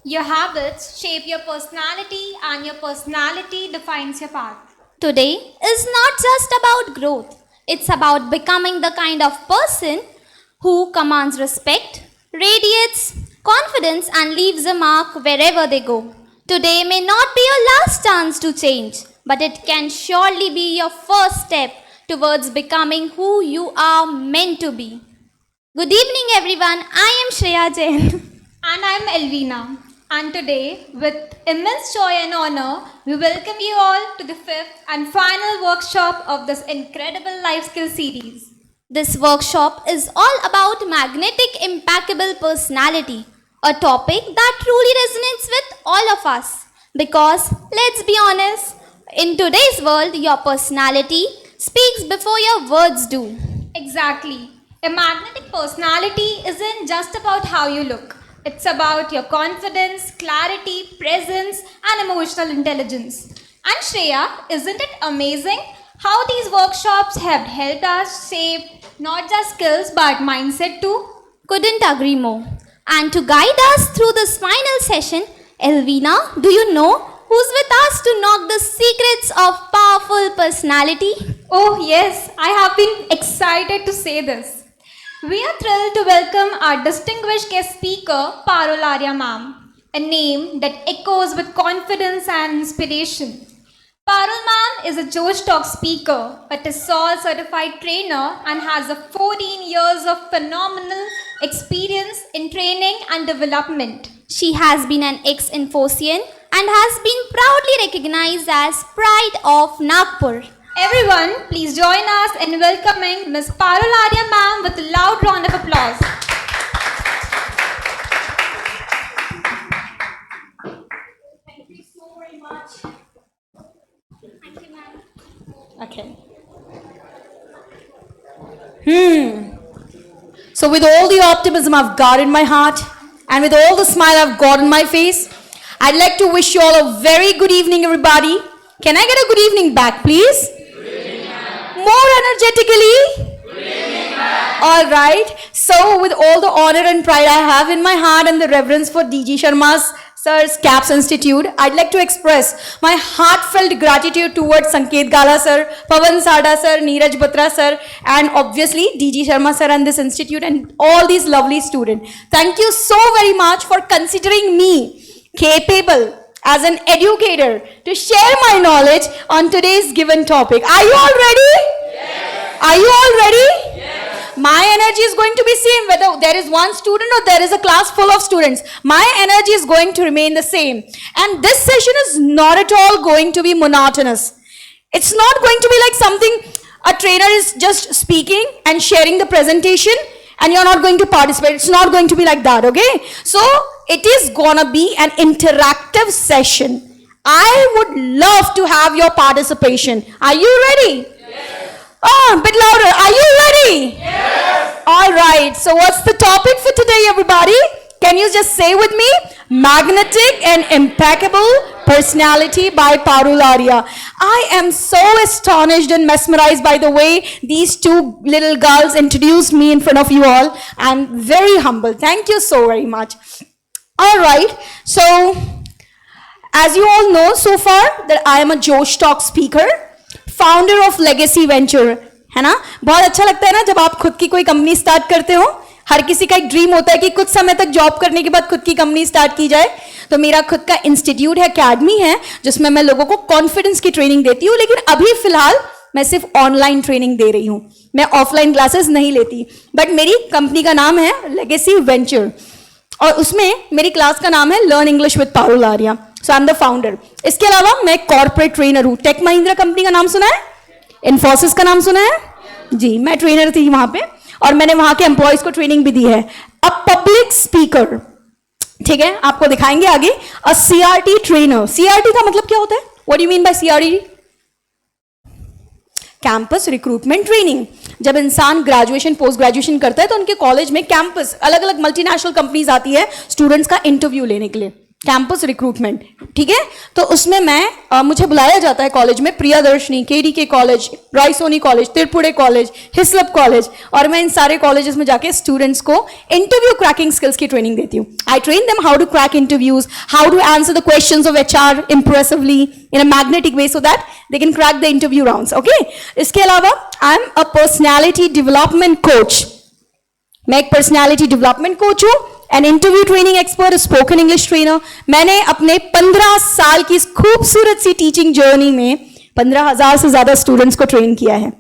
Your habits shape your personality, and your personality defines your path. Today is not just about growth, it's about becoming the kind of person who commands respect, radiates confidence, and leaves a mark wherever they go. Today may not be your last chance to change, but it can surely be your first step towards becoming who you are meant to be. Good evening, everyone. I am Shreya Jain. And I'm Elvina. And today, with immense joy and honor, we welcome you all to the fifth and final workshop of this incredible life skill series. This workshop is all about magnetic impeccable personality, a topic that truly resonates with all of us. Because, let's be honest, in today's world, your personality speaks before your words do. Exactly. A magnetic personality isn't just about how you look. It's about your confidence, clarity, presence, and emotional intelligence. And Shreya, isn't it amazing how these workshops have helped us shape not just skills but mindset too? Couldn't agree more. And to guide us through this final session, Elvina, do you know who's with us to knock the secrets of powerful personality? Oh, yes, I have been excited to say this. We are thrilled to welcome our distinguished guest speaker, Parul Arya ma'am, a name that echoes with confidence and inspiration. Parul ma'am is a Josh Talk speaker, a TESOL certified trainer, and has a 14 years of phenomenal experience in training and development. She has been an ex-Infosian and has been proudly recognized as Pride of Nagpur. Everyone, please join us in welcoming Ms. Parul Arya ma'am with a loud round of applause. Thank you so very much. Thank you, ma'am. Okay. So with all the optimism I've got in my heart and with all the smile I've got on my face, I'd like to wish you all a very good evening, everybody. Can I get a good evening back, please? More energetically. All right. So with all the honor and pride I have in my heart and the reverence for DG Sharma's Sir's CAPS Institute, I'd like to express my heartfelt gratitude towards Sanket Gala sir, Pawan Sada sir, Neeraj Batra sir, and obviously DG Sharma sir and this institute and all these lovely students. Thank you so very much for considering me capable as an educator to share my knowledge on today's given topic. Are you all ready? Yes. Are you all ready? Yes. My energy is going to be same whether there is one student or there is a class full of students. My energy is going to remain the same. And this session is not at all going to be monotonous. It's not going to be like something a trainer is just speaking and sharing the presentation and you're not going to participate. It's not going to be like that, okay? So it is gonna be an interactive session. I would love to have your participation. Are you ready? Yes. Oh, a bit louder. Are you ready? Yes. All right. So what's the topic for today, everybody? Can you just say with me? Magnetic and impeccable personality by Parul Arya. I am so astonished and mesmerized by the way these two little girls introduced me in front of you all. I'm very humble. Thank you so very much. All right. So, as you all know so far that I am a Josh Talk speaker, founder of Legacy Venture. है ना? बहुत अच्छा लगता है ना जब आप खुद की कोई कंपनी स्टार्ट करते हो. हर किसी का एक ड्रीम होता है कि कुछ समय तक जॉब करने के बाद खुद की कंपनी स्टार्ट की जाए. तो मेरा खुद का इंस्टीट्यूट है, अकेडमी है, जिसमें मैं लोगों को कॉन्फिडेंस की ट्रेनिंग देती हूँ. लेकिन अभी फिलहाल मैं सिर्फ ऑनलाइन ट्रेनिंग दे रही हूँ. मैं ऑफलाइन क्लासेस नहीं लेती. बट मेरी कंपनी का नाम है लेगेसी वेंचर और उसमें मेरी क्लास का नाम है learn English with Parul Arya. So I am the founder. इसके अलावा मैं कॉर्पोरेट ट्रेनर हूँ. टेक महिंद्रा कंपनी का नाम सुना है? इन्फोसिस का नाम सुना है? जी, मैं ट्रेनर थी वहां पे और मैंने वहां के एम्प्लॉयज को ट्रेनिंग भी दी है. अ पब्लिक स्पीकर, ठीक है, आपको दिखाएंगे आगे. अ सीआरटी ट्रेनर. सीआरटी का मतलब क्या होता है? What do you mean bye CRT? Campus recruitment training. जब इंसान ग्रेजुएशन पोस्ट ग्रेजुएशन करता है तो उनके कॉलेज में कैंपस अलग अलग मल्टीनेशनल कंपनीज आती है स्टूडेंट्स का इंटरव्यू लेने के लिए. कैंपस रिक्रूटमेंट, ठीक है। तो उसमें मैं मुझे बुलाया जाता है कॉलेज में, Priyadarshini, KDK college, Raisoni college, Tirpude college, Hislop college, और मैं इन सारे कॉलेजेस में जाके स्टूडेंट्स को इंटरव्यू क्रैकिंग स्किल्स की ट्रेनिंग देती हूँ। I train them how to crack interviews, how to answer the questions of HR impressively in a magnetic way so that they can crack the interview rounds, okay. इसके अलावा I am a personality development coach. मैं एक personality development coach हूं, an interview training expert, spoken English trainer. मैंने अपने 15 साल की इस खूबसूरत सी टीचिंग जर्नी में 15,000 से ज्यादा स्टूडेंट्स को ट्रेन किया है।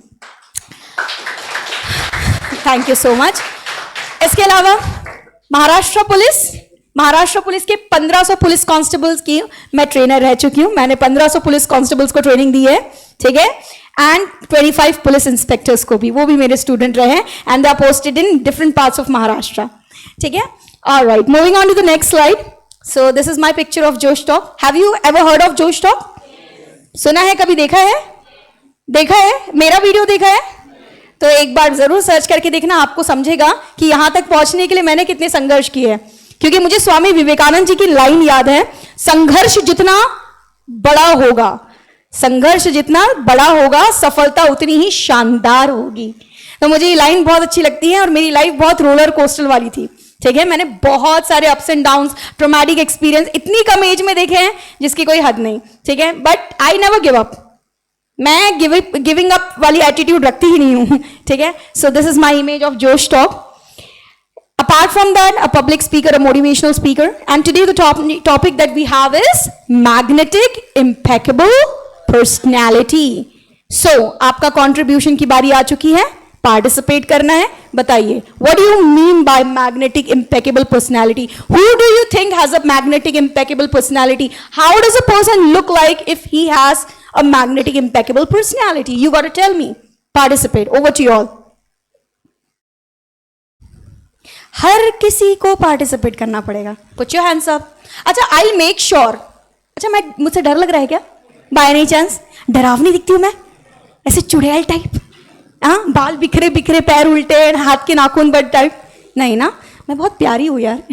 Thank you so much. इसके अलावा महाराष्ट्र पुलिस के 1500 पुलिस कांस्टेबल्स की मैं ट्रेनर रह चुकी हूं। मैंने 1500 पुलिस कांस्टेबल्स को ट्रेनिंग दी है, ठीक है, एंड 25 पुलिस इंस्पेक्टर्स को भी, वो भी मेरे स्टूडेंट रहे हैं, and they are posted in different parts of Maharashtra, ठीक है। All right, moving on to the next slide. So this is my picture of Josh Talk. Have you ever heard of Josh Talk? सुना है, कभी देखा है? देखा है? मेरा वीडियो देखा है? तो एक बार जरूर सर्च करके देखना, आपको समझेगा कि यहां तक पहुंचने के लिए मैंने कितने संघर्ष किए हैं। क्योंकि मुझे स्वामी विवेकानंद जी की लाइन याद है, संघर्ष जितना बड़ा होगा, संघर्ष जितना बड़ा होगा, सफलता उतनी ही शानदार होगी। तो मुझे ये लाइन बहुत अच्छी लगती है, और मेरी लाइफ बहुत रोलर कोस्टर वाली थी, ठीक है। मैंने बहुत सारे ups and downs, traumatic experience इतनी कम एज में देखे हैं जिसकी कोई हद नहीं, ठीक है। But I never give up. मैं गिविंग अप वाली एटीट्यूड रखती ही नहीं हूं, ठीक है। So this is my image of जोश talk. Apart from that, a public speaker, a motivational speaker, and today the topic that we have is magnetic, impeccable personality. So, आपका contribution की बारी आ चुकी है, participate करना है। बताइए, what do you mean by magnetic, impeccable personality? Who do you think has a magnetic, impeccable personality? How does a person look like if he has a magnetic, impeccable personality? You got to tell me. Participate. Over to you all. हर किसी को participate करना पड़ेगा। Put your hands up. अच्छा, I make sure. अच्छा, मैं मुझसे डर लग रहा है क्या? बाय एनी चांस डरावनी दिखती हूं मैं, ऐसे चुड़ैल टाइप? हाँ, बाल बिखरे बिखरे, पैर उल्टे, हाथ के नाखून बट टाइप? नहीं ना, मैं बहुत प्यारी हूं यार।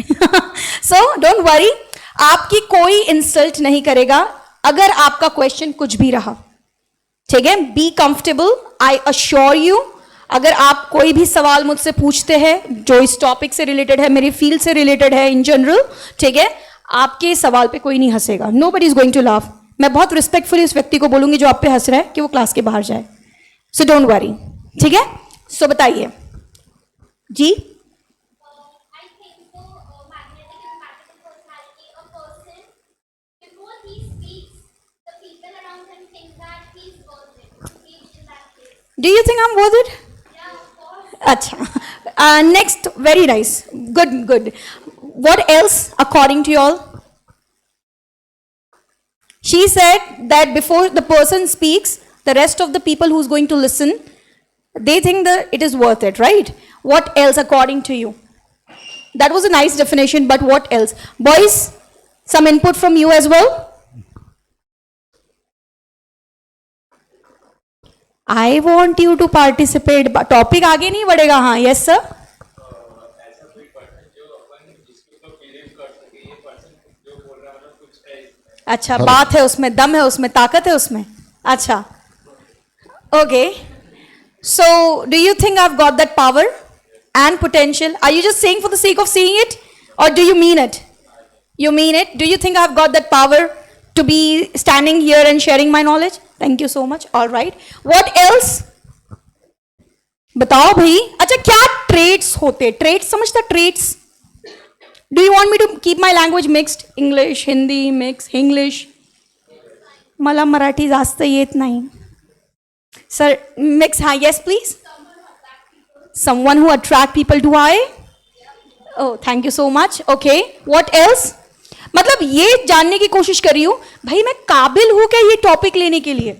सो डोंट वरी, आपकी कोई इंसल्ट नहीं करेगा अगर आपका क्वेश्चन कुछ भी रहा, ठीक है। Be comfortable, I assure you. अगर आप कोई भी सवाल मुझसे पूछते हैं जो इस टॉपिक से रिलेटेड है, मेरी फील्ड से रिलेटेड है इन जनरल, ठीक है, आपके सवाल पे कोई नहीं हंसेगा। Nobody is going to laugh. मैं बहुत रिस्पेक्टफुली उस व्यक्ति को बोलूंगी जो आप पे हंस रहा है कि वो क्लास के बाहर जाए। सो डोंट वरी, ठीक है। सो बताइए जी। Do you think I'm worth it? Acha. Next, very nice. Good, good. What else, according to you all? She said that before the person speaks, the rest of the people who's going to listen, they think that it is worth it, right? What else, according to you? That was a nice definition, but what else? Boys, some input from you as well? I want you to participate. Topic आगे नहीं बढ़ेगा। हाँ, yes sir. अच्छा, बात है उसमें, दम है उसमें, ताकत है उसमें। अच्छा, okay. So do you think I have got that power and potential? Are you just saying for the sake of saying it, और do you mean it? You mean it? Do you think I've got that power to be standing here and sharing my knowledge? Thank you so much. All right. What else? बताओ भाई। अच्छा, क्या traits होते? Traits समझता? Traits. Do you want me to keep my language mixed? English, Hindi, mix, English. मला मराठी जास्त येत नाही. Sir, mix. हाँ, yes, please. Someone who attract people. Do I? Oh, thank you so much. Okay. What else? मतलब ये जानने की कोशिश कर रही हूं भाई, मैं काबिल हूं क्या ये टॉपिक लेने के लिए?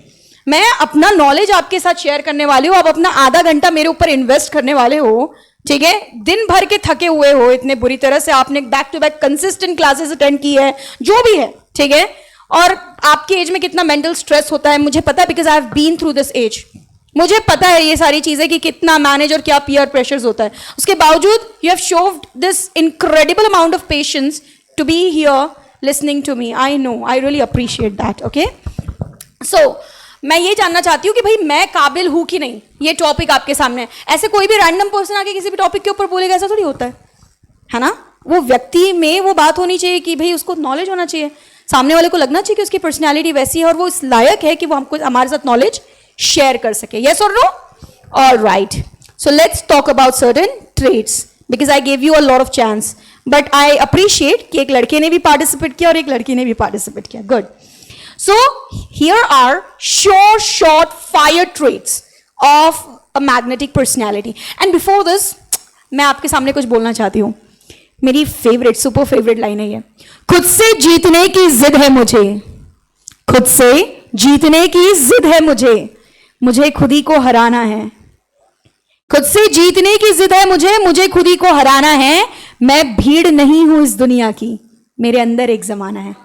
मैं अपना नॉलेज आपके साथ शेयर करने वाली हूं, आप अपना आधा घंटा मेरे ऊपर इन्वेस्ट करने वाले हो, ठीक है। दिन भर के थके हुए हो इतने बुरी तरह से, आपने back to back consistent classes attend की है, जो भी है, ठीक है। और आपकी एज में कितना मेंटल स्ट्रेस होता है मुझे पता है, because I have been through this age. मुझे पता है ये सारी चीजें कि कितना मैनेज और क्या पीयर प्रेशर्स होता है। उसके बावजूद you have showed this incredible amount of patience to be here listening to me. I know, I really appreciate that. Okay. So मैं ये जानना चाहती हूँ कि भाई मैं काबिल हूँ कि नहीं, ये टॉपिक आपके सामने है. ऐसे कोई भी रैंडम पर्सन आके किसी भी टॉपिक के ऊपर बोलेगा, ऐसा थोड़ी होता है ना. वो व्यक्ति में वो बात होनी चाहिए कि भाई उसको नॉलेज होना चाहिए, सामने वाले को लगना चाहिए कि उसकी पर्सनैलिटी वैसी है और वो इस लायक है कि वो हमको हमारे साथ नॉलेज शेयर कर सके. यस और no? All right. So let's talk about certain trades because I gave you a lot of chance, but I appreciate कि एक लड़के ने भी पार्टिसिपेट किया और एक लड़की ने भी पार्टिसिपेट किया. Good. So here are short fire traits of a magnetic personality. And before this, मैं आपके सामने कुछ बोलना चाहती हूँ. मेरी फेवरेट, सुपर फेवरेट लाइन है ये. खुद से जीतने की जिद है मुझे, खुद से जीतने की जिद है मुझे, मुझे खुद ही को हराना है. खुद से जीतने की जिद है मुझे, मुझे खुद ही को हराना है. मैं भीड़ नहीं हूं इस दुनिया की, मेरे अंदर एक जमाना है.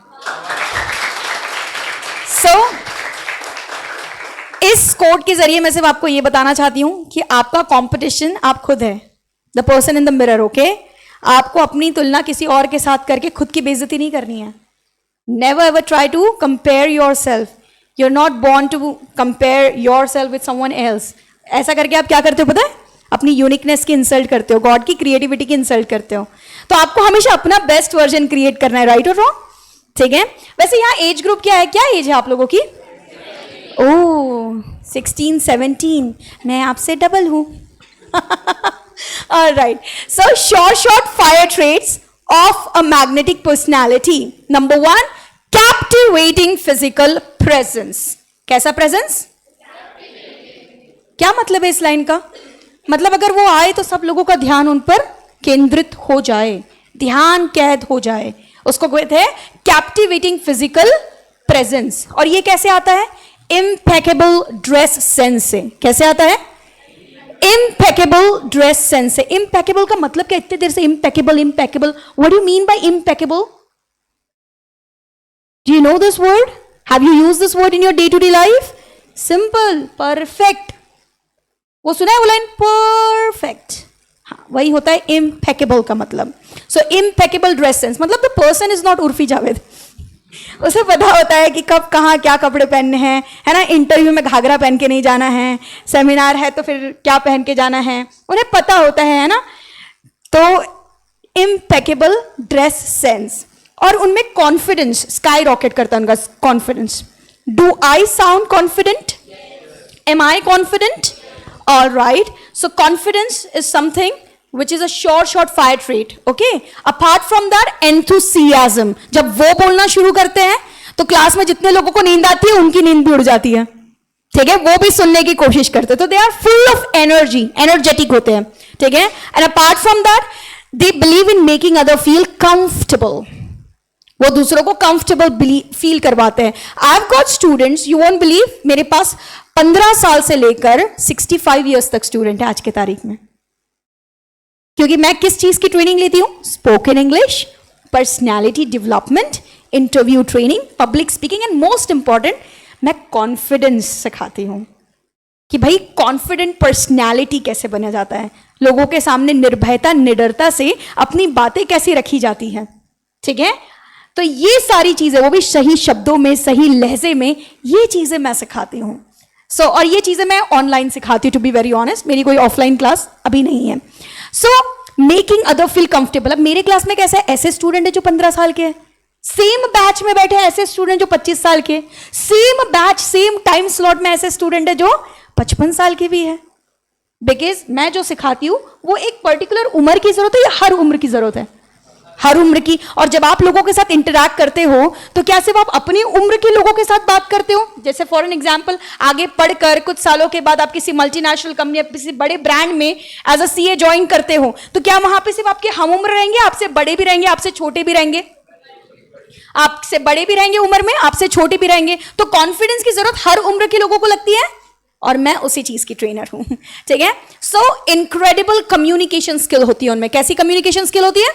इस कोट के जरिए मैं सिर्फ आपको यह बताना चाहती हूं कि आपका कंपटीशन आप खुद है. The person in the mirror. Okay. आपको अपनी तुलना किसी और के साथ करके खुद की बेइज्जती नहीं करनी है. Never ever try to compare yourself. You are not born to compare yourself with someone else. ऐसा करके आप क्या करते हो पता है? अपनी यूनिकनेस की इंसल्ट करते हो, गॉड की क्रिएटिविटी की इंसल्ट करते हो. तो आपको हमेशा अपना बेस्ट वर्जन क्रिएट करना है. राइट और रॉन्ग? ठीक है. वैसे यहाँ एज ग्रुप क्या है, क्या एज है आप लोगों की? ओह 16, 17. मैं आपसे डबल हूं. Alright. So short fire traits of a magnetic personality. Number 1, captivating physical presence. कैसा presence? क्या मतलब है इस लाइन का? मतलब अगर वो आए तो सब लोगों का ध्यान उन पर केंद्रित हो जाए, ध्यान कैद हो जाए, उसको कहते हैं कैप्टिवेटिंग फिजिकल प्रेजेंस. और ये कैसे आता है? इम्पेकेबल ड्रेस सेंस से. कैसे आता है? इम्पेकेबल ड्रेस सेंस से. इम्पेकेबल का मतलब क्या? इतने देर से impeccable impeccable. What do you mean by impeccable? Do you know this word? Have you used this word in your day to day life? Simple, perfect. वो सुना है वो लाइन? परफेक्ट. हाँ, वही होता है इम्पेकेबल का मतलब. सो इम्पेकेबल ड्रेस सेंस मतलब the person is not Urfi Javed. उसे पता होता है कि कब कहाँ क्या कपड़े पहनने हैं, है ना. इंटरव्यू में घाघरा पहन के नहीं जाना है, सेमिनार है तो फिर क्या पहन के जाना है, उन्हें पता होता है ना. तो इम्पेकेबल ड्रेस सेंस. और उनमें कॉन्फिडेंस स्काई रॉकेट करता है उनका confidence. Do I sound confident? Am I confident? All right. So confidence is something which is a short fire trait. Okay. Apart from that, enthusiasm. जब वो बोलना शुरू करते हैं तो क्लास में जितने लोगों को नींद आती है उनकी नींद भी उड़ जाती है. ठीक है. वो भी सुनने की कोशिश करते हैं. तो they are full of energy, energetic होते हैं. ठीक है. And apart from that they believe in making other feel comfortable. वो दूसरों को कंफर्टेबल फील करवाते हैं. I have got students, you won't believe, मेरे पास 15 साल से लेकर 65 ईयर्स तक स्टूडेंट है आज के तारीख में. क्योंकि मैं किस चीज की ट्रेनिंग लेती हूं? Spoken English, personality development, interview training, public speaking and most important मैं कॉन्फिडेंस सिखाती हूं कि भाई कॉन्फिडेंट पर्सनैलिटी कैसे बना जाता है, लोगों के सामने निर्भयता निडरता से अपनी बातें कैसे रखी जाती हैं. ठीक है. तो ये सारी चीजें, वो भी सही शब्दों में, सही लहजे में, ये चीजें मैं सिखाती हूं. सो और ये चीजें मैं ऑनलाइन सिखाती हूँ. टू बी वेरी ऑनेस्ट, मेरी कोई ऑफलाइन क्लास अभी नहीं है. So making other feel comfortable. अब मेरे क्लास में कैसा है? ऐसे स्टूडेंट है जो 15 साल के हैं, सेम बैच में बैठे हैं ऐसे स्टूडेंट जो 25 साल के, same batch same time slot में ऐसे स्टूडेंट है जो 55 साल के भी है. बिकॉज मैं जो सिखाती हूं वो एक पर्टिकुलर उम्र की जरूरत है या हर उम्र की जरूरत है? हर उम्र की. और जब आप लोगों के साथ इंटरैक्ट करते हो तो क्या सिर्फ आप अपनी उम्र के लोगों के साथ बात करते हो? जैसे फॉर एन एग्जांपल, आगे पढ़कर कुछ सालों के बाद आप किसी मल्टीनेशनल कंपनी या किसी बड़े ब्रांड में एज अ सीए ज्वाइन करते हो, तो क्या वहां पे सिर्फ आपके हम उम्र रहेंगे? आपसे बड़े भी रहेंगे, आपसे छोटे भी रहेंगे, आपसे बड़े भी रहेंगे उम्र में, आपसे छोटे भी रहेंगे. तो कॉन्फिडेंस की जरूरत हर उम्र के लोगों को लगती है और मैं उसी चीज की ट्रेनर हूं. ठीक है. सो इनक्रेडिबल कम्युनिकेशन स्किल होती है उनमें. कैसी कम्युनिकेशन स्किल होती है?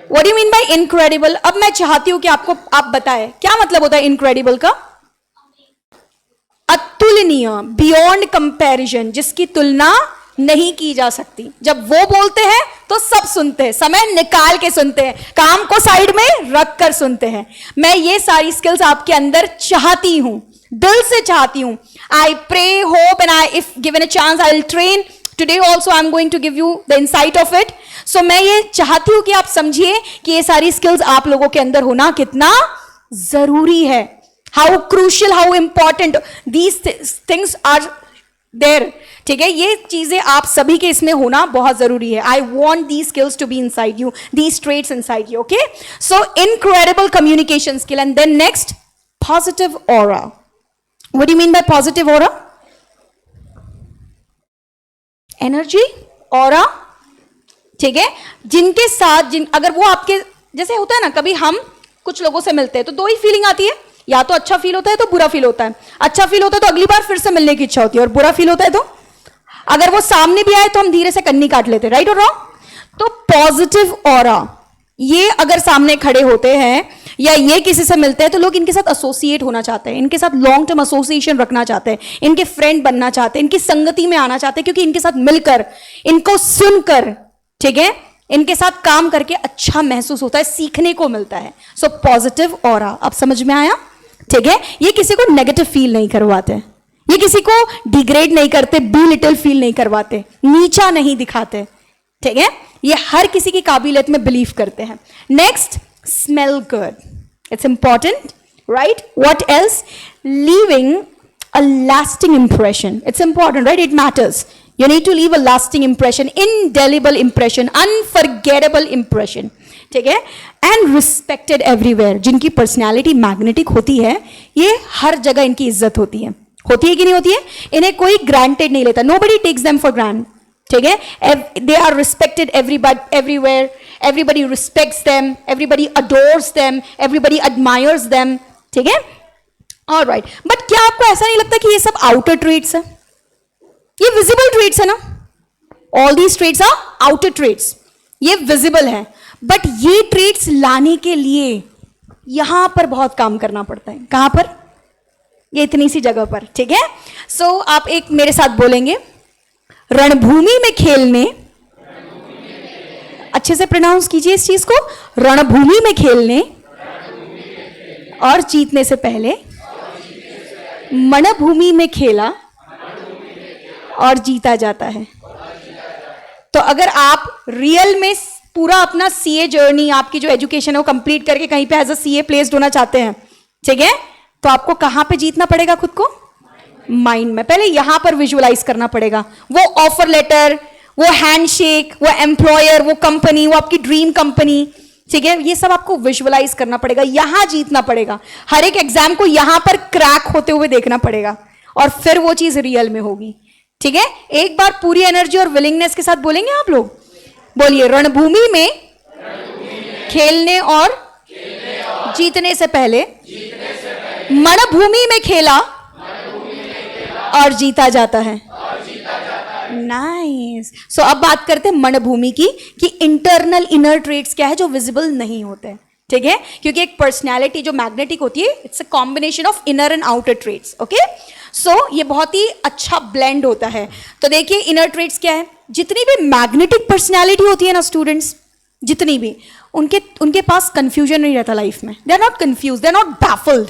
What do you mean by incredible? अब मैं चाहती हूं कि आप बताएं क्या मतलब होता है इनक्रेडिबल का? अतुलनीय, बियॉन्ड कंपैरिजन, जिसकी तुलना नहीं की जा सकती। जब वो बोलते हैं तो सब सुनते हैं, समय निकाल के सुनते हैं, काम को साइड में रख कर सुनते हैं। मैं ये सारी स्किल्स आपके अंदर चाहती हूं, दिल से चाहती हूं। I pray, hope and I if given a chance I will train. Today also I am going to give you the insight of it. So मैं ये चाहती हूं कि आप समझिए कि ये सारी स्किल्स आप लोगों के अंदर होना कितना जरूरी है। How crucial, how important these things are there. ठीक है, ये चीजें आप सभी के इसमें होना बहुत जरूरी है। I want these skills to be inside you, these traits inside you. Okay, so incredible communication skill. And then next, positive aura. What do you mean by positive aura? Energy, aura. ठीक है, जिनके साथ अगर वो आपके जैसे होता है ना, कभी हम कुछ लोगों से मिलते हैं तो दो ही फीलिंग आती है, या तो अच्छा फील होता है तो बुरा फील होता है। अच्छा फील होता है तो अगली बार फिर से मिलने की इच्छा होती है, और बुरा फील होता है तो अगर वो सामने भी आए तो हम धीरे से कन्नी काट लेते हैं, राइट और रॉन्ग? तो पॉजिटिव ऑरा, ये अगर सामने खड़े होते हैं या ये किसी से मिलते हैं तो लोग इनके साथ एसोसिएट होना चाहते हैं, इनके साथ लॉन्ग टर्म एसोसिएशन रखना चाहते हैं, इनके फ्रेंड बनना चाहते हैं, इनकी संगति में आना चाहते हैं, क्योंकि इनके साथ मिलकर, इनको सुनकर, ठीक है, इनके साथ काम करके अच्छा महसूस होता है, सीखने को मिलता है। सो पॉजिटिव ऑरा, अब समझ में आया? ठीक है, ये किसी को नेगेटिव फील नहीं करवाते, ये किसी को डिग्रेड नहीं करते, बी लिटिल फील नहीं करवाते, नीचा नहीं दिखाते। ठीक है, ये हर किसी की काबिलियत में बिलीव करते हैं। Next, smell good, it's important, right? What else? Leaving a lasting impression, it's important, right? It matters. You need to leave a lasting impression, indelible impression, unforgettable impression. ठीक है, and respected everywhere. जिनकी personality magnetic होती है, ये हर जगह इनकी इज्जत होती है कि नहीं होती है? इन्हें कोई ग्रांटेड नहीं लेता, nobody takes them for granted. ठीक है, they are respected everywhere, everybody respects them, everybody adores them, everybody admires them. ठीक है, all right. But क्या आपको ऐसा नहीं लगता कि ये सब outer traits है? ये विजिबल ट्रेट्स है ना, all these traits are outer traits, ये विजिबल है, बट ये ट्रेट्स लाने के लिए यहां पर बहुत काम करना पड़ता है। कहां पर? ये इतनी सी जगह पर। ठीक है, सो आप एक मेरे साथ बोलेंगे, रणभूमि में खेलने, अच्छे से प्रोनाउंस कीजिए इस चीज को, रणभूमि में खेलने और जीतने से पहले मनभूमि में खेला और जीता जाता है। तो अगर आप रियल में पूरा अपना सीए जर्नी, आपकी जो एजुकेशन है वो कंप्लीट करके कहीं पे एज अ सीए प्लेस्ड होना चाहते हैं, ठीक है, तो आपको कहां पे जीतना पड़ेगा खुद को? माइंड में। पहले यहां पर विजुअलाइज करना पड़ेगा, वो ऑफर लेटर, वो हैंडशेक, वो एम्प्लॉयर, वो कंपनी, वो आपकी ड्रीम कंपनी, ठीक है, ये सब आपको विजुअलाइज करना पड़ेगा, यहां जीतना पड़ेगा। हर एक एग्जाम को यहां पर क्रैक होते हुए देखना पड़ेगा, और फिर वो चीज रियल में होगी। ठीक है, एक बार पूरी एनर्जी और विलिंगनेस के साथ बोलेंगे आप लोग, बोलिए, रणभूमि में खेलने और जीतने से पहले मनभूमि में खेला और जीता जाता है। नाइस। सो अब बात करते हैं मनभूमि की, कि इंटरनल इनर ट्रेट्स क्या है जो विजिबल नहीं होते। ठीक है, क्योंकि एक पर्सनैलिटी जो मैग्नेटिक होती है, it's a combination of inner and outer traits. Okay, so ये बहुत ही अच्छा ब्लेंड होता है। तो देखिए, इनर ट्रेट्स क्या है? जितनी भी मैग्नेटिक पर्सनैलिटी होती है ना स्टूडेंट्स, जितनी भी, उनके पास कंफ्यूजन नहीं रहता लाइफ में। They are not confuse, they are not baffled,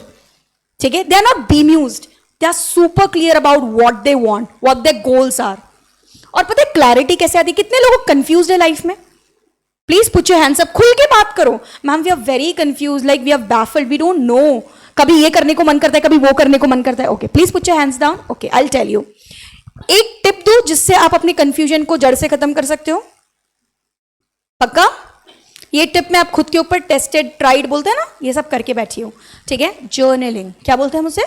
ठीक है, they are not bemused, they are super clear about what they want, what their goals are. और पता है क्लैरिटी कैसे आती है? कितने लोग कंफ्यूज है लाइफ में? Please put your hands up, खुल के बात करो। Ma'am, we are very confuse, like we are baffled, we don't know, कभी ये करने को मन करता है, कभी वो करने को मन करता है। Okay, please put your hands down. Okay, I will tell you एक टिप दो जिससे आप अपनी कंफ्यूजन को जड़ से खत्म कर सकते हो। पक्का? ये टिप में आप खुद के ऊपर टेस्टेड, ट्राइड बोलते हैं ना, ये सब करके बैठी हो। ठीक है, जर्नलिंग, क्या बोलते हैं मुझसे?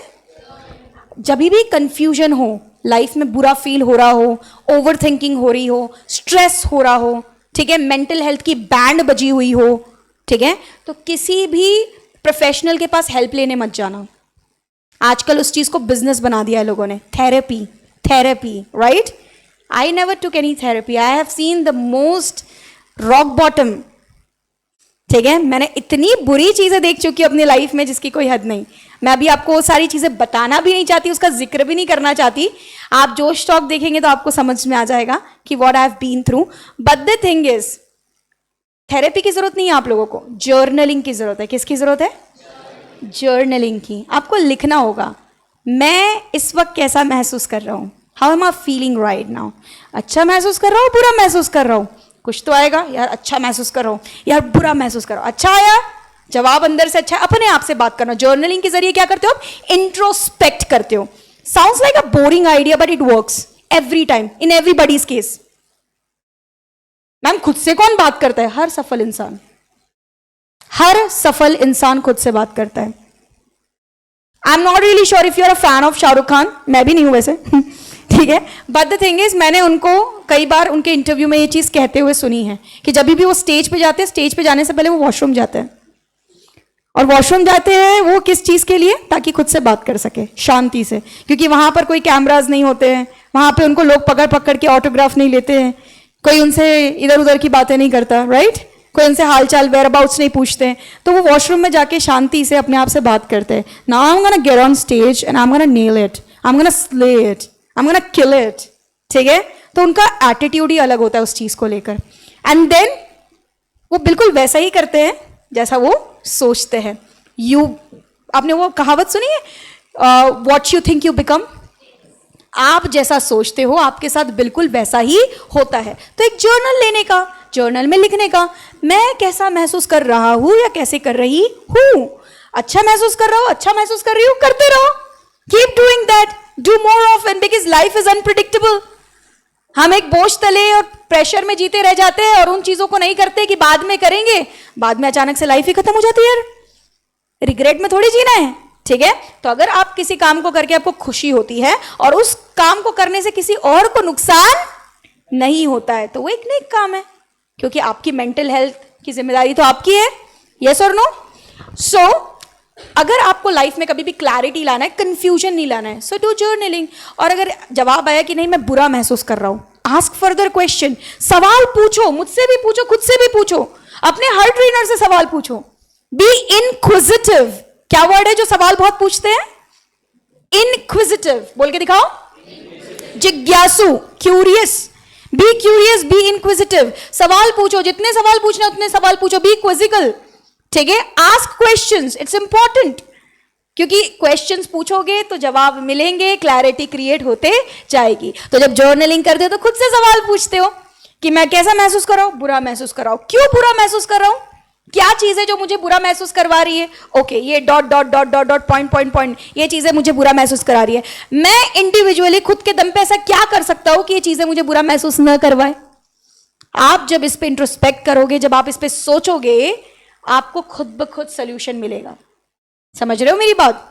जब भी कंफ्यूजन हो, लाइफ में बुरा फील हो रहा हो, ओवर थिंकिंग हो रही हो, स्ट्रेस हो रहा हो, ठीक है, मेंटल हेल्थ की बैंड बजी हुई हो, ठीक है, तो किसी भी प्रोफेशनल के पास हेल्प लेने मत जाना। आजकल उस चीज को बिजनेस बना दिया है लोगों ने, therapy, right? I never took any therapy, I have seen the most rock bottom, ठीक है, मैंने इतनी बुरी चीजें देख चुकी हूँ अपनी लाइफ में जिसकी कोई हद नहीं। मैं अभी आपको वो सारी चीजें बताना भी नहीं चाहती, उसका जिक्र भी नहीं करना चाहती। आप जोश टॉक देखेंगे तो आपको समझ में आ जाएगा कि what I have been through. But the thing is, therapy की जरूरत नहीं है आप लोगों को, जर्नलिंग की जरूरत है। किसकी जरूरत है? जर्नलिंग की। आपको लिखना होगा, मैं इस वक्त कैसा महसूस कर रहा हूँ, how am I feeling right now. अच्छा महसूस कर रहा हूँ, बुरा महसूस कर रहा हूँ? कुछ तो आएगा यार, अच्छा महसूस कर रहा हूँ, यार बुरा महसूस कर रहा हूँ। अच्छा आया जवाब अंदर से, अच्छा है। अपने आप से बात करना। जर्नलिंग के जरिए क्या करते हो आप? इंट्रोस्पेक्ट करते हो। Sounds like a boring idea but it works every time in everybody's case. Ma'am खुद से कौन बात करता है? हर सफल इंसान, हर सफल इंसान खुद से बात करता है। I am not really sure if you are a fan of Shahrukh Khan, मैं भी नहीं हूं वैसे ठीक है, बट द थिंग इज, मैंने उनको कई बार उनके इंटरव्यू में ये चीज कहते हुए सुनी है कि जब भी वो स्टेज पे जाते हैं, स्टेज पे जाने से पहले वो वॉशरूम जाते हैं। और वॉशरूम जाते हैं वो किस चीज के लिए? ताकि खुद से बात कर सके शांति से, क्योंकि वहां पर कोई कैमराज नहीं होते हैं, वहां पे उनको लोग पकड़ पकड़ के ऑटोग्राफ नहीं लेते हैं, कोई उनसे इधर उधर की बातें नहीं करता, राइट? कोई उनसे हालचाल वेयर अबाउट्स नहीं पूछते हैं। तो वो वॉशरूम में जाके शांति से अपने आप से बात करते हैं। Now I am gonna get on stage and I am gonna nail it, I am gonna slay it, I am gonna kill it. ठीक है, तो उनका एटीट्यूड ही अलग होता है उस चीज को लेकर। एंड देन वो बिल्कुल वैसा ही करते हैं जैसा वो सोचते हैं। आपने वो कहावत सुनी है, what you think you become. आप जैसा सोचते हो आपके साथ बिल्कुल वैसा ही होता है। तो एक जर्नल लेने का, जर्नल में लिखने का, मैं कैसा महसूस कर रहा हूं या कैसे कर रही हूं। अच्छा महसूस कर रहा हूं, अच्छा महसूस कर रही हूं, करते रहो, keep doing that, do more often, because life is unpredictable. हम एक बोझ तले और प्रेशर में जीते रह जाते हैं और उन चीजों को नहीं करते कि बाद में करेंगे, बाद में अचानक से लाइफ ही खत्म हो जाती है। यार रिग्रेट में थोड़ी जीना है। ठीक है, तो अगर आप किसी काम को करके आपको खुशी होती है और उस काम को करने से किसी और को नुकसान नहीं होता है, तो वो एक नेक काम है, क्योंकि आपकी मेंटल हेल्थ की जिम्मेदारी तो आपकी है। यस और नो? सो अगर आपको लाइफ में कभी भी क्लैरिटी लाना है, कंफ्यूजन नहीं लाना है, सो डू जर्नलिंग। और अगर जवाब आया कि नहीं मैं बुरा महसूस कर रहा हूं, आस्क फर्दर क्वेश्चन, सवाल पूछो, मुझसे भी पूछो, खुद से भी पूछो, अपने हर ट्रेनर से सवाल पूछो। B inquisitive. क्या वर्ड है जो सवाल बहुत पूछते हैं? इनक्विजिटिव। बोल के दिखाओ। जिज्ञासु, curious. Be curious, be inquisitive. सवाल पूछो, जितने सवाल पूछने उतने सवाल पूछो। Be quizzical. ठीक है, आस्क क्वेश्चंस, इट्स इंपॉर्टेंट, क्योंकि क्वेश्चंस पूछोगे तो जवाब मिलेंगे, क्लैरिटी क्रिएट होते जाएगी। तो जब जर्नलिंग करते हो तो खुद से सवाल पूछते हो कि मैं कैसा महसूस कर रहा हूं, बुरा महसूस कर रहा हूं, क्यों बुरा महसूस कर रहा हूं, क्या चीज है जो मुझे बुरा महसूस करवा रही है। ओके, ये dot dot dot dot dot point point point, ये चीजें मुझे बुरा महसूस करा रही है। मैं इंडिविजुअली खुद के दम पे ऐसा क्या कर सकता हूं कि ये चीजें मुझे बुरा महसूस न करवाए। आप जब इस पे इंट्रोस्पेक्ट करोगे, जब आप इस पे सोचोगे, आपको खुद ब खुद सोल्यूशन मिलेगा। समझ रहे हो मेरी बात?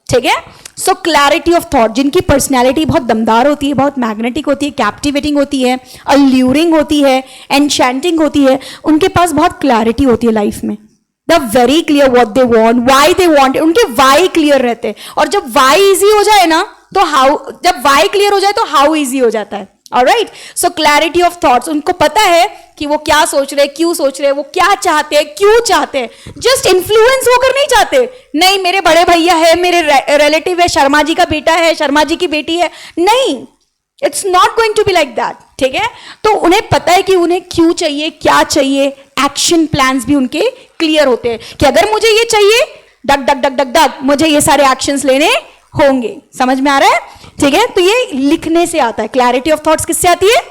ठीक है, सो क्लैरिटी ऑफ थॉट। जिनकी पर्सनैलिटी बहुत दमदार होती है, बहुत मैग्नेटिक होती है, कैप्टिवेटिंग होती है, अल्यूरिंग होती है, एनचैंटिंग होती है, उनके पास बहुत क्लैरिटी होती है लाइफ में। The very clear what they want, why they want, उनके वाई क्लियर रहते हैं। और जब वाई इजी हो जाए ना तो हाउ, जब वाई क्लियर हो जाए तो हाउ इजी हो जाता है। Alright, so clarity of thoughts. उनको पता है कि वो क्या सोच रहे हैं, क्यों सोच रहे हैं, वो क्या चाहते हैं, क्यों चाहते हैं। जस्ट इन्फ्लुएंस होकर नहीं चाहते, नहीं मेरे बड़े भैया है, मेरे रिलेटिव है, शर्मा जी का बेटा है, शर्मा जी की बेटी है, नहीं, it's not going to be like that. ठीक है, तो उन्हें पता है कि उन्हें क्यों चाहिए, क्या चाहिए। एक्शन प्लान्स भी उनके क्लियर होते हैं कि अगर मुझे ये चाहिए, duck duck duck duck duck, मुझे ये सारे एक्शंस लेने होंगे। समझ में आ रहा है? ठीक है, तो ये लिखने से आता है। क्लैरिटी ऑफ थॉट्स किससे आती है?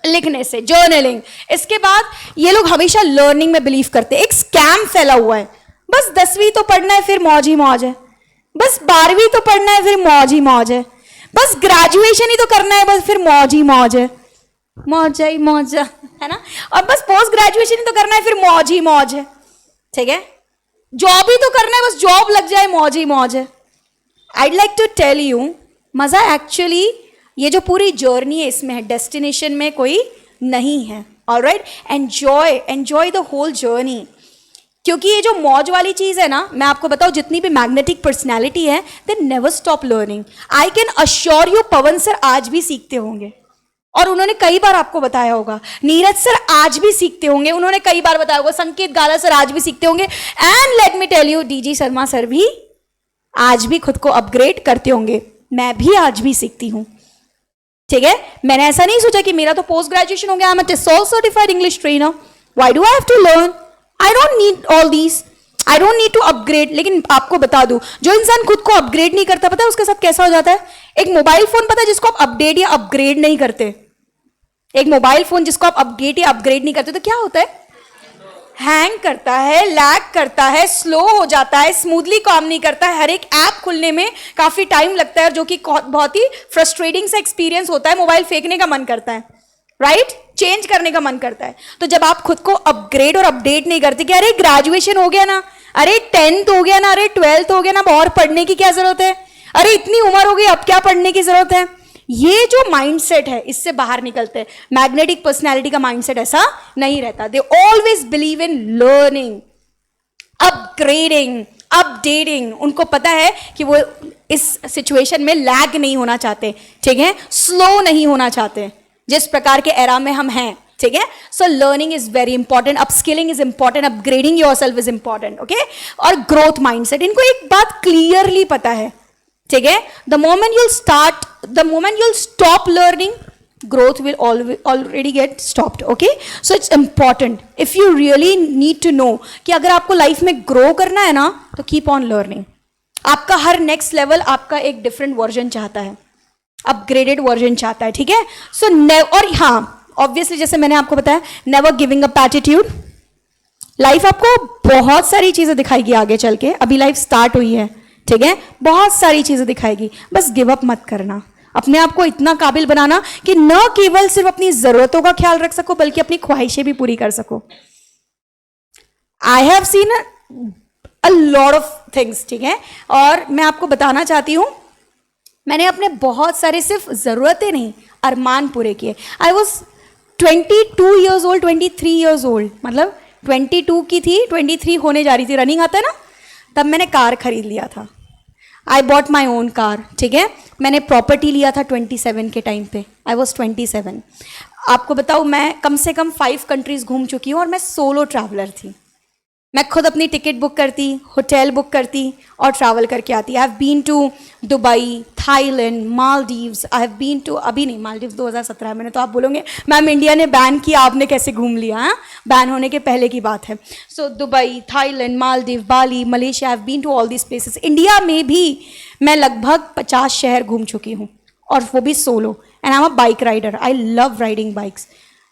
लिखने से, जर्नलिंग। इसके बाद ये लोग हमेशा लर्निंग में बिलीव करते हैं। एक स्कैम फैला हुआ है, बस 10वीं तो पढ़ना है फिर मौज ही मौज है, बस 12वीं तो पढ़ना है फिर मौज ही मौज है, बस ग्रेजुएशन ही तो करना है बस फिर मौज ही मौज है, मौज ही मौज है ना, और बस पोस्ट ग्रेजुएशन ही तो करना है फिर मौज ही मौज है। ठीक है, जॉब ही तो करना है, बस जॉब लग जाए मौज ही मौज है। I'd like to tell you, मजा एक्चुअली ये जो पूरी जर्नी है इसमें है, डेस्टिनेशन में कोई नहीं है। Alright, enjoy the whole journey. क्योंकि ये जो मौज वाली चीज है ना, मैं आपको बताऊं, जितनी भी मैग्नेटिक पर्सनैलिटी है, they never stop learning. I can assure you, Pawan sir आज भी सीखते होंगे, और उन्होंने कई बार आपको बताया होगा, नीरज सर आज भी सीखते होंगे, उन्होंने कई बार बताया होगा, संकेत गाला सर आज भी सीखते होंगे, and let me tell you DG Sharma sir भी आज भी खुद को अपग्रेड करते होंगे, मैं भी आज भी सीखती हूं। ठीक है, मैंने ऐसा नहीं सोचा कि मेरा तो पोस्ट ग्रेजुएशन हो गया, I am a TESOL certified English trainer, why do I have to learn, I don't need all these, I don't need to upgrade. लेकिन आपको बता दूं, जो इंसान खुद को अपग्रेड नहीं करता, पता है उसके साथ कैसा हो जाता है? एक मोबाइल फोन पता है जिसको आप अपडेट या अपग्रेड नहीं करते, एक मोबाइल फोन जिसको आप अपडेट या अपग्रेड नहीं करते तो क्या होता है? हैंग करता है, लैग करता है, स्लो हो जाता है, स्मूथली काम नहीं करता है, हर एक ऐप खुलने में काफी टाइम लगता है, जो कि बहुत ही फ्रस्ट्रेटिंग सा एक्सपीरियंस होता है, मोबाइल फेंकने का मन करता है, राइट? चेंज करने का मन करता है। तो जब आप खुद को अपग्रेड और अपडेट नहीं करते कि अरे ग्रेजुएशन हो गया ना, अरे 10th हो गया ना, अरे 12th हो गया ना, अब और पढ़ने की क्या जरूरत है, अरे इतनी उम्र हो गई अब क्या पढ़ने की जरूरत है, ये जो माइंडसेट है इससे बाहर निकलते हैं। मैग्नेटिक पर्सनैलिटी का माइंडसेट ऐसा नहीं रहता। They always believe in learning, upgrading, updating. उनको पता है कि वो इस सिचुएशन में लैग नहीं होना चाहते, ठीक है, स्लो नहीं होना चाहते, जिस प्रकार के एरा में हम हैं, ठीक है। So learning is very important, upskilling is important, upgrading yourself is important, okay. और ग्रोथ माइंडसेट, इनको एक बात क्लियरली पता है, ठीक है, the moment you'll stop learning, growth will already get stopped, okay. So it's important, if you really need to know कि अगर आपको लाइफ में ग्रो करना है ना तो कीप ऑन लर्निंग। आपका हर नेक्स्ट लेवल आपका एक डिफरेंट वर्जन चाहता है, अपग्रेडेड वर्जन चाहता है, ठीक है। सो और हाँ, ऑब्वियसली जैसे मैंने आपको बताया, never giving up attitude. Life आपको बहुत सारी चीजें दिखाएगी आगे चल के, अभी लाइफ स्टार्ट हुई है, ठीक है, बहुत सारी चीजें दिखाएगी, बस गिव अप मत करना। अपने आप को इतना काबिल बनाना कि न केवल सिर्फ अपनी जरूरतों का ख्याल रख सको बल्कि अपनी ख्वाहिशें भी पूरी कर सको। I have seen a lot of things, ठीक है, और मैं आपको बताना चाहती हूं, मैंने अपने बहुत सारे सिर्फ जरूरतें नहीं, अरमान पूरे किए। I was 22 years old, 23 years old, मतलब 22 की थी, 23 होने जा रही थी, रनिंग आता है ना, तब मैंने कार खरीद लिया था। I bought my own car, ठीक है। मैंने प्रॉपर्टी लिया था 27 के टाइम पे, आई वॉज 27। आपको बताऊँ, मैं कम से कम 5 कंट्रीज घूम चुकी हूँ और मैं सोलो ट्रैवलर थी। मैं खुद अपनी टिकट बुक करती, होटल बुक करती और ट्रैवल करके आती। I have been to Dubai, Thailand, Maldives. I have been to, अभी नहीं, मालदीव्स 2017 मैंने, तो आप बोलोगे मैम इंडिया ने बैन किया, आपने कैसे घूम लिया? हाँ, बैन होने के पहले की बात है। So Dubai, Thailand, Maldives, Bali, Malaysia, I have been to all these places. India में भी मैं लगभग 50 शहर घूम चुकी हूँ, और वो भी solo. And I am a bike rider, I love riding bikes.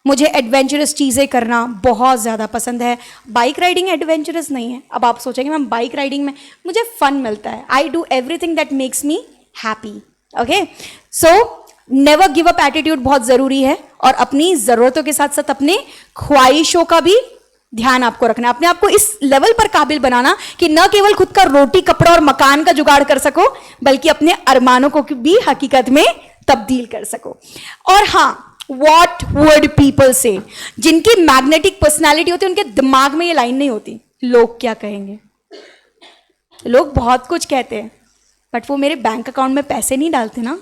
मुझे एडवेंचरस चीज़ें करना बहुत ज़्यादा पसंद है। बाइक राइडिंग एडवेंचरस नहीं है। अब आप सोचेंगे मैम बाइक राइडिंग में मुझे फन मिलता है। I do everything that makes me happy, okay. So never give up attitude बहुत ज़रूरी है, और अपनी ज़रूरतों के साथ साथ अपने ख्वाहिशों का भी ध्यान आपको रखना है। अपने आप को इस लेवल पर काबिल बनाना कि न केवल खुद का रोटी कपड़ा और मकान का जुगाड़ कर सको, बल्कि अपने अरमानों को भी हकीकत में तब्दील कर सको। और हाँ, What would people say? जिनकी मैग्नेटिक पर्सनालिटी होती है उनके दिमाग में ये लाइन नहीं होती, लोग क्या कहेंगे। लोग बहुत कुछ कहते हैं, बट वो मेरे बैंक अकाउंट में पैसे नहीं डालते ना,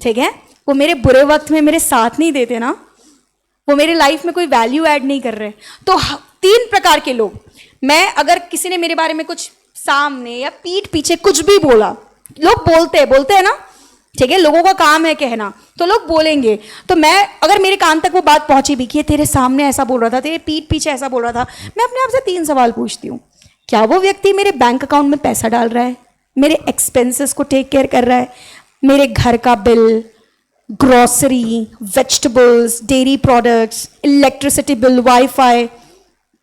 ठीक है, वो मेरे बुरे वक्त में मेरे साथ नहीं देते ना, वो मेरे लाइफ में कोई वैल्यू ऐड नहीं कर रहे। तो 3 प्रकार के लोग, मैं अगर किसी ने मेरे बारे में कुछ सामने या पीठ पीछे कुछ भी बोला, लोग बोलते हैं ना, ठीक है, लोगों का काम है कहना, तो लोग बोलेंगे। तो मैं, अगर मेरे कान तक वो बात पहुंची भी कि तेरे सामने ऐसा बोल रहा था, तेरे पीठ पीछे ऐसा बोल रहा था, मैं अपने आप से 3 सवाल पूछती हूँ। क्या वो व्यक्ति मेरे बैंक अकाउंट में पैसा डाल रहा है, मेरे एक्सपेंसेस को टेक केयर कर रहा है, मेरे घर का bill, grocery, vegetables, dairy products, electricity bill, wifi,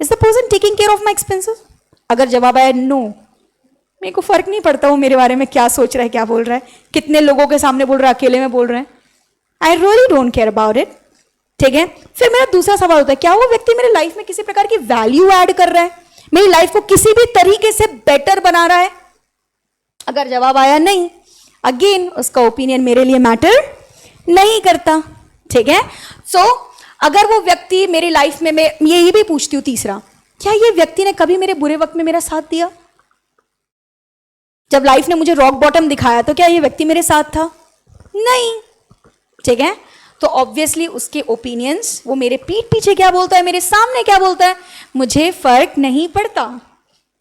is the person taking care of my expenses? अगर जवाब आया नो, मेरे को फर्क नहीं पड़ता वो मेरे बारे में क्या सोच रहा है, क्या बोल रहा है, कितने लोगों के सामने बोल रहा है, अकेले में बोल रहे हैं, I really don't care about it, ठीक है। फिर मेरा दूसरा सवाल होता है, क्या वो व्यक्ति मेरे लाइफ में किसी प्रकार की वैल्यू ऐड कर रहा है, मेरी लाइफ को किसी भी तरीके से बेटर बना रहा है? अगर जवाब आया नहीं, अगेन उसका ओपिनियन मेरे लिए मैटर नहीं करता, ठीक है। सो अगर वो व्यक्ति मेरी लाइफ में, मैं ये भी पूछती हूँ तीसरा, क्या ये व्यक्ति ने कभी मेरे बुरे वक्त में मेरा साथ दिया? जब लाइफ ने मुझे रॉक बॉटम दिखाया तो क्या ये व्यक्ति मेरे साथ था? नहीं, ठीक है। तो ऑब्वियसली उसके ओपिनियंस, वो मेरे पीठ पीछे क्या बोलता है, मेरे सामने क्या बोलता है, मुझे फर्क नहीं पड़ता,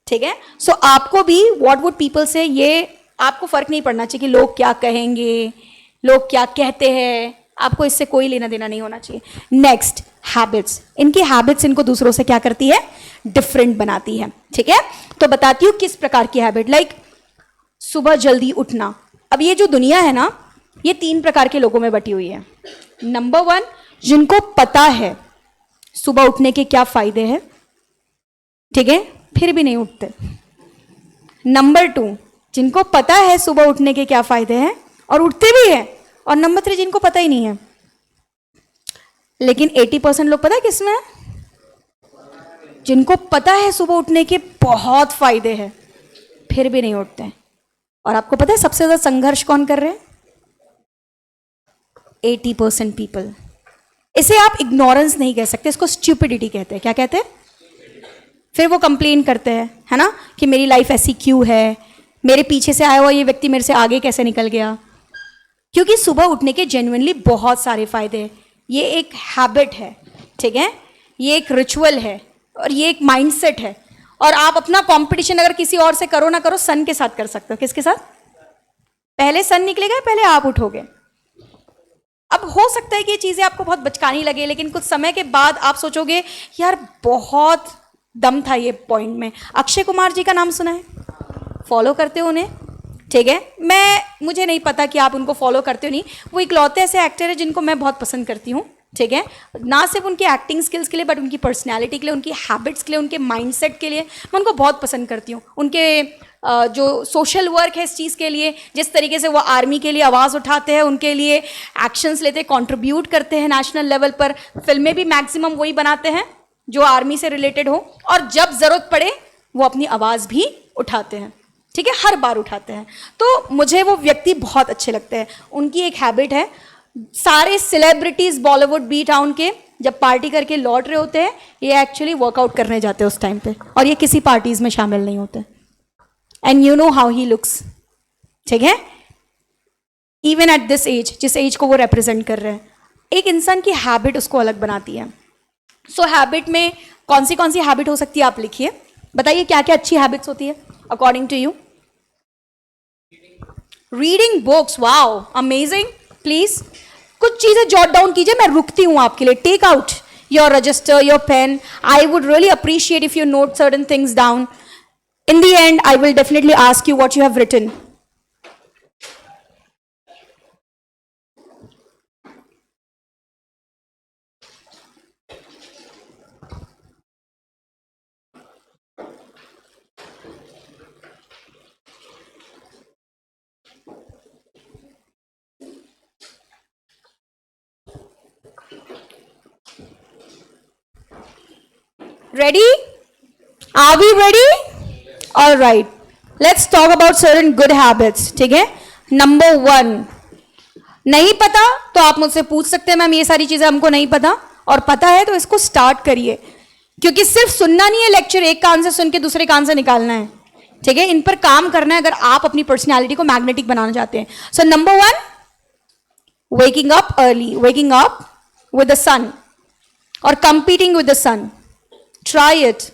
ठीक है। सो आपको भी व्हाट वुड पीपल से, ये आपको फर्क नहीं पड़ना चाहिए कि लोग क्या कहेंगे, लोग क्या कहते हैं, आपको इससे कोई लेना देना नहीं होना चाहिए। Next, habits. इनकी हैबिट्स इनको दूसरों से क्या करती है, डिफरेंट बनाती है, ठीक है। तो बताती हूँ किस प्रकार की हैबिट, लाइक सुबह जल्दी उठना। अब ये जो दुनिया है ना, ये 3 प्रकार के लोगों में बटी हुई है। नंबर 1, जिनको पता है सुबह उठने के क्या फायदे हैं, ठीक है, फिर भी नहीं उठते। नंबर 2, जिनको पता है सुबह उठने के क्या फायदे हैं और उठते भी हैं। और नंबर 3, जिनको पता ही नहीं है। लेकिन 80% लोग पता है किसमें है, जिनको पता है सुबह उठने के बहुत फायदे हैं, फिर भी नहीं उठते हैं। और आपको पता है सबसे ज्यादा संघर्ष कौन कर रहे हैं, 80% पीपल। इसे आप इग्नोरेंस नहीं कह सकते, इसको स्ट्यूपिडिटी कहते हैं। क्या कहते हैं? फिर वो कंप्लेन करते हैं, है ना, कि मेरी लाइफ ऐसी क्यों है, मेरे पीछे से आया हुआ ये व्यक्ति मेरे से आगे कैसे निकल गया। क्योंकि सुबह उठने के जेन्युइनली बहुत सारे फायदे हैं। ये एक हैबिट है, ठीक है, ये एक रिचुअल है और ये एक माइंडसेट है। और आप अपना कंपटीशन अगर किसी और से करो ना करो, सन के साथ कर सकते हो। किसके साथ? पहले सन निकलेगा, पहले आप उठोगे। अब हो सकता है कि ये चीजें आपको बहुत बचकानी लगे, लेकिन कुछ समय के बाद आप सोचोगे यार बहुत दम था ये पॉइंट में। अक्षय कुमार जी का नाम सुना है? फॉलो करते हो उन्हें? ठीक है, मुझे नहीं पता कि आप उनको फॉलो करते हो नहीं। वो इकलौते ऐसे एक्टर है जिनको मैं बहुत पसंद करती हूँ, ठीक है, ना सिर्फ उनकी एक्टिंग स्किल्स के लिए बट उनकी पर्सनैलिटी के लिए, उनकी हैबिट्स के लिए, उनके माइंडसेट के लिए मैं उनको बहुत पसंद करती हूँ। उनके जो सोशल वर्क है इस चीज़ के लिए, जिस तरीके से वो आर्मी के लिए आवाज़ उठाते हैं, उनके लिए एक्शंस लेते हैं, कॉन्ट्रीब्यूट करते हैं नेशनल लेवल पर। फिल्में भी मैक्सिमम वही बनाते हैं जो आर्मी से रिलेटेड हो, और जब ज़रूरत पड़े वो अपनी आवाज़ भी उठाते हैं, ठीक है, हर बार उठाते हैं। तो मुझे वो व्यक्ति बहुत अच्छे लगते हैं। उनकी एक हैबिट है, सारे सेलिब्रिटीज बॉलीवुड बी टाउन के जब पार्टी करके लौट रहे होते हैं, ये एक्चुअली वर्कआउट करने जाते हैं उस टाइम पे, और ये किसी पार्टीज में शामिल नहीं होते। And you know how he looks, ठीक है, इवन एट दिस एज, जिस एज को वो रिप्रेजेंट कर रहे हैं। एक इंसान की हैबिट उसको अलग बनाती है। सो हैबिट में कौन सी हैबिट हो सकती है, आप लिखिए, बताइए क्या क्या अच्छी हैबिट्स होती है according to you. Reading books, wow amazing. Please कुछ चीजें जॉट डाउन कीजिए, मैं रुकती हूं आपके लिए। Take out your register, your pen. I would really appreciate if you note certain things down. In the end, I will definitely ask you what you have written. Ready? Are we ready? All right. Let's talk about certain good habits. ठीक है? Number 1. नहीं पता तो आप मुझसे पूछ सकते हैं, मैम ये सारी चीजें हमको नहीं पता, और पता है तो इसको स्टार्ट करिए, क्योंकि सिर्फ सुनना नहीं है लेक्चर, एक कान से सुन के दूसरे कान से निकालना है, ठीक है, इन पर काम करना है अगर आप अपनी पर्सनैलिटी को मैग्नेटिक बनाना चाहते हैं। So number 1, waking up early, waking up with the sun or competing with the sun. Try it.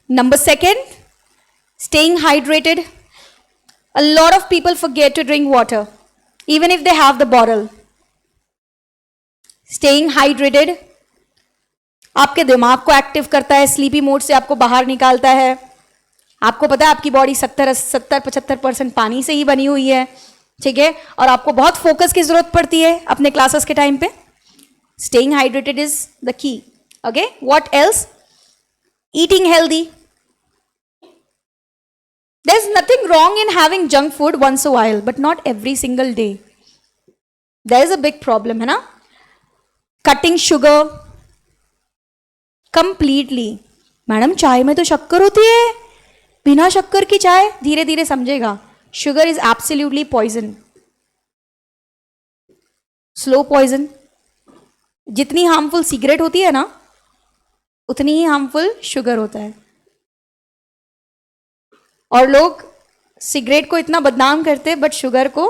Number 2, staying hydrated. A lot of people forget to drink water, even if they have the bottle. Staying hydrated आपके दिमाग को active करता है, sleepy mode से आपको बाहर निकालता है। आपको पता है आपकी बॉडी 70-75% पानी से ही बनी हुई है, ठीक है, और आपको बहुत फोकस की जरूरत पड़ती है अपने क्लासेस के टाइम पे। Staying hydrated is the key. Okay, what else? Eating healthy. There's nothing wrong in having junk food once a while, but not every single day. There is a big problem, है ना? Cutting sugar completely. Madam चाय में तो शक्कर होती है, बिना शक्कर की चाय, धीरे धीरे समझेगा। Sugar is absolutely poison. Slow poison. जितनी हार्मफुल सिगरेट होती है ना, उतनी ही हार्मफुल शुगर होता है। और लोग सिगरेट को इतना बदनाम करते बट शुगर को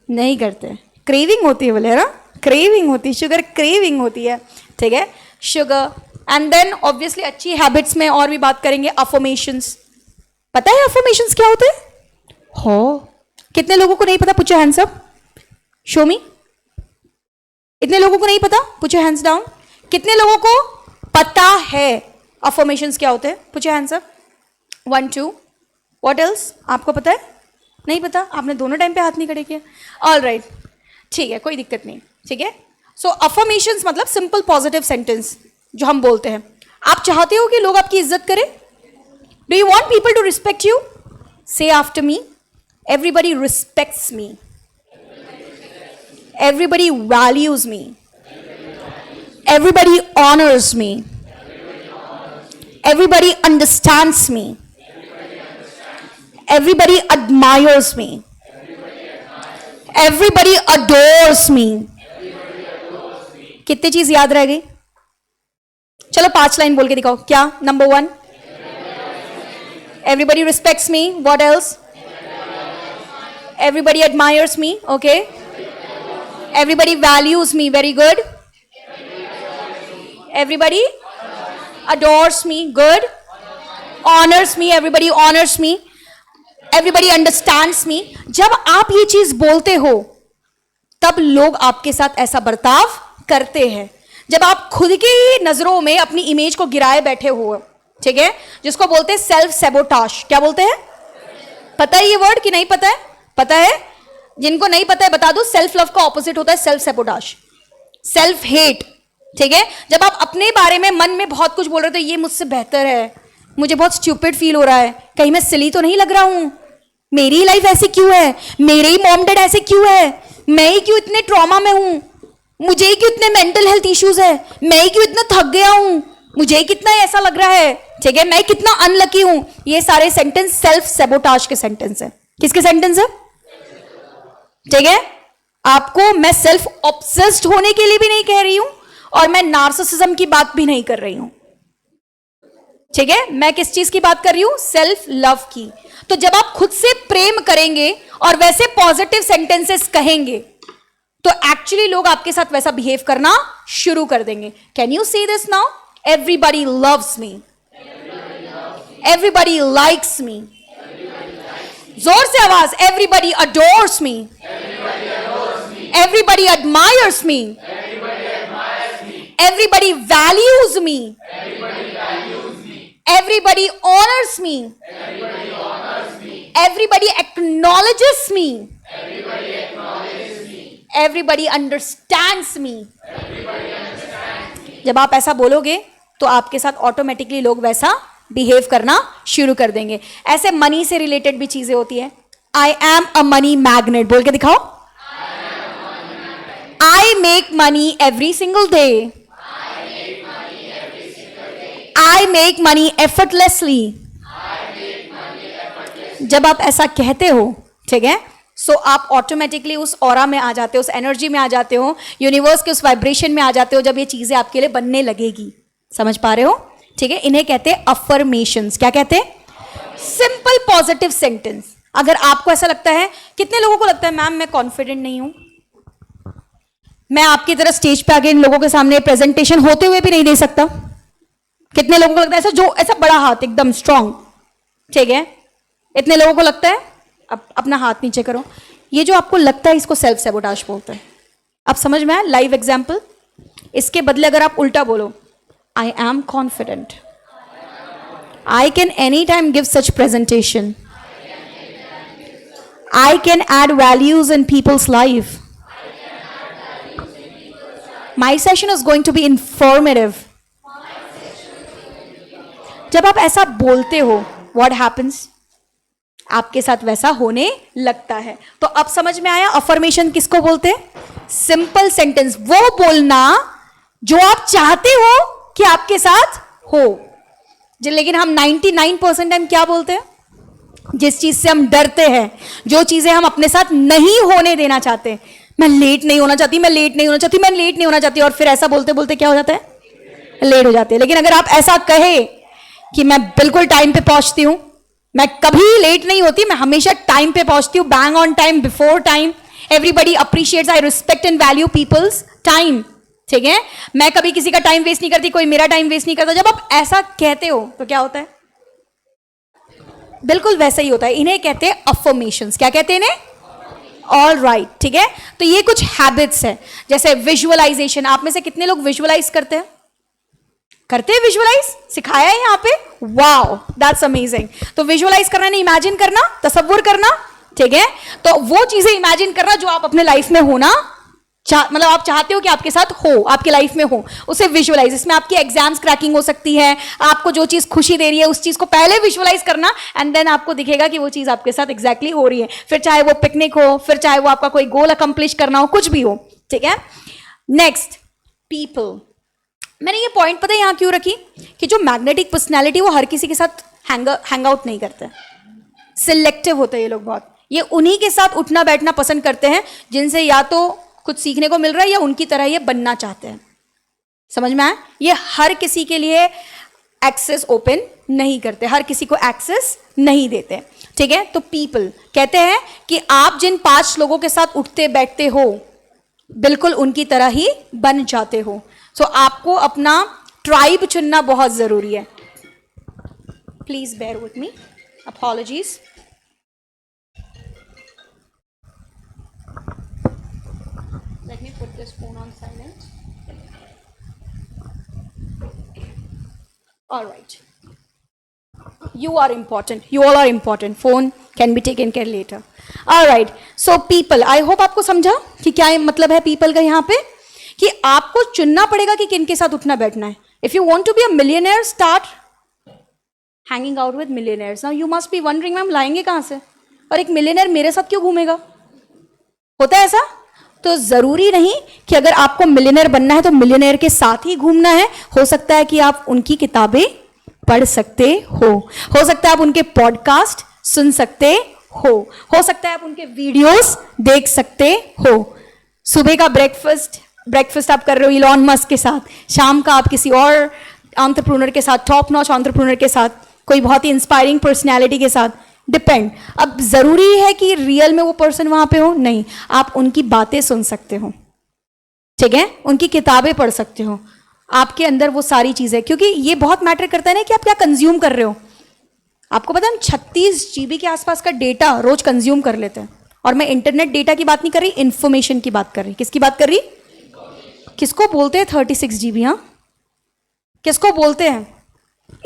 नहीं करते। क्रेविंग होती है बोले, है ना, क्रेविंग होती है, शुगर क्रेविंग होती है, ठीक है, शुगर। एंड देन ऑब्वियसली अच्छी हैबिट्स में और भी बात करेंगे, अफर्मेशंस। पता है अफर्मेशंस क्या होते हैं? हो, कितने लोगों को नहीं पता? Put your hands up, show मी। इतने लोगों को नहीं पता? Put your hands down. कितने लोगों को पता है अफर्मेशंस क्या होते हैं? Put your hands up. 1 2। What else? आपको पता है? नहीं पता? आपने दोनों टाइम पे हाथ नहीं खड़े किए। ऑल राइट, ठीक है, कोई दिक्कत नहीं, ठीक है। सो अफर्मेशंस मतलब सिंपल पॉजिटिव सेंटेंस जो हम बोलते हैं। आप चाहते हो कि लोग आपकी इज्जत करें? Do you want people to respect you? Say after me, everybody respects me, everybody values me, everybody honours me, everybody understands me, everybody admires me, everybody adores me। कितनी चीज याद रह गई? चलो 5 लाइन बोल के दिखाओ। क्या? Number 1, everybody respects me। what else? everybody admires me। okay, everybody values me। very good, everybody adores me। good, honors me। everybody honors me। Everybody understands me। जब आप ये चीज बोलते हो तब लोग आपके साथ ऐसा बर्ताव करते हैं। जब आप खुद की नजरों में अपनी इमेज को गिराए बैठे हो, ठीक है, जिसको बोलते हैं सेल्फ सेबोटाज। क्या बोलते हैं? पता है ये वर्ड कि नहीं पता है? पता है? जिनको नहीं पता है बता दो, सेल्फ लव का ऑपोजिट होता है सेल्फ सेबोटाज, सेल्फ हेट, ठीक है। जब आप अपने बारे में मन में बहुत कुछ बोल रहे हो, तो ये मुझसे बेहतर है, मुझे बहुत स्टूपिड फील हो रहा है, कहीं मैं सिली तो नहीं लग रहा हूं, मेरी लाइफ ऐसी क्यों है, मेरे ही मॉम डैड ऐसे क्यों है, मैं ही क्यों इतने ट्रॉमा में हूं, मुझे ही क्यों इतने मेंटल हेल्थ इश्यूज है, मैं ही क्यों इतना थक गया हूं, मुझे ही कितना ऐसा लग रहा है, ठीक है, मैं कितना अनलकी हूं। ये सारे सेंटेंस सेल्फ सेबोटाज के सेंटेंस है। किसके सेंटेंस है? ठीक है। आपको मैं सेल्फ ऑब्सेस्ड होने के लिए भी नहीं कह रही हूं और मैं नार्सिसिज्म की बात भी नहीं कर रही हूं, ठीक है। मैं किस चीज की बात कर रही हूं? सेल्फ लव की। तो जब आप खुद से प्रेम करेंगे और वैसे पॉजिटिव सेंटेंसेस कहेंगे तो एक्चुअली लोग आपके साथ वैसा बिहेव करना शुरू कर देंगे। Can you see this now? Everybody loves me, everybody likes me, जोर से आवाज, एवरीबडी अडोर्स मी, एवरीबडी एडमायर्स मी, एवरीबडी वैल्यूज मी, everybody honors me, everybody acknowledges me, everybody understands me। जब आप ऐसा बोलोगे तो आपके साथ ऑटोमेटिकली लोग वैसा बिहेव करना शुरू कर देंगे। ऐसे मनी से रिलेटेड भी चीजें होती है। I am a money magnet, बोल के दिखाओ। I make money every single day, I make money effortlessly। जब आप ऐसा कहते हो, ठीक है, सो आप ऑटोमेटिकली उस ऑरा में आ जाते हो, उस एनर्जी में आ जाते हो, यूनिवर्स के उस वाइब्रेशन में आ जाते हो, जब ये चीजें आपके लिए बनने लगेगी। समझ पा रहे हो? ठीक है। इन्हें कहते हैं अफर्मेशंस। क्या कहते हैं? Simple positive sentence. अगर आपको ऐसा लगता है, कितने लोगों को लगता है मैम मैं कॉन्फिडेंट नहीं हूं, मैं आपकी तरह स्टेज पे आगे इन लोगों के सामने प्रेजेंटेशन होते हुए भी नहीं दे सकता? कितने लोगों को लगता है ऐसा? जो ऐसा बड़ा हाथ एकदम स्ट्रांग, ठीक है, इतने लोगों को लगता है? अब अपना हाथ नीचे करो। ये जो आपको लगता है इसको सेल्फ सेबोटाज बोलते हैं। अब समझ में आया? Live example. इसके बदले अगर आप उल्टा बोलो, I am confident, I can any time give such presentation, I can add values in people's life, my session is going to be informative. जब आप ऐसा बोलते हो, व्हाट हैपन्स? आपके साथ वैसा होने लगता है। तो अब समझ में आया अफर्मेशन किसको बोलते हैं? सिंपल सेंटेंस, वो बोलना जो आप चाहते हो कि आपके साथ हो। लेकिन हम 99% टाइम क्या बोलते हैं? जिस चीज से हम डरते हैं, जो चीजें हम अपने साथ नहीं होने देना चाहते। मैं लेट नहीं होना चाहती, मैं लेट नहीं होना चाहती, मैं लेट नहीं होना चाहती, और फिर ऐसा बोलते बोलते क्या हो जाता है? लेट हो जाते हैं। लेकिन अगर आप ऐसा कहे कि मैं बिल्कुल टाइम पे पहुंचती हूं, मैं कभी लेट नहीं होती, मैं हमेशा टाइम पे पहुंचती हूँ, bang on time, before time. Everybody appreciates, I respect and value people's time. ठीक है, मैं कभी किसी का टाइम वेस्ट नहीं करती, कोई मेरा टाइम वेस्ट नहीं करता. जब आप ऐसा कहते हो तो क्या होता है? बिल्कुल वैसा ही होता है. इन्हें कहते हैं अफर्मेशंस. क्या कहते हैं इन्हें? All right. ठीक है, तो ये कुछ हैबिट्स है. जैसे विजुअलाइजेशन. आप में से कितने लोग विजुअलाइज करते हैं? करते हैं विजुअलाइज? सिखाया है यहाँ पे? Wow, that's amazing. तो विजुअलाइज करना नहीं, इमेजिन करना, तसव्वुर करना. ठीक है, तो वो चीजें इमेजिन करना जो आप अपने लाइफ में होना मतलब आप चाहते हो कि आपके साथ हो, आपके लाइफ में हो, उसे विजुअलाइज. इसमें आपकी एग्जाम्स क्रैकिंग हो सकती है, आपको जो चीज खुशी दे रही है उस चीज को पहले विजुअलाइज करना, एंड देन आपको दिखेगा कि वो चीज आपके साथ एग्जैक्टली हो रही है. फिर चाहे वो पिकनिक हो, फिर चाहे वो आपका कोई गोल अकम्प्लिश करना हो, कुछ भी हो. ठीक है, नेक्स्ट, पीपल. मैंने ये पॉइंट पता है यहां क्यों रखी कि जो मैग्नेटिक पर्सनैलिटी वो हर किसी के साथ हैंग आउट नहीं करते, सिलेक्टिव होते हैं ये लोग बहुत. ये उन्हीं के साथ उठना बैठना पसंद करते हैं जिनसे या तो कुछ सीखने को मिल रहा है या उनकी तरह ये बनना चाहते हैं. समझ में आया? ये हर किसी के लिए एक्सेस ओपन नहीं करते, हर किसी को एक्सेस नहीं देते. ठीक है, तो पीपल कहते हैं कि आप जिन 5 लोगों के साथ उठते बैठते हो बिल्कुल उनकी तरह ही बन जाते हो. सो आपको अपना ट्राइब चुनना बहुत जरूरी है. Please bear with me, apologies. Let me put this phone on silent. All right. You are important. You all are important. Phone can be taken care later. All right. So people, I hope आपको समझा कि क्या मतलब है people का यहाँ पे, कि आपको चुनना पड़ेगा कि किन के साथ उठना बैठना है. If you want to be a millionaire, start hanging out with millionaires. Now you must be wondering, ma'am लाएंगे कहाँ से, और एक मिलियनर मेरे साथ क्यों घूमेगा? होता है ऐसा? तो जरूरी नहीं कि अगर आपको मिलियनर बनना है तो मिलियनर के साथ ही घूमना है. हो सकता है कि आप उनकी किताबें पढ़ सकते हो सकता है आप उनके पॉडकास्ट सुन सकते हो सकता है आप उनके वीडियोस देख सकते हो. सुबह का ब्रेकफास्ट आप कर रहे हो इलॉन मस्क के साथ, शाम का आप किसी और एंटरप्रेन्योर के साथ, टॉप नॉच एंटरप्रेन्योर के साथ, कोई बहुत ही इंस्पायरिंग पर्सनैलिटी के साथ. डिपेंड. अब जरूरी है कि रियल में वो पर्सन वहां पे हो? नहीं, आप उनकी बातें सुन सकते हो. ठीक है, उनकी किताबें पढ़ सकते हो. आपके अंदर वो सारी चीजें, क्योंकि ये बहुत मैटर करता है ना कि आप क्या कंज्यूम कर रहे हो. आपको पता है हम 36 GB के आसपास का डेटा रोज कंज्यूम कर लेते हैं. और मैं इंटरनेट डेटा की बात नहीं कर रही, इंफॉर्मेशन की बात कर रही. किसकी बात कर रही? किसको बोलते हैं 36 GB? हाँ, किसको बोलते हैं?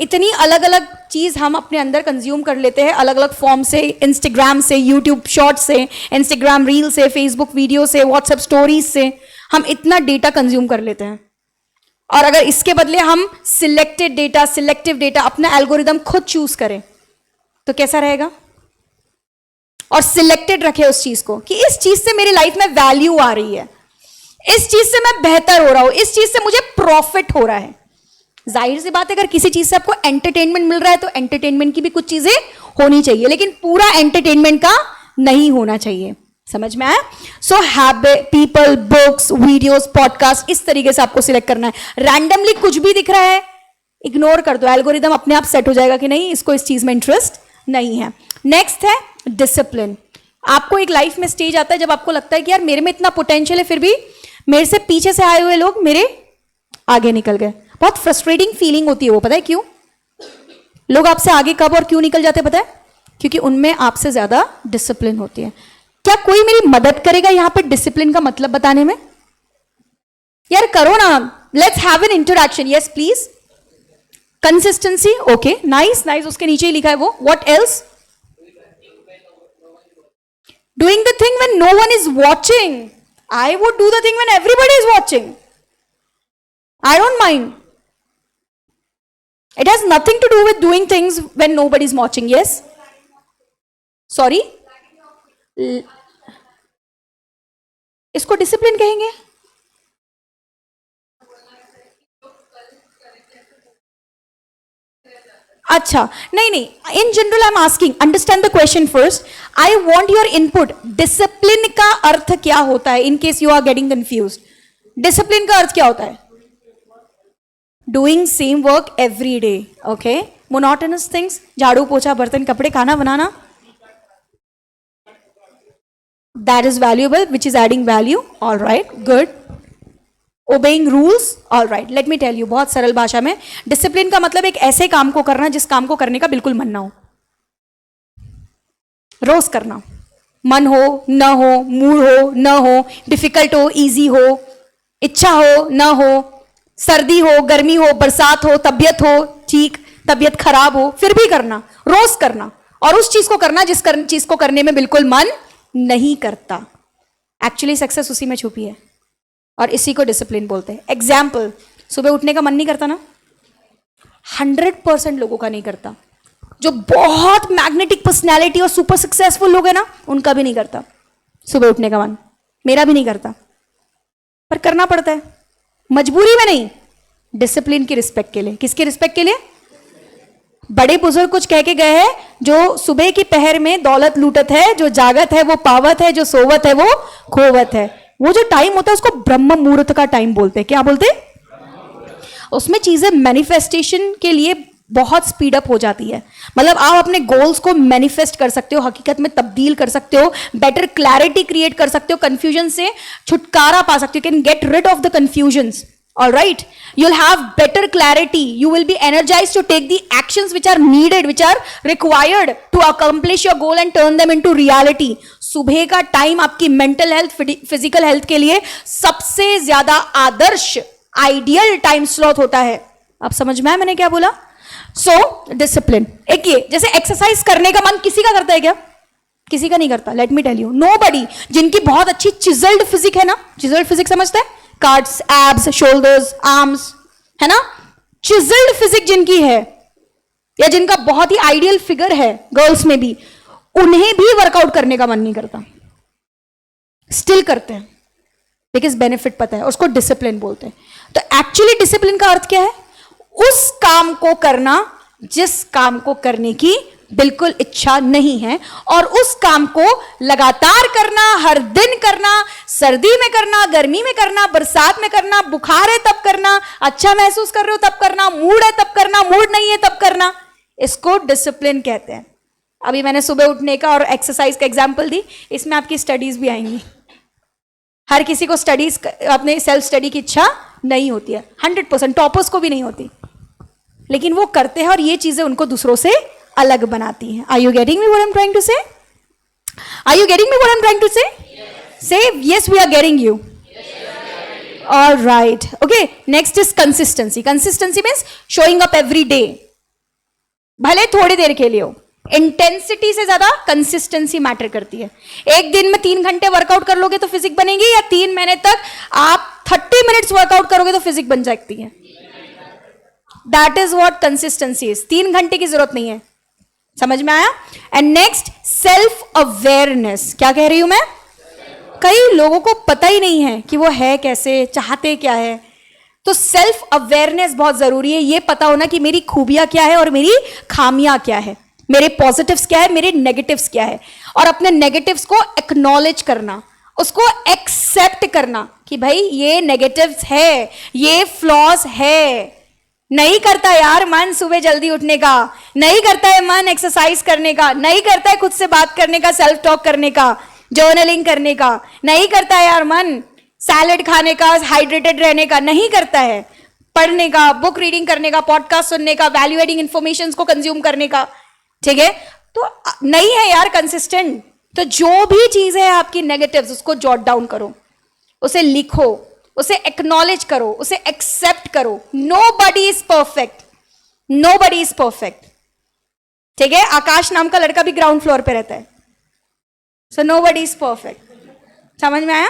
इतनी अलग अलग चीज हम अपने अंदर कंज्यूम कर लेते हैं, अलग अलग फॉर्म से, इंस्टाग्राम से, यूट्यूब शॉर्ट से, इंस्टाग्राम रील से, फेसबुक वीडियो से, व्हाट्सएप स्टोरीज से हम इतना डेटा कंज्यूम कर लेते हैं. और अगर इसके बदले हम सिलेक्टिव डेटा अपना एल्गोरिदम खुद चूज करें तो कैसा रहेगा? और सिलेक्टेड रखे उस चीज को कि इस चीज से मेरी लाइफ में वैल्यू आ रही है, इस चीज से मैं बेहतर हो रहा हूं, इस चीज से मुझे प्रॉफिट हो रहा है. जाहिर सी बात है अगर किसी चीज से आपको एंटरटेनमेंट मिल रहा है तो एंटरटेनमेंट की भी कुछ चीजें होनी चाहिए, लेकिन पूरा एंटरटेनमेंट का नहीं होना चाहिए. समझ में आया? सो habit, people, books, videos, podcast, इस तरीके से आपको सिलेक्ट करना है. रैंडमली कुछ भी दिख रहा है इग्नोर कर दो, एल्गोरिदम अपने आप सेट हो जाएगा कि नहीं, इसको इस चीज में इंटरेस्ट नहीं है. नेक्स्ट है डिसिप्लिन. आपको एक लाइफ में स्टेज आता है जब आपको लगता है कि यार मेरे में इतना पोटेंशियल है, फिर भी मेरे से पीछे से आए हुए लोग मेरे आगे निकल गए. बहुत फ्रस्ट्रेटिंग फीलिंग होती है वो. पता है क्यों? लोग आपसे आगे कब और क्यों निकल जाते हैं पता है? क्योंकि उनमें आपसे ज्यादा डिसिप्लिन होती है. क्या कोई मेरी मदद करेगा यहां पे डिसिप्लिन का मतलब बताने में? यार करो ना, let's have an interaction. Yes please. Consistency, okay, nice nice, उसके नीचे ही लिखा है वो. What else? Doing the thing when no one is watching. I would do the thing when everybody is watching. I don't mind. It has nothing to do with doing things when nobody is watching. Yes? Sorry? इसको discipline कहेंगे? अच्छा, नहीं, in general I am asking, understand the question first. I want your input. Discipline का अर्थ क्या होता है? In case you are getting confuse, discipline का अर्थ क्या होता है? Doing same work every day. Okay, monotonous things, झाड़ू पोछा बर्तन कपड़े खाना बनाना, that is valuable, which is adding value. All right, good. Obeying rules. All right, let me tell you, बहुत सरल भाषा में, डिसिप्लिन का मतलब एक ऐसे काम को करना जिस काम को करने का बिल्कुल मन ना हो. रोज करना, मन हो न हो, मूड हो न हो, डिफिकल्ट हो इजी हो, इच्छा हो न हो, सर्दी हो गर्मी हो, बरसात हो, तबीयत हो ठीक, तबीयत खराब हो, फिर भी करना, रोज करना. और उस चीज को करना जिस चीज को करने में बिल्कुल मन नहीं करता. एक्चुअली सक्सेस उसी में छुपी है और इसी को डिसिप्लिन बोलते हैं. एग्जाम्पल, सुबह उठने का मन नहीं करता ना, 100% लोगों का नहीं करता. जो बहुत मैग्नेटिक पर्सनैलिटी और सुपर सक्सेसफुल लोग हैं ना, उनका भी नहीं करता सुबह उठने का मन. मेरा भी नहीं करता, पर करना पड़ता है, मजबूरी में नहीं, डिसिप्लिन की रिस्पेक्ट के लिए. किसकी रिस्पेक्ट के लिए? बड़े बुजुर्ग कुछ कह के गए हैं, जो सुबह की पहर में दौलत लूटत है, जो जागत है वो पावत है, जो सोवत है वो खोवत है. वो जो टाइम होता है उसको ब्रह्म मुहूर्त का टाइम बोलते हैं. क्या बोलते हैं? उसमें चीजें मैनिफेस्टेशन के लिए बहुत स्पीड अप हो जाती है. मतलब आप अपने गोल्स को मैनिफेस्ट कर सकते हो, हकीकत में तब्दील कर सकते हो, बेटर क्लैरिटी क्रिएट कर सकते हो, कंफ्यूजन से छुटकारा पा सकते हो. Can get rid of the confusions. All right, you'll have better clarity. You will be energized to take the actions which are needed, which are required to accomplish your goal and turn them into reality. सुबह का time आपकी mental health, physical health के लिए सबसे ज्यादा आदर्श, ideal time slot होता है. आप समझ में आया मैंने क्या बोला? So discipline. एक ये, जैसे एक्सरसाइज करने का मन किसी का करता है क्या? किसी का नहीं करता. Let me tell you, nobody. जिनकी बहुत अच्छी चिजल्ड फिजिक है ना, चिजल्ड फिजिक समझते हैं? कार्ड्स, एब्स, शोल्डर्स, आर्म्स, है ना, चिजल्ड फिजिक जिनकी है, या जिनका बहुत ही आइडियल फिगर है गर्ल्स में भी, उन्हें भी वर्कआउट करने का मन नहीं करता. स्टिल करते हैं बिकॉज बेनिफिट पता है, उसको डिसिप्लिन बोलते हैं. तो एक्चुअली डिसिप्लिन का अर्थ क्या है? उस काम को करना जिस काम को करने की बिल्कुल इच्छा नहीं है, और उस काम को लगातार करना, हर दिन करना, सर्दी में करना, गर्मी में करना, बरसात में करना, बुखार है तब करना, अच्छा महसूस कर रहे हो तब करना, मूड है तब करना, मूड नहीं है तब करना. इसको डिसिप्लिन कहते हैं. अभी मैंने सुबह उठने का और एक्सरसाइज का एग्जाम्पल दी, इसमें आपकी स्टडीज भी आएंगी. हर किसी को स्टडीज, अपने सेल्फ स्टडी की इच्छा नहीं होती है. 100% टॉपर्स को भी नहीं होती, लेकिन वो करते हैं और ये चीजें उनको दूसरों से अलग बनाती हैं. Are you getting me what I'm trying to say? Are you getting me what I'm trying to say? Yes. Say yes, we are getting you. Yes, we are getting you. All right. Okay. Next is consistency. Consistency means showing up every day. भले थोड़ी देर के लिए हो. Intensity से ज्यादा consistency matter करती है. एक दिन में 3 घंटे वर्कआउट कर लोगे तो फिजिक बनेगी, या 3 महीने तक आप 30 मिनट्स वर्कआउट करोगे तो फिजिक बन सकती है. That is what consistency is. 3 घंटे की जरूरत नहीं है. समझ में आया? And next, self awareness. क्या कह रही हूं मैं? कई लोगों को पता ही नहीं है कि वो है कैसे, चाहते क्या है. तो सेल्फ अवेयरनेस बहुत जरूरी है. ये पता होना कि मेरी खूबियां क्या है और मेरी खामियां क्या है, मेरे पॉजिटिव्स क्या है, मेरे नेगेटिव्स क्या है, और अपने नेगेटिव्स को एक्नॉलेज करना, उसको एक्सेप्ट करना कि भाई ये नेगेटिव्स है, ये फ्लॉज है. नहीं करता यार मन सुबह जल्दी उठने का, नहीं करता है मन एक्सरसाइज करने का, नहीं करता है खुद से बात करने का, सेल्फ टॉक करने का, जर्नलिंग करने का, नहीं करता है यार मन सैलेड खाने का, हाइड्रेटेड रहने का, नहीं करता है पढ़ने का, बुक रीडिंग करने का, पॉडकास्ट सुनने का, वैल्यू एडिंग इंफॉर्मेशन को कंज्यूम करने का. ठीक है, तो नहीं है यार कंसिस्टेंट. तो जो भी चीज है आपकी नेगेटिव्स, उसको जॉट डाउन करो, उसे लिखो, उसे एक्नॉलेज करो, उसे एक्सेप्ट करो. Nobody is perfect, nobody is perfect. ठीक है, आकाश नाम का लड़का भी ग्राउंड फ्लोर पे रहता है. So nobody is perfect. समझ में आया?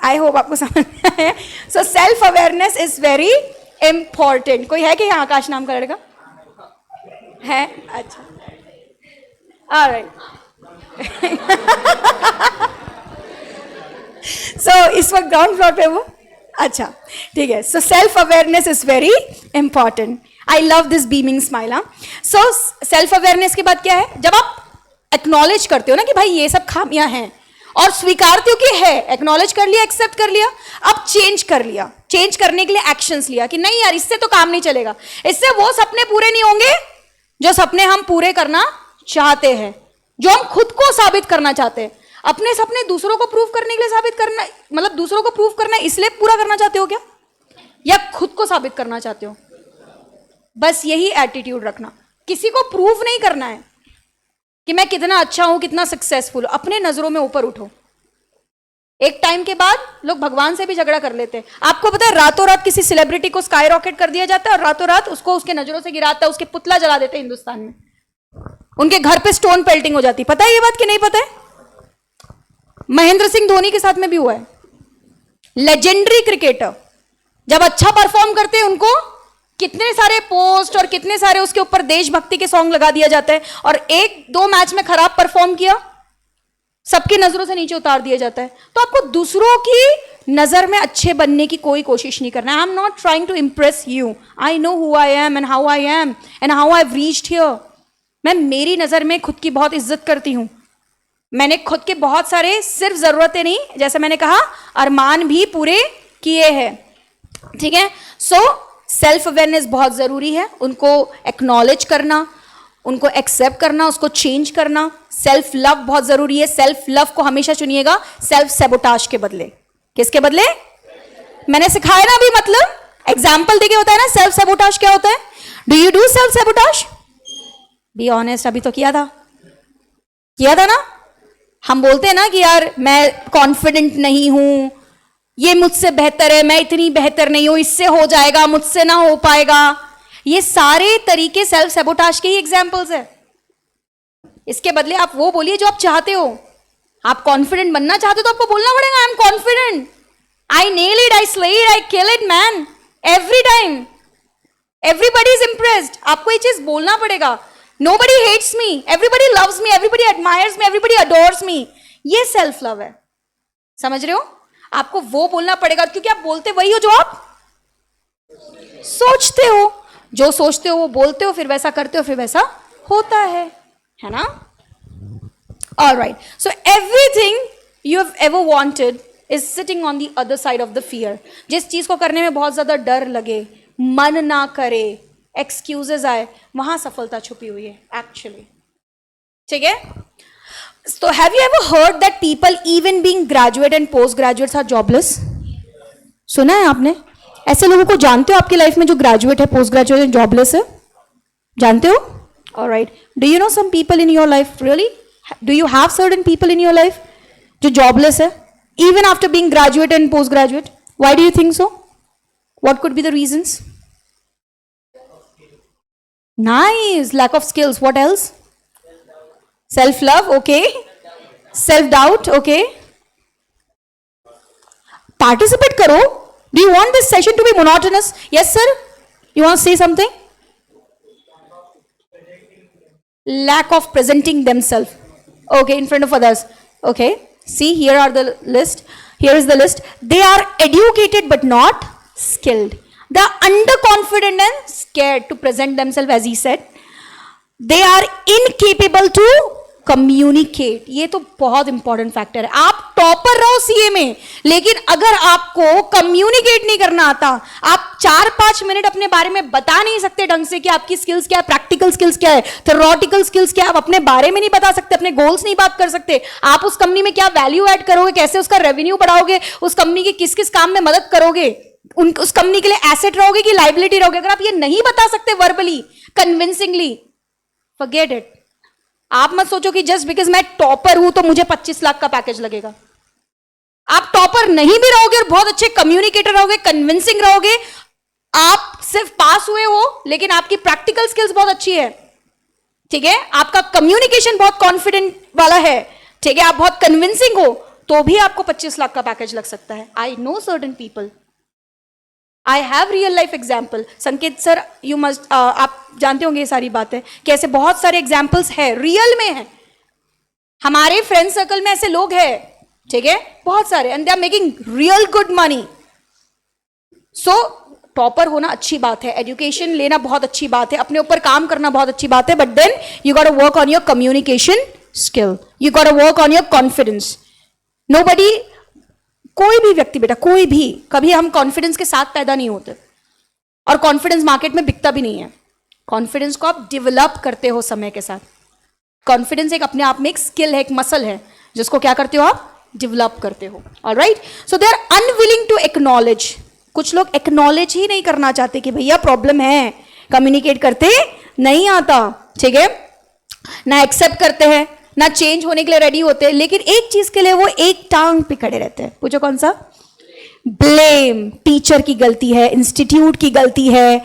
आई होप आपको समझ में आया. So self awareness is very important. कोई है कि यहाँ आकाश नाम का लड़का है? अच्छा, ऑलराइट. सो इस वक्त ग्राउंड फ्लोर पे वो. अच्छा ठीक है. So self awareness is very important. I love this beaming smile. So self awareness के बाद क्या है? जब आप एक्नॉलेज करते हो ना कि भाई ये सब खामियां हैं, और स्वीकारती हूं कि है, एक्नॉलेज कर लिया, एक्सेप्ट कर लिया, अब चेंज कर लिया, चेंज करने के लिए एक्शंस लिया कि नहीं यार इससे तो काम नहीं चलेगा, इससे वो सपने पूरे नहीं होंगे जो सपने हम पूरे करना चाहते हैं, जो हम खुद को साबित करना चाहते हैं। अपने सपने दूसरों को प्रूव करने के लिए साबित करना, मतलब दूसरों को प्रूव करना इसलिए पूरा करना चाहते हो क्या, या खुद को साबित करना चाहते हो? बस यही एटीट्यूड रखना, किसी को प्रूव नहीं करना है कि मैं कितना अच्छा हूं, कितना सक्सेसफुल हूं। अपने नजरों में ऊपर उठो। एक टाइम के बाद लोग भगवान से भी झगड़ा कर लेते हैं। आपको पता है रातों रात किसी सेलिब्रिटी को स्काई रॉकेट कर दिया जाता है और रातों रात उसको उसके नजरों से गिराता है, उसके पुतला जला देते हैं हिंदुस्तान में, उनके घर पे स्टोन पेल्टिंग हो जाती। पता है ये बात कि नहीं पता है? महेंद्र सिंह धोनी के साथ में भी हुआ है। लेजेंडरी क्रिकेटर जब अच्छा परफॉर्म करते हैं उनको कितने सारे पोस्ट और कितने सारे उसके ऊपर देशभक्ति के सॉन्ग लगा दिया जाता है, और एक दो मैच में खराब परफॉर्म किया सबकी नजरों से नीचे उतार दिया जाता है। तो आपको दूसरों की नजर में अच्छे बनने की कोई कोशिश नहीं करना है। I am not trying to impress you, I know who I am and how I am and how I have reached here. मैं मेरी नजर में खुद की बहुत इज्जत करती हूं। मैंने खुद के बहुत सारे सिर्फ जरूरतें नहीं, जैसे मैंने कहा, अरमान भी पूरे किए हैं। ठीक है, सो सेल्फ अवेयरनेस बहुत जरूरी है, उनको एक्नॉलेज करना, उनको एक्सेप्ट करना, उसको चेंज करना। सेल्फ लव बहुत जरूरी है। सेल्फ लव को हमेशा चुनिएगा सेल्फ सेबोटाज के बदले। किसके बदले? मैंने सिखाया ना अभी, मतलब एग्जाम्पल देके होता है ना सेल्फ सेबोटाज क्या होता है। Do you do self sabotage? Be honest, अभी तो किया था ना। हम बोलते हैं ना कि यार मैं कॉन्फिडेंट नहीं हूं, ये मुझसे बेहतर है, मैं इतनी बेहतर नहीं हूं, इससे हो जाएगा, मुझसे ना हो पाएगा। ये सारे तरीके सेल्फ सेबोटाज के ही एग्जाम्पल्स है। इसके बदले आप वो बोलिए जो आप चाहते हो। आप कॉन्फिडेंट बनना चाहते हो तो आपको बोलना पड़ेगा आई am confident, I nail it, I slay it, I kill it man, every time, everybody is impressed. आपको ये चीज बोलना पड़ेगा। Nobody hates me, everybody loves me, everybody admires me, everybody adores me. ये सेल्फ लव है। समझ रहे हो? आपको वो बोलना पड़ेगा, क्योंकि आप बोलते वही हो जो आप सोचते हो। जो सोचते हो वो बोलते हो, फिर वैसा करते हो, फिर वैसा होता है ना? Alright, so everything you have ever wanted is sitting on the other side of the fear. जिस चीज को करने में बहुत ज्यादा डर लगे, मन ना करे, एक्सक्यूजेस आए, वहां सफलता छुपी हुई है एक्चुअली। ठीक है, तो have you ever heard that people even being graduate and post graduates are jobless? सुना है आपने? ऐसे लोगों को जानते हो आपकी लाइफ में जो ग्रेजुएट है, पोस्ट ग्रेजुएट एंड जॉबलेस है? जानते हो? Alright, do you know some people in your life? Really? Do you have certain people in your life जो जॉबलेस है even after being graduate and post graduate? Why do you think so? What could be the reasons? Nice. Lack of skills. What else? Self-love. Okay. Self-doubt. Okay. Participate karo. Do you want this session to be monotonous? Yes, sir. You want to say something? Lack of presenting themselves. Okay, in front of others. Okay. See, here are the list. Here is the list. They are educated but not skilled. They are underconfident and scared to present themselves, as he said. They are incapable to communicate. ये तो बहुत important factor है। आप topper रहो CA में, लेकिन अगर आपको कम्युनिकेट नहीं करना आता, आप 4-5 मिनट अपने बारे में बता नहीं सकते ढंग से कि आपकी स्किल्स क्या है, प्रैक्टिकल स्किल्स क्या है, थ्योरेटिकल स्किल्स क्या है, आप अपने बारे में नहीं बता सकते, अपने गोल्स नहीं बात कर सकते, आप उस कंपनी में क्या वैल्यू ऐड करोगे, कैसे उसका रेवेन्यू बढ़ाओगे, उस कंपनी के किस किस काम में मदद करोगे, उस कंपनी के लिए एसेट रहोगे कि लाइबिलिटी रहोगे, अगर आप ये नहीं बता सकते वर्बली, कन्विंसिंगली, फॉरगेट इट। आप मत सोचो कि जस्ट बिकॉज मैं टॉपर हूं तो मुझे 25 लाख का पैकेज लगेगा। आप टॉपर नहीं भी रहोगे और बहुत अच्छे कम्युनिकेटर रहोगे, कन्विंसिंग रहोगे, आप सिर्फ पास हुए हो लेकिन आपकी प्रैक्टिकल स्किल्स बहुत अच्छी है, ठीक है, आपका कम्युनिकेशन बहुत कॉन्फिडेंट वाला है, ठीक है, आप बहुत कन्विंसिंग हो, तो भी आपको 25 लाख का पैकेज लग सकता है। I know certain people, I have real life example. संकेत सर, यू मस्ट, आप जानते होंगे ये सारी बातें, कैसे बहुत सारे एग्जाम्पल्स है, रियल में है, हमारे फ्रेंड सर्कल में ऐसे लोग हैं, ठीक है, बहुत सारे, and they are making real good money. So topper होना अच्छी बात है, एजुकेशन लेना बहुत अच्छी बात है, अपने ऊपर काम करना बहुत अच्छी बात है, but then you got to work on your communication skill, you got to work on your confidence. Nobody, कोई भी व्यक्ति बेटा, कोई भी, कभी हम कॉन्फिडेंस के साथ पैदा नहीं होते, और कॉन्फिडेंस मार्केट में बिकता भी नहीं है। कॉन्फिडेंस को आप डेवलप करते हो समय के साथ। कॉन्फिडेंस एक अपने आप में एक स्किल है, एक मसल है, जिसको क्या करते हो आप, डेवलप करते हो। Alright, so they are unwilling to acknowledge. कुछ लोग एक्नॉलेज ही नहीं करना चाहते कि भैया प्रॉब्लम है, कम्युनिकेट करते नहीं आता, ठीक है, ना एक्सेप्ट करते हैं, ना चेंज होने के लिए रेडी होते हैं, लेकिन एक चीज के लिए वो एक टांग पे खड़े रहते हैं। पूछो कौन सा? ब्लेम। टीचर की गलती है, इंस्टीट्यूट की गलती है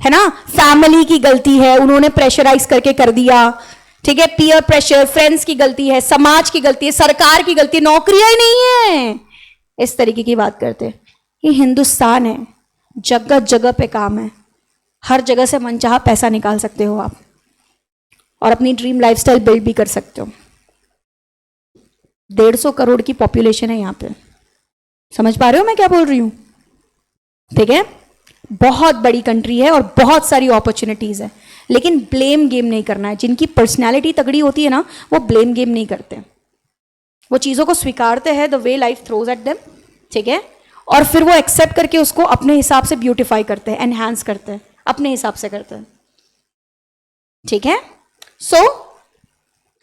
ना, फैमिली की गलती है, उन्होंने प्रेशराइज करके कर दिया, ठीक है, पीयर प्रेशर, फ्रेंड्स की गलती है, समाज की गलती है, सरकार की गलती है, नौकरियां ही नहीं है, इस तरीके की बात करते हैं। ये हिंदुस्तान है, जगह जगह पे काम है, हर जगह से मनचाहा पैसा निकाल सकते हो आप, और अपनी ड्रीम लाइफस्टाइल बिल्ड भी कर सकते हो। 150 करोड़ की पॉपुलेशन है यहाँ पे, समझ पा रहे हो मैं क्या बोल रही हूं? ठीक है, बहुत बड़ी कंट्री है और बहुत सारी अपॉर्चुनिटीज है, लेकिन ब्लेम गेम नहीं करना है। जिनकी पर्सनैलिटी तगड़ी होती है ना, वो ब्लेम गेम नहीं करते, वो चीज़ों को स्वीकारते हैं the way life throws at them, ठीक है, और फिर वो एक्सेप्ट करके उसको अपने हिसाब से ब्यूटिफाई करते हैं, एनहांस करते हैं, अपने हिसाब से करते हैं, ठीक है। So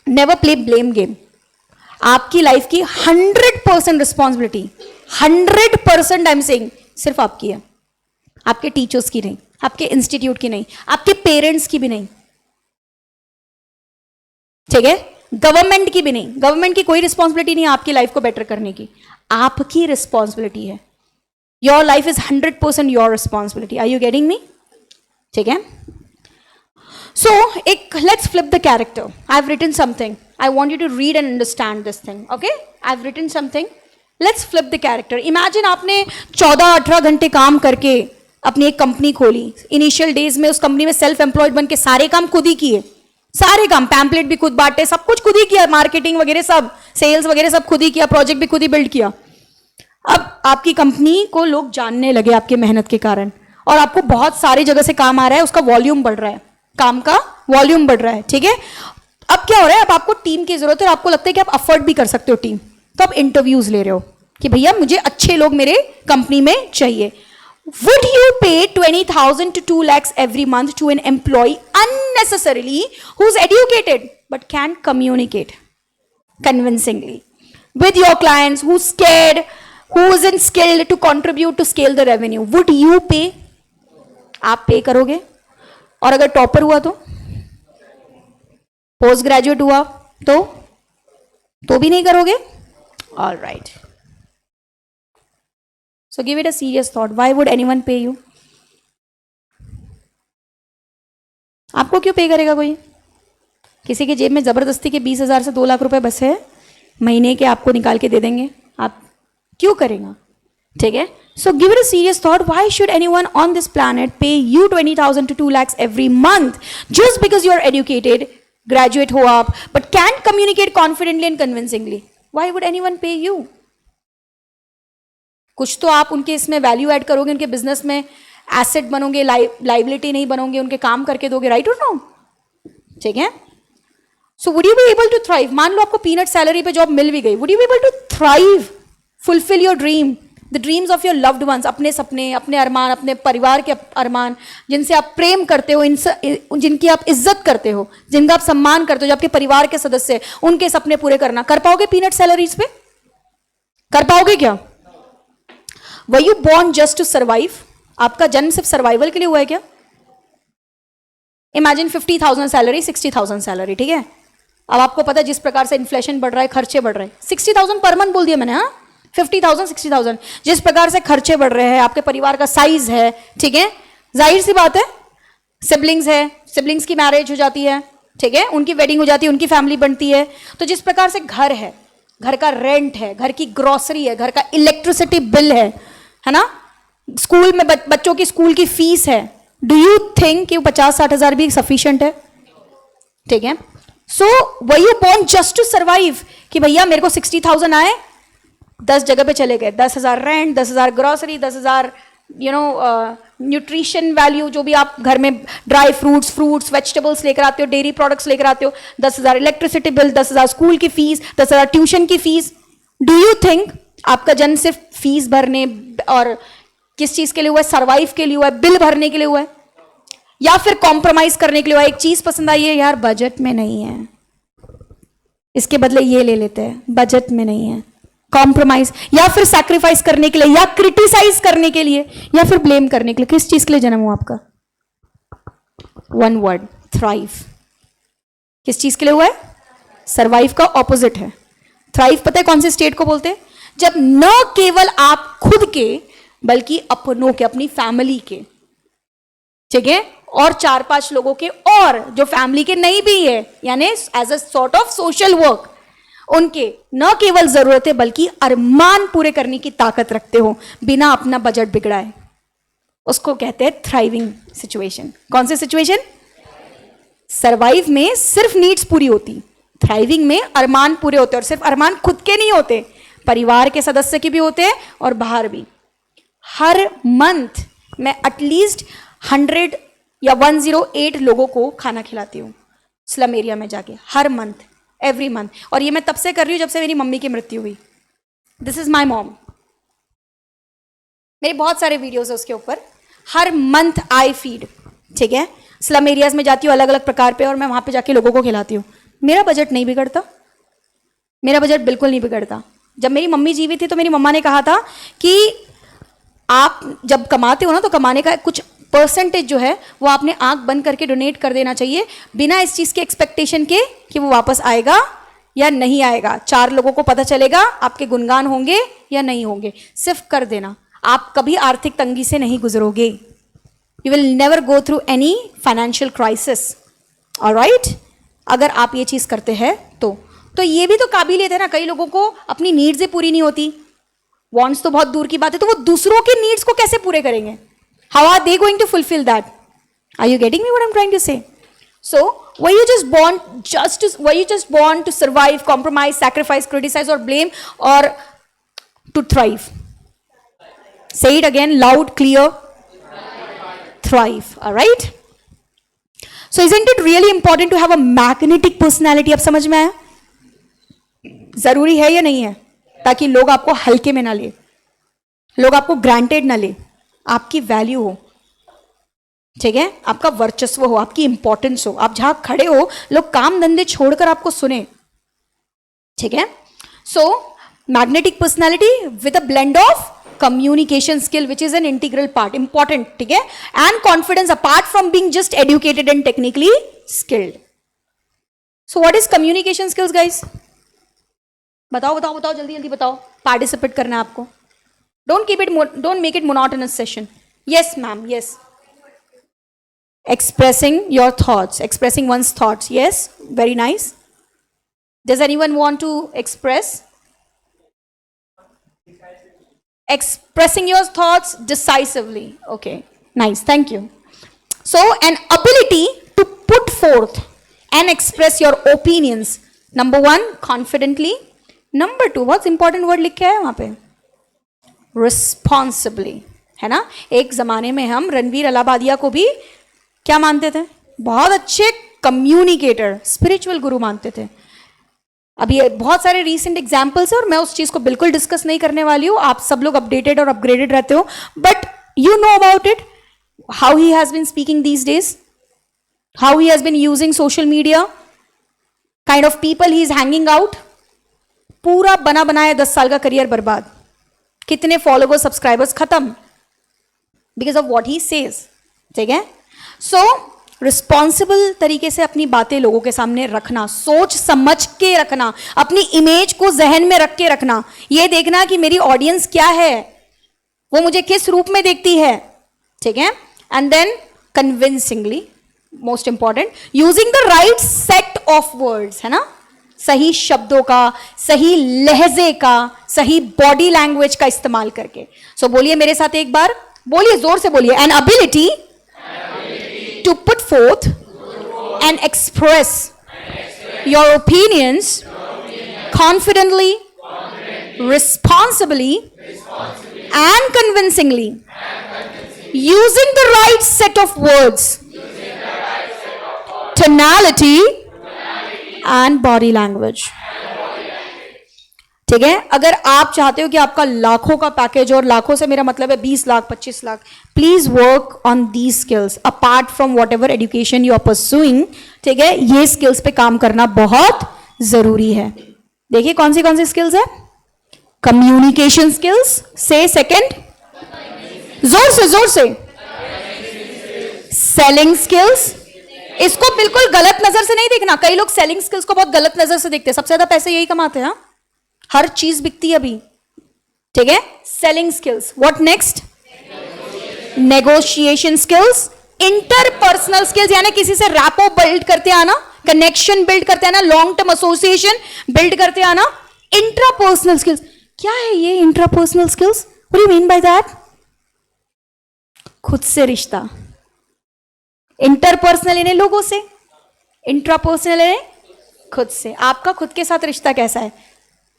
never play blame game. आपकी लाइफ की 100% रिस्पॉन्सिबिलिटी, 100% आई एम सेइंग, सिर्फ आपकी है, आपके टीचर्स की नहीं, आपके इंस्टीट्यूट की नहीं, आपके पेरेंट्स की भी नहीं, ठीक है, गवर्नमेंट की भी नहीं। गवर्नमेंट की कोई रिस्पॉन्सिबिलिटी नहीं है आपकी लाइफ को बेटर करने की, आपकी रिस्पॉन्सिबिलिटी है। Your life is 100% your responsibility. Are you getting me? ठीक है। सो एक let's flip the character. I have written something, I want you to read and understand this thing, okay? I have written something, let's flip the character. Imagine आपने 14-18 घंटे काम करके अपनी एक company खोली। इनिशियल डेज में उस कंपनी में सेल्फ एम्प्लॉयड बन के सारे काम खुद ही किए, सारे काम, पैम्पलेट भी खुद बांटे, सब कुछ खुद ही किया, मार्केटिंग वगैरह सब, सेल्स वगैरह सब खुद ही किया, प्रोजेक्ट भी खुद ही बिल्ड किया। अब आपकी कंपनी को लोग जानने लगे आपकी मेहनत के कारण, और आपको बहुत सारी जगह से काम आ रहा है, उसका वॉल्यूम बढ़ रहा है, काम का वॉल्यूम बढ़ रहा है, ठीक है। अब क्या हो रहा है, अब आपको टीम की जरूरत है, और आपको लगता है कि आप अफोर्ड भी कर सकते हो टीम, तो आप इंटरव्यूज ले रहे हो कि भैया मुझे अच्छे लोग मेरे कंपनी में चाहिए। Would you pay 20,000 to 2 lakhs every month to an employee unnecessarily who's educated but can't communicate convincingly with your clients, who's scared, who isn't skilled to contribute to scale the revenue? Would you pay? आप पे करोगे? और अगर topper हुआ तो, post graduate हुआ तो भी नहीं करोगे? All right. So give it a serious thought. Why would anyone pay you? आपको क्यों पे करेगा कोई? किसी के जेब में जबरदस्ती के 20,000 से 2 लाख रुपए बस है, महीने के आपको निकाल के दे देंगे, आप क्यों करेगा? ठीक है। So give it a serious thought. Why should anyone on this planet pay you 20,000 to 2 lakhs every month just because you are educated, graduate हो आप, but can't communicate confidently and convincingly? Why would anyone pay you? कुछ तो आप उनके इसमें value add करोगे, उनके business में एसेट बनोगे, लाइबिलिटी नहीं बनोगे, उनके काम करके दोगे, राइट और नो? ठीक है। So would you be able to thrive? मान लो आपको पीनट सैलरी पे जॉब मिल भी गई, would you be able to thrive, fulfil your dream, the dreams of your loved ones, अपने सपने, अपने अरमान, अपने परिवार के अरमान, जिनसे आप प्रेम करते हो, जिनकी आप इज्जत करते हो, जिनका आप सम्मान करते हो, जो आपके परिवार के सदस्य हैं, उनके सपने पूरे करना कर पाओगे पीनट सैलरीज पे? कर पाओगे क्या? Were you born just to survive? आपका जन्म सिर्फ सर्वाइवल के लिए हुआ है क्या? इमेजिन 50,000 सैलरी, 60,000 सैलरी, ठीक है। अब आपको पता है जिस प्रकार से इन्फ्लेशन बढ़ रहा है, खर्चे बढ़ रहे हैं, 60,000 पर मंथ बोल दिया मैंने, हाँ, 50,000 60,000, जिस प्रकार से खर्चे बढ़ रहे हैं, आपके परिवार का साइज है, ठीक है, जाहिर सी बात है, सिबलिंग्स है, सिबलिंग्स की मैरिज हो जाती है, ठीक है, उनकी वेडिंग हो जाती है, उनकी फैमिली बनती है, तो जिस प्रकार से घर है, घर का रेंट है, घर की ग्रोसरी है, घर का इलेक्ट्रिसिटी बिल है ना, स्कूल में बच्चों की स्कूल की फीस है, डू यू थिंक कि 50-60 हजार भी सफिशिएंट है? ठीक है। So were you born just to survive कि भैया मेरे को 60,000 आए, 10 जगह पे चले गए, 10,000 रेंट, 10,000 ग्रोसरी, 10,000 न्यूट्रिशन वैल्यू, जो भी आप घर में ड्राई फ्रूट्स वेजिटेबल्स लेकर आते हो, डेयरी प्रोडक्ट्स लेकर आते हो, 10,000 इलेक्ट्रिसिटी बिल, 10,000 स्कूल की फीस, 10,000 ट्यूशन की फीस, डू यू थिंक आपका जन्म सिर्फ फीस भरने और किस चीज के लिए हुआ है? सर्वाइव के लिए हुआ है, बिल भरने के लिए हुआ है, या फिर कॉम्प्रोमाइज करने के लिए हुआ है? एक चीज पसंद आई है, यार बजट में नहीं है, इसके बदले ये ले लेते हैं, बजट में नहीं है, कॉम्प्रोमाइज, या फिर सैक्रिफाइस करने के लिए, या क्रिटिसाइज करने के लिए, या फिर ब्लेम करने के लिए। किस चीज के लिए जन्म हुआ आपका? One word, thrive. किस चीज के लिए हुआ है? सर्वाइव का ऑपोजिट है थ्राइव। पता है कौन से स्टेट को बोलते हैं? जब न केवल आप खुद के बल्कि अपनों के, अपनी फैमिली के, ठीक है, और 4-5 लोगों के, और जो फैमिली के नहीं भी है, यानी as a sort of social work, उनके न केवल जरूरतें बल्कि अरमान पूरे करने की ताकत रखते हो बिना अपना बजट बिगड़ाए, उसको कहते हैं थ्राइविंग सिचुएशन। कौन सी सिचुएशन? सर्वाइव में सिर्फ नीड्स पूरी होती, थ्राइविंग में अरमान पूरे होते, और सिर्फ अरमान खुद के नहीं होते, परिवार के सदस्य के भी होते हैं और बाहर भी। हर मंथ मैं एटलीस्ट 100 या 108 लोगों को खाना खिलाती हूँ स्लम एरिया में जाके, हर मंथ, एवरी मंथ। और ये मैं तब से कर रही हूँ जब से मेरी मम्मी की मृत्यु हुई। This is my mom. मेरे बहुत सारे वीडियोस है उसके ऊपर। हर मंथ आई फीड, ठीक है, स्लम एरियाज में जाती हूँ अलग अलग प्रकार पे, और मैं वहां पे जाके लोगों को खिलाती हूँ। मेरा बजट नहीं बिगड़ता, मेरा बजट बिल्कुल नहीं बिगड़ता। जब मेरी मम्मी जीवित थी तो मेरी मम्मा ने कहा था कि आप जब कमाते हो ना, तो कमाने का कुछ परसेंटेज जो है वो आपने आंख बंद करके डोनेट कर देना चाहिए, बिना इस चीज के एक्सपेक्टेशन के कि वो वापस आएगा या नहीं आएगा, 4 लोगों को पता चलेगा, आपके गुणगान होंगे या नहीं होंगे, सिर्फ कर देना। आप कभी आर्थिक तंगी से नहीं गुजरोगे। You will never go through any financial crisis, alright, अगर आप ये चीज करते हैं तो ये भी तो काबिलियत है ना। कई लोगों को अपनी नीड्स ही पूरी नहीं होती, वांट्स तो बहुत दूर की बात है, तो वो दूसरों के नीड्स को कैसे पूरे करेंगे? How are they going to fulfil that? Are you getting me what I am trying to say? So, were you just born to survive, compromise, sacrifice, criticize, or blame, or to thrive? Say it again, loud, clear. Thrive. All right. So, isn't it really important to have a magnetic personality? अब समझ में आया? जरूरी है या नहीं है? ताकि लोग आपको हल्के में ना ले, लोग आपको ग्रांटेड ना ले, आपकी वैल्यू हो, ठीक है, आपका वर्चस्व हो, आपकी इंपॉर्टेंस हो, आप जहां खड़े हो लोग काम धंधे छोड़कर आपको सुने, ठीक है। So magnetic personality with a blend of communication skill which is an integral part, important, ठीक है, and confidence apart from being just educated and technically skilled. So what is communication skills guys? बताओ बताओ बताओ, जल्दी जल्दी बताओ, participate करना है आपको। Don't make it monotonous session. Yes ma'am, yes. Expressing your thoughts, expressing one's thoughts. Yes, very nice. Does anyone want to express? Expressing your thoughts decisively. Okay, nice, thank you. So, an ability to put forth and express your opinions. Number 1, confidently. Number 2, what's important word लिखा है वहाँ पे? Responsibly, है ना? एक जमाने में हम रणवीर अलाहाबादिया को भी क्या मानते थे? बहुत अच्छे कम्युनिकेटर, स्पिरिचुअल गुरु मानते थे। अभी बहुत सारे रीसेंट एग्जाम्पल्स है और मैं उस चीज को बिल्कुल डिस्कस नहीं करने वाली हूँ। आप सब लोग अपडेटेड और अपग्रेडेड रहते हो, but you know about it, how he has been speaking these days, how he has been using social media, kind of people he is hanging out. पूरा बना बनाया 10 साल का करियर बर्बाद, कितने फॉलोवर्स, सब्सक्राइबर्स खत्म, because of what he says, ठीक है। सो रिस्पॉन्सिबल तरीके से अपनी बातें लोगों के सामने रखना, सोच समझ के रखना, अपनी इमेज को जहन में रख के रखना, ये देखना कि मेरी ऑडियंस क्या है, वो मुझे किस रूप में देखती है, ठीक है। And then convincingly, most important, using the right set of words, है ना, सही शब्दों का, सही लहजे का, सही बॉडी लैंग्वेज का इस्तेमाल करके। सो बोलिए मेरे साथ एक बार, बोलिए जोर से बोलिए, an ability to put forth and express your opinions confidently, responsibly, and convincingly, using the right set of words, tonality, and body language. ठीक है, अगर आप चाहते हो कि आपका लाखों का पैकेज, और लाखों से मेरा मतलब है 20 lakh 25 lakh, please work on these skills apart from whatever education you are pursuing. ठीक है, ये स्किल्स पे काम करना बहुत जरूरी है। देखिए कौन सी स्किल्स है। कम्युनिकेशन स्किल्स से सेकंड, जोर से सेलिंग स्किल्स। इसको बिल्कुल गलत नजर से नहीं देखना, कई लोग सेलिंग स्किल्स को बहुत गलत नजर से देखते हैं। सबसे ज्यादा पैसे यही कमाते हैं, हर चीज बिकती है अभी। ठीक है, selling skills. What next, negotiation skills. Interpersonal skills यानी किसी से रैपो बिल्ड करते आना, कनेक्शन बिल्ड करते आना, लॉन्ग टर्म एसोसिएशन बिल्ड करते आना। इंट्रापर्सनल स्किल्स, क्या है ये intrapersonal skills? What do you mean by that? खुद से रिश्ता। इंटरपर्सनल यानी लोगों से, इंट्रापर्सनल यानी खुद से। आपका खुद के साथ रिश्ता कैसा है?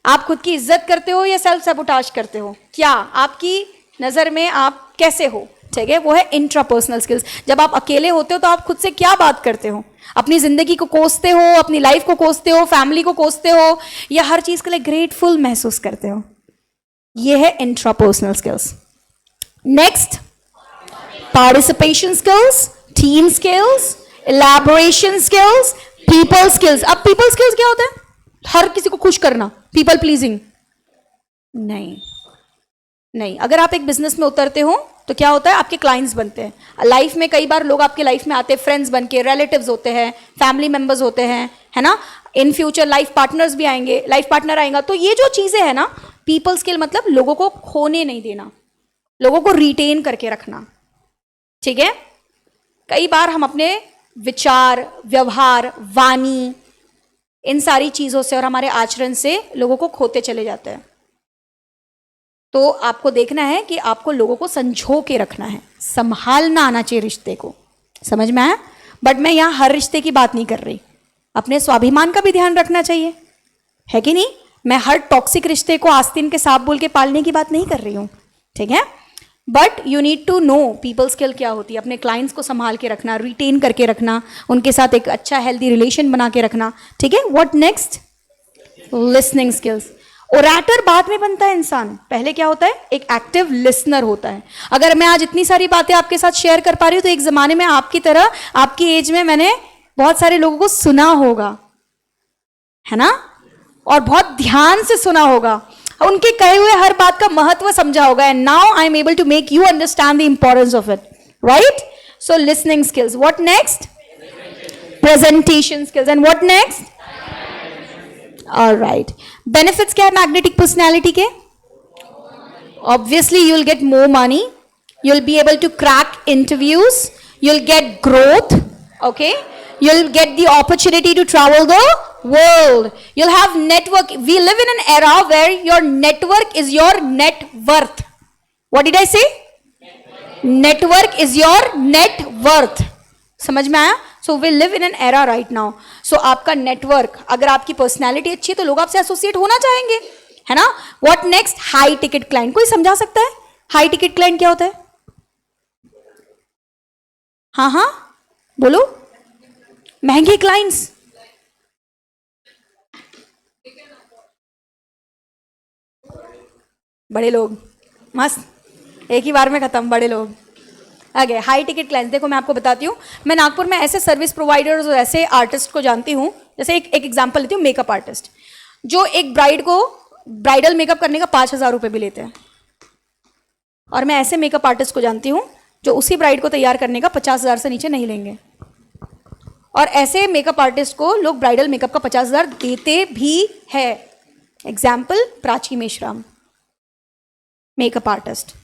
आप खुद की इज्जत करते हो या सेल्फ सैबोटाज करते हो? क्या आपकी नजर में आप कैसे हो? ठीक है, वो है इंट्रापर्सनल स्किल्स। जब आप अकेले होते हो तो आप खुद से क्या बात करते हो? अपनी जिंदगी को कोसते हो, अपनी लाइफ को कोसते हो, फैमिली को कोसते हो, या हर चीज के लिए ग्रेटफुल महसूस करते हो? ये है intrapersonal skills. Next, participation skills, team skills, elaboration skills, people skills. अब पीपल स्किल्स क्या होता है? हर किसी को खुश करना, पीपल प्लीजिंग नहीं। अगर आप एक बिजनेस में उतरते हो तो क्या होता है, आपके क्लाइंट्स बनते हैं। लाइफ में कई बार लोग आपके लाइफ में आते हैं, फ्रेंड्स बन के, रिलेटिव्स होते हैं, फैमिली मेंबर्स होते हैं, है ना। इन फ्यूचर लाइफ पार्टनर्स भी आएंगे, लाइफ पार्टनर आएगा। तो ये जो चीजें है ना, पीपल स्किल मतलब लोगों को खोने नहीं देना, लोगों को रिटेन करके रखना। ठीक है, कई बार हम अपने विचार, व्यवहार, वाणी, इन सारी चीजों से और हमारे आचरण से लोगों को खोते चले जाते हैं। तो आपको देखना है कि आपको लोगों को संजो के रखना है, संभालना आना चाहिए रिश्ते को। समझ में आया? बट मैं यहां हर रिश्ते की बात नहीं कर रही, अपने स्वाभिमान का भी ध्यान रखना चाहिए, है कि नहीं। मैं हर टॉक्सिक रिश्ते को आस्तीन के सांप बोल के पालने की बात नहीं कर रही हूं। ठीक है, but you need to know people skill क्या होती है। अपने क्लाइंट्स को संभाल के रखना, रिटेन करके रखना, उनके साथ एक अच्छा हेल्दी रिलेशन बना के रखना। ठीक है, what next, listening skills. Orator बाद में बनता है इंसान, पहले क्या होता है, एक एक्टिव लिसनर होता है। अगर मैं आज इतनी सारी बातें आपके साथ शेयर कर पा रही हूं तो एक जमाने में आपकी तरह, आपकी एज में मैंने बहुत सारे लोगों को सुना होगा, है ना, और बहुत ध्यान से सुना होगा, उनके कहे हुए हर बात का महत्व समझा होगा। And now I am able to make you understand the importance of it, right. So listening skills. What next, presentation skills. And what next, alright. Benefits क्या है मैग्नेटिक पर्सनैलिटी के? Obviously you'll get more money, you'll be able to crack interviews, you'll get growth, okay, you'll get the opportunity to travel the world, you'll have network. We live in an era where your network is your net worth. What did I say? Network is your net worth. समझ में आया? So we live in an era right now. So आपका network, अगर आपकी personality अच्छी है तो लोग आपसे एसोसिएट होना चाहेंगे, है ना। What next, high ticket client. कोई समझा सकता है हाई टिकट क्लाइंट क्या होता है? हाँ बोलो। महंगे क्लाइंट्स, बड़े लोग, मस्त, एक ही बार में खत्म, बड़े लोग आ गए। हाई टिकट क्लाइंट्स, देखो मैं आपको बताती हूँ, मैं नागपुर में ऐसे सर्विस प्रोवाइडर्स और ऐसे आर्टिस्ट को जानती हूँ। जैसे एक एग्जांपल लेती हूँ, मेकअप आर्टिस्ट, जो एक ब्राइड को ब्राइडल मेकअप करने का 5,000 रुपये भी लेते हैं। और मैं ऐसे मेकअप आर्टिस्ट को जानती हूँ जो उसी ब्राइड को तैयार करने का 50,000 से नीचे नहीं लेंगे। और ऐसे मेकअप आर्टिस्ट को लोग ब्राइडल मेकअप का 50,000 देते भी है। Example, Prachi Meshram, makeup artist,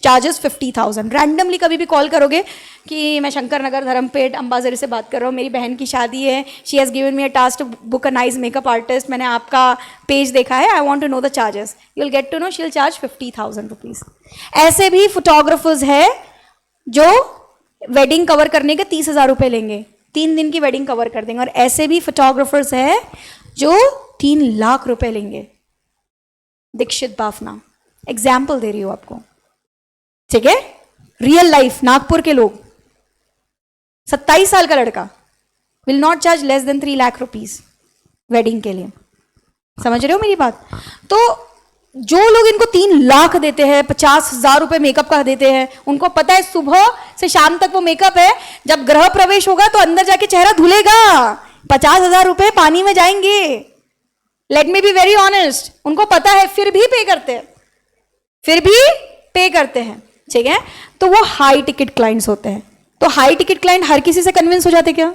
charges 50,000। Randomly कभी भी कॉल करोगे कि मैं शंकर नगर धर्मपेट अंबाजरी से बात कर रहा हूँ, मेरी बहन की शादी है, she has given me a task to book a nice makeup artist, मैंने आपका पेज देखा है, I want to know the charges, you will get to know she will charge 50,000 rupees. ऐसे भी फोटोग्राफर्स है जो वेडिंग कवर करने के 30,000 रुपये लेंगे, 3 दिन की वेडिंग कवर कर देंगे। और ऐसे भी फोटोग्राफर्स है जो 3 लाख रुपए लेंगे। दीक्षित बाफना, एग्जाम्पल दे रही हूँ आपको, ठीक है, रियल लाइफ, नागपुर के लोग। 27 साल का लड़का will not charge less than 3 lakh rupees wedding के लिए। समझ रहे हो मेरी बात? तो जो लोग इनको 3 लाख देते हैं, 50,000 रुपए मेकअप का देते हैं, उनको पता है सुबह से शाम तक वो मेकअप है, जब ग्रह प्रवेश होगा तो अंदर जाके चेहरा धुलेगा, 50,000 रुपए पानी में जाएंगे। Let me be very honest, उनको पता है, फिर भी पे करते हैं, ठीक है? तो वो हाई टिकट क्लाइंट्स होते हैं। तो हाई टिकट क्लाइंट हर किसी से कन्विंस हो जाते क्या?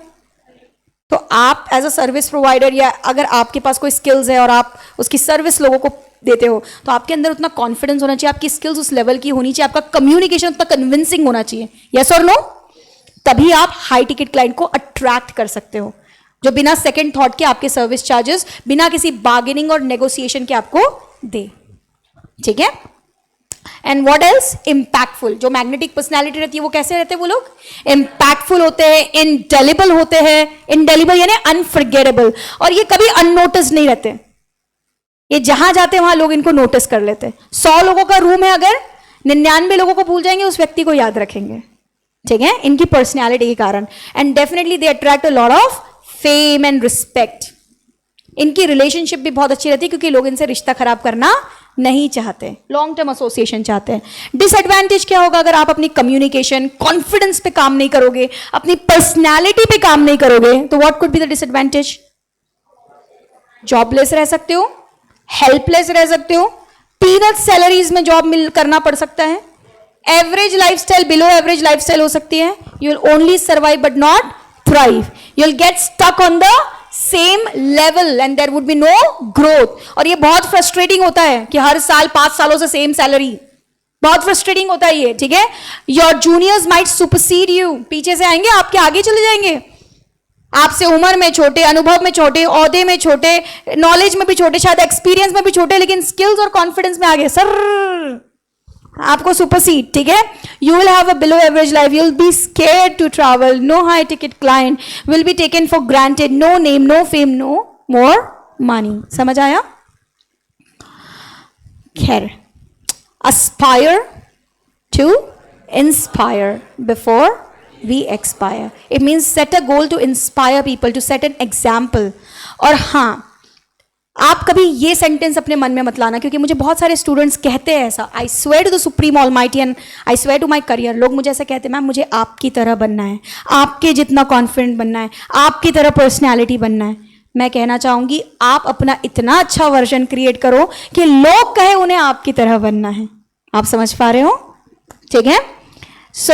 तो आप एज अ सर्विस प्रोवाइडर, या अगर आपके पास कोई स्किल्स है और आप उसकी सर्विस लोगों को देते हो, तो आपके अंदर उतना कॉन्फिडेंस होना चाहिए, आपकी स्किल्स उस लेवल की होनी चाहिए, आपका कम्युनिकेशन उतना कन्विंसिंग होना चाहिए, यस और नो? तभी आप हाई टिकट क्लाइंट को अट्रैक्ट कर सकते हो, जो बिना सेकंड थॉट के आपके सर्विस चार्जेस, बिना किसी बार्गेनिंग और नेगोशिएशन के आपको दे, ठीक है? And what else? इम्पैक्टफुल। जो मैग्नेटिक पर्सनैलिटी रहती है वो कैसे रहते हैं? वो लोग इम्पैक्टफुल होते हैं, इंडेलिबल होते हैं, इंडेलिबल यानी अनफॉरगेटेबल, और ये कभी अननोटिस नहीं रहते, ये जहां जाते हैं वहां लोग इनको नोटिस कर लेते हैं। 100 लोगों का रूम है, अगर 99 लोगों को भूल जाएंगे, उस व्यक्ति को याद रखेंगे, ठीक है? इनकी पर्सनैलिटी के कारण। And definitely they attract a lot of fame and respect. इनकी रिलेशनशिप भी बहुत अच्छी रहती है, क्योंकि लोग इनसे रिश्ता खराब करना नहीं चाहते, लॉन्ग टर्म एसोसिएशन चाहते हैं। डिसएडवांटेज क्या होगा? अगर आप अपनी कम्युनिकेशन, कॉन्फिडेंस पे काम नहीं करोगे, अपनी पर्सनैलिटी पे काम नहीं करोगे, तो what could be the disadvantage? Jobless रह सकते हो, हेल्पलेस रह सकते हो, पीनट सैलरीज में जॉब करना पड़ सकता है, average lifestyle, below average lifestyle हो सकती है, you will only survive but not thrive, you will get stuck on the same level and there would be no growth. और ये बहुत फ्रस्ट्रेटिंग होता है कि हर साल 5 सालों से सेम सैलरी, बहुत फ्रस्ट्रेटिंग होता है ये, ठीक है? Your juniors might supersede you, पीछे से आएंगे, आपके आगे चले जाएंगे, आपसे उम्र में छोटे, अनुभव में छोटे, ओहदे में छोटे, नॉलेज में भी छोटे, शायद एक्सपीरियंस में भी छोटे, लेकिन स्किल्स और कॉन्फिडेंस में आगे, सर आपको सुपरसीड, ठीक है? You will have a below average life, you will be scared to travel, no high ticket client, will be taken for granted, no name, no fame, no more money. समझ आया? खैर, aspire to inspire before we expire. It means set a goal to inspire people, to set an example. और हाँ, आप कभी ये sentence अपने मन में मत लाना, क्योंकि मुझे बहुत सारे स्टूडेंट्स कहते हैं ऐसा, I swear to the supreme almighty and I swear to my career, लोग मुझे ऐसा कहते हैं, मैम मुझे आपकी तरह बनना है, आपके जितना कॉन्फिडेंट बनना है, आपकी तरह पर्सनैलिटी बनना है। मैं कहना चाहूंगी, आप अपना इतना अच्छा वर्जन क्रिएट करो कि लोग कहे उन्हें आपकी तरह बनना है। आप समझ पा रहे हो? ठीक है? So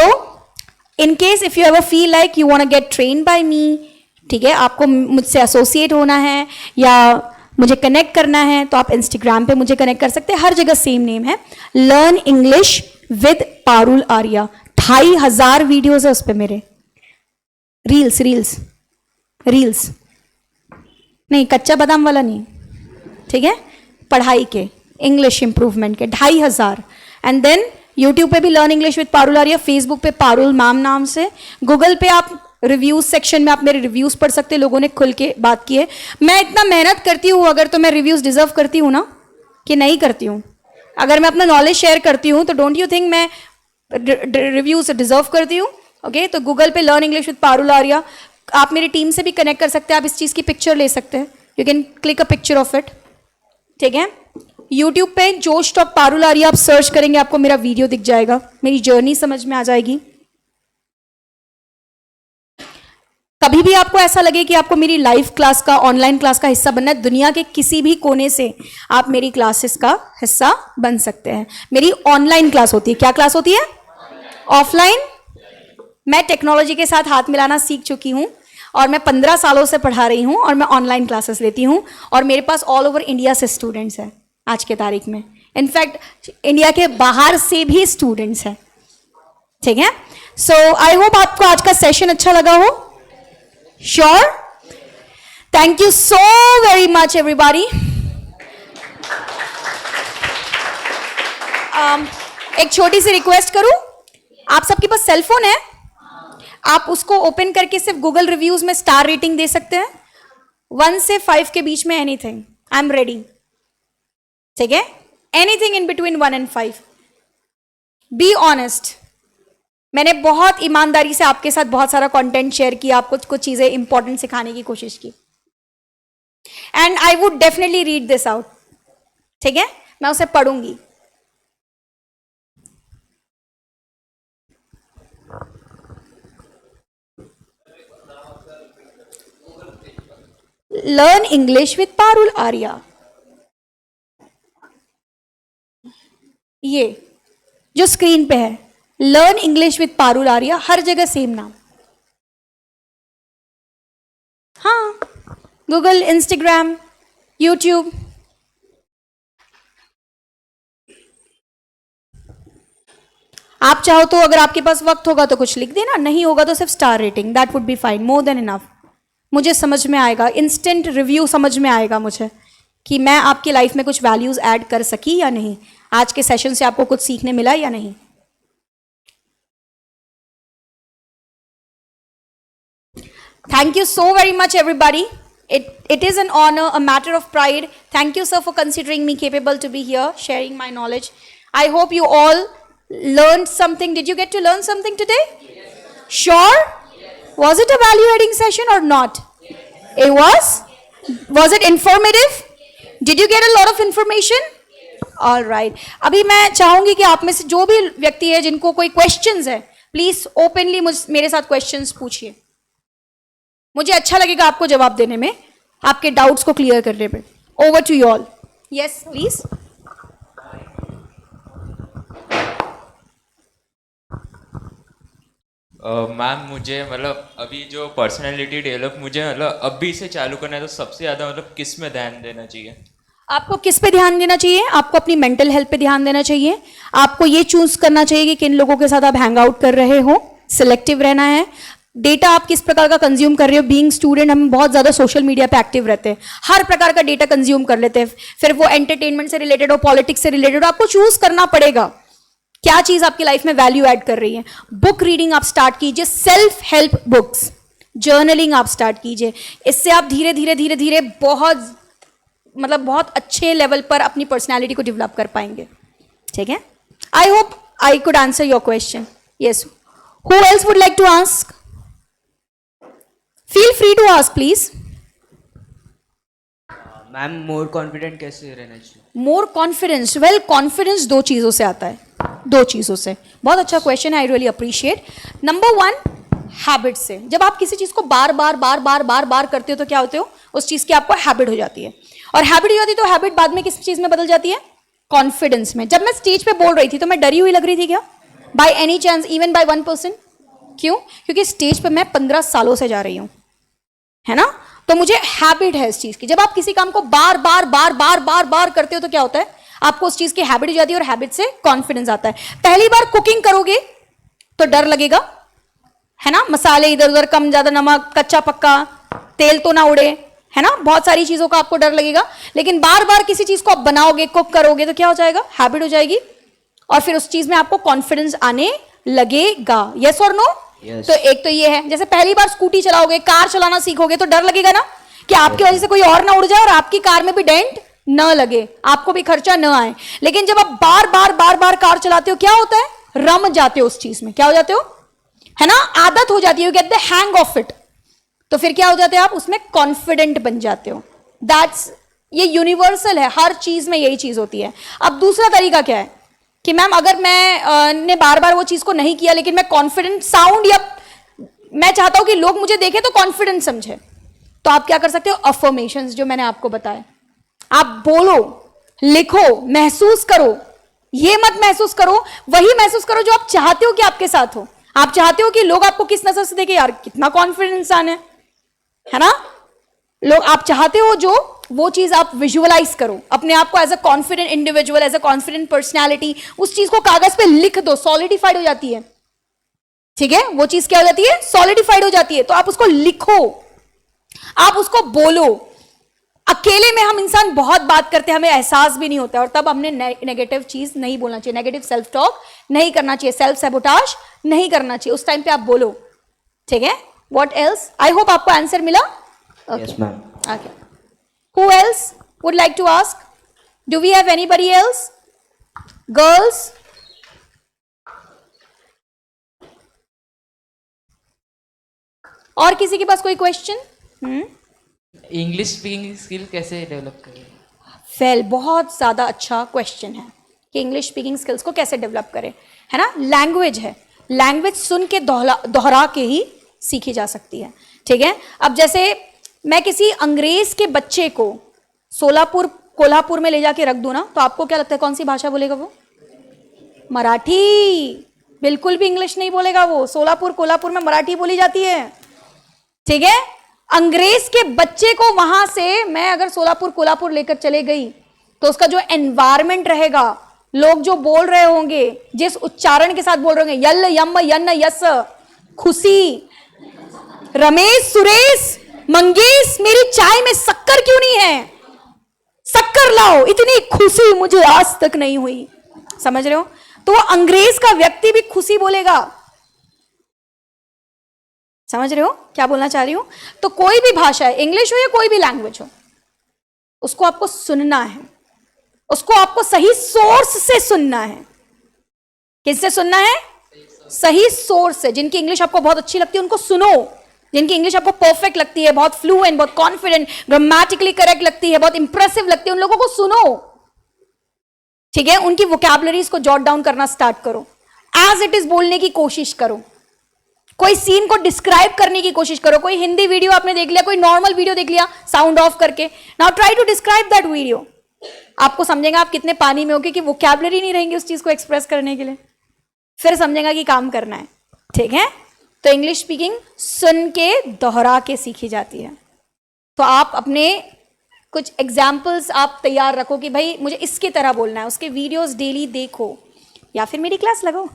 in case if you ever feel like you want to get train by me, ठीक है, आपको मुझसे एसोसिएट होना है या मुझे कनेक्ट करना है, तो आप इंस्टाग्राम पे मुझे कनेक्ट कर सकते हैं, हर जगह सेम नेम है, learn English with Parul Arya. 2500 videos है उस पर मेरे, रील्स नहीं, कच्चा बादाम वाला नहीं, ठीक है, पढ़ाई के, इंग्लिश इंप्रूवमेंट के 2500। एंड देन यूट्यूब पे भी learn English with Parul Arya, Facebook पे पारुल मैम नाम से, गूगल पे आप रिव्यूज सेक्शन में आप मेरे रिव्यूज पढ़ सकते हैं, लोगों ने खुल के बात की है। मैं इतना मेहनत करती हूँ, अगर तो मैं रिव्यूज डिजर्व करती हूँ ना, कि नहीं करती हूँ? अगर मैं अपना नॉलेज शेयर करती हूँ तो डोंट यू थिंक मैं रिव्यूज डिजर्व करती हूँ? ओके, तो गूगल पे learn English with Parul Arya, आप मेरी टीम से भी कनेक्ट कर सकते हैं, आप इस चीज़ की पिक्चर ले सकते हैं, you can click a picture of it, ठीक है? यूट्यूब पे जोश टॉक पारुल आर्या आप सर्च करेंगे, आपको मेरा वीडियो दिख जाएगा, मेरी जर्नी समझ में आ जाएगी। कभी भी आपको ऐसा लगे कि आपको मेरी लाइव क्लास का, ऑनलाइन क्लास का हिस्सा बनना है, दुनिया के किसी भी कोने से आप मेरी क्लासेस का हिस्सा बन सकते हैं। मेरी ऑनलाइन क्लास होती है, क्या क्लास होती है? ऑफलाइन। मैं टेक्नोलॉजी के साथ हाथ मिलाना सीख चुकी हूँ और मैं 15 सालों से पढ़ा रही हूँ और मैं ऑनलाइन क्लासेस लेती हूँ और मेरे पास ऑल ओवर इंडिया से स्टूडेंट्स हैं आज के तारीख में, इनफैक्ट इंडिया के बाहर से भी स्टूडेंट्स हैं, ठीक है? सो आई होप आपको आज का सेशन अच्छा लगा हो। Sure? Thank you so very much everybody. एक छोटी सी रिक्वेस्ट करूं, आप सबके पास सेल फोन है, आप उसको ओपन करके सिर्फ गूगल रिव्यूज में स्टार रेटिंग दे सकते हैं 1 से 5 के बीच में, एनीथिंग, आई एम रेडी, ठीक है? Anything in between 1 and 5। Be honest, मैंने बहुत ईमानदारी से आपके साथ बहुत सारा कंटेंट शेयर किया, आपको कुछ चीजें इंपॉर्टेंट सिखाने की कोशिश की, and I would definitely read this out. ठीक है, मैं उसे पढ़ूंगी. Learn English with Parul Arya. ये जो स्क्रीन पे है, learn English with Parul Arya, हर जगह सेम नाम. हाँ, गूगल, इंस्टाग्राम, यूट्यूब. आप चाहो तो अगर आपके पास वक्त होगा तो कुछ लिख देना, नहीं होगा तो सिर्फ star rating, that would be fine, more than enough. मुझे समझ में आएगा, इंस्टेंट रिव्यू समझ में आएगा मुझे कि मैं आपकी लाइफ में कुछ वैल्यूज ऐड कर सकी या नहीं, आज के सेशन से आपको कुछ सीखने मिला या नहीं. Thank you so very much, everybody. It is an honor, a matter of pride. Thank you, sir, for considering me capable to be here, sharing my knowledge. I hope you all learned something. Did you get to learn something today? Yes. Sure? Yes. Was it a value-adding session or not? Yes. It was? Was it informative? Yes. Did you get a lot of information? All right. अभी मैं चाहूंगी कि आप में से जो भी व्यक्ति है जिनको कोई क्वेश्चंस है, प्लीज ओपनली मेरे साथ क्वेश्चंस पूछिए. मुझे अच्छा लगेगा आपको जवाब देने में, आपके डाउट्स को क्लियर करने में. Over to you all. Yes please. Ma'am मुझे मतलब अभी जो पर्सनैलिटी डेवलप मुझे मतलब अभी से चालू करना है, तो सबसे ज़्यादा मतलब किस में ध्यान देना चाहिए? आपको किस पे ध्यान देना चाहिए? आपको अपनी मेंटल हेल्थ पे ध्यान देना चाहिए. आपको ये चूज करना चाहिए कि किन लोगों के साथ आप हैंग आउट कर रहे हो, सिलेक्टिव रहना है. डेटा आप किस प्रकार का कंज्यूम कर रहे हो. बीइंग स्टूडेंट हम बहुत ज़्यादा सोशल मीडिया पे एक्टिव रहते हैं, हर प्रकार का डेटा कंज्यूम कर लेते हैं, फिर वो एंटरटेनमेंट से रिलेटेड हो, पॉलिटिक्स से रिलेटेड हो. आपको चूज करना पड़ेगा क्या चीज़ आपकी लाइफ में वैल्यू ऐड कर रही है. बुक रीडिंग आप स्टार्ट कीजिए, सेल्फ हेल्प बुक्स, जर्नलिंग आप स्टार्ट कीजिए. इससे आप धीरे धीरे धीरे धीरे बहुत अच्छे लेवल पर अपनी पर्सनैलिटी को डेवलप कर पाएंगे. ठीक है, I hope I could answer your question. Yes, who else would like to ask? Feel free to ask please. Ma'am more confident कैसे रहना चाहिए? मोर कॉन्फिडेंस, वेल कॉन्फिडेंस दो चीज़ों से आता है, दो चीज़ों से. बहुत अच्छा क्वेश्चन है, I really appreciate. Number one, habit से. जब आप किसी चीज़ को बार बार बार बार बार बार करते हो तो क्या होते हो, उस चीज़ की आपको हैबिट हो जाती है. और हैबिट हो जाती है तो हैबिट बाद में किस चीज़ में बदल जाती है? कॉन्फिडेंस में. जब मैं स्टेज पे बोल रही थी तो मैं डरी हुई लग रही थी क्या? By any chance, even bye 1%? क्यों? क्योंकि स्टेज पे मैं 15 सालों से जा रही हूँ, है ना. तो मुझे हैबिट है इस चीज की. जब आप किसी काम को बार बार बार बार बार बार करते हो तो क्या होता है, आपको उस चीज की हैबिट हो जाती है और हैबिट से कॉन्फिडेंस आता है. पहली बार कुकिंग करोगे तो डर लगेगा, है ना. मसाले इधर उधर, कम ज्यादा, नमक कच्चा पक्का, तेल तो ना उड़े, है ना. बहुत सारी चीजों का आपको डर लगेगा. लेकिन बार बार किसी चीज को आप बनाओगे, कुक करोगे तो क्या हो जाएगा? हैबिट हो जाएगी और फिर उस चीज में आपको कॉन्फिडेंस आने लगेगा. यस और नो? Yes. तो एक तो ये है, जैसे पहली बार स्कूटी चलाओगे, कार चलाना सीखोगे तो डर लगेगा ना कि आपकी वजह से कोई और ना उड़ जाए और आपकी कार में भी डेंट न लगे, आपको भी खर्चा न आए. लेकिन जब आप बार बार बार बार कार चलाते हो क्या होता है? रम जाते हो उस चीज में. क्या हो जाते हो? है ना, आदत हो जाती है, you get the hang of it. तो फिर क्या हो जाते हो आप? उसमें कॉन्फिडेंट बन जाते हो. दैट्स, ये यूनिवर्सल है, हर चीज में यही चीज होती है. अब दूसरा तरीका क्या है कि मैम अगर मैं ने बार बार वो चीज को नहीं किया लेकिन मैं कॉन्फिडेंट साउंड, या मैं चाहता हूं कि लोग मुझे देखें तो कॉन्फिडेंट समझे, तो आप क्या कर सकते हो? अफर्मेशंस जो मैंने आपको बताया, आप बोलो, लिखो, महसूस करो. ये मत महसूस करो, वही महसूस करो जो आप चाहते हो कि आपके साथ हो. आप चाहते हो कि लोग आपको किस नजर से देखें, यार कितना कॉन्फिडेंट इंसान है ना. लोग, आप चाहते हो जो, वो चीज आप विजुअलाइज करो अपने आप को as a confident individual, as a confident personality. उस चीज को कागज पे लिख दो, सॉलिडिफाइड हो जाती है. ठीक है, वो चीज क्या हो जाती है? सॉलिडिफाइड हो जाती है. तो आप उसको लिखो, आप उसको बोलो. अकेले में हम इंसान बहुत बात करते हैं, हमें एहसास भी नहीं होता, और तब हमने नेगेटिव चीज नहीं बोलना चाहिए, नेगेटिव सेल्फ टॉक नहीं करना चाहिए, सेल्फ सैबोटाज नहीं करना चाहिए. उस टाइम पे आप बोलो. ठीक है, व्हाट एल्स? आई होप आपको आंसर मिला. Yes, ma'am. Okay. Who else would like to ask? Do we have anybody else? Girls? और किसी के पास कोई क्वेश्चन? इंग्लिश स्पीकिंग स्किल कैसे डेवलप करें? वेल, बहुत ज़्यादा अच्छा क्वेश्चन है कि इंग्लिश स्पीकिंग स्किल्स को कैसे डेवलप करें, है ना। लैंग्वेज है, लैंग्वेज सुन के दोहरा के ही सीखी जा सकती है, ठीक है। अब जैसे मैं किसी अंग्रेज के बच्चे को सोलापुर कोल्हापुर में ले जाके रख दूं ना, तो आपको क्या लगता है कौन सी भाषा बोलेगा वो? मराठी। बिल्कुल भी इंग्लिश नहीं बोलेगा वो। सोलापुर कोल्हापुर में मराठी बोली जाती है, ठीक है। अंग्रेज के बच्चे को वहां से मैं अगर सोलापुर कोल्हापुर लेकर चले गई तो उसका जो एनवायरमेंट रहेगा, लोग जो बोल रहे होंगे, जिस उच्चारण के साथ बोल रहे होंगे, यल यम यन्न यस, खुशी, रमेश सुरेश मंगेश मेरी चाय में शक्कर क्यों नहीं है, शक्कर लाओ, इतनी खुशी मुझे आज तक नहीं हुई। समझ रहे हो? तो वो अंग्रेज का व्यक्ति भी खुशी बोलेगा। समझ रहे हो क्या बोलना चाह रही हूं? तो कोई भी भाषा है, इंग्लिश हो या कोई भी लैंग्वेज हो, उसको आपको सुनना है, उसको आपको सही सोर्स से सुनना है। किससे सुनना है? सही सोर्स से। जिनकी इंग्लिश आपको बहुत अच्छी लगती है उनको सुनो, जिनकी इंग्लिश आपको परफेक्ट लगती है, बहुत फ्लुएंट, बहुत कॉन्फिडेंट, ग्रामेटिकली करेक्ट लगती है, बहुत इंप्रेसिव लगती है, उन लोगों को सुनो, ठीक है। उनकी वोकैबुलरीज को जॉट डाउन करना स्टार्ट करो, एज इट इज बोलने की कोशिश करो, कोई सीन को डिस्क्राइब करने की कोशिश करो। कोई हिंदी वीडियो आपने देख लिया, कोई नॉर्मल वीडियो देख लिया साउंड ऑफ करके, now try to describe that video. आपको समझेगा आप कितने पानी में हो, कि वोकैबुलरी नहीं रहेंगी उस चीज को एक्सप्रेस करने के लिए, फिर समझेगा कि काम करना है, ठीक है। तो इंग्लिश स्पीकिंग सुन के दोहरा के सीखी जाती है। तो आप अपने कुछ एग्जाम्पल्स आप तैयार रखो कि भाई मुझे इसकी तरह बोलना है, उसके वीडियोस डेली देखो या फिर मेरी क्लास लगाओ।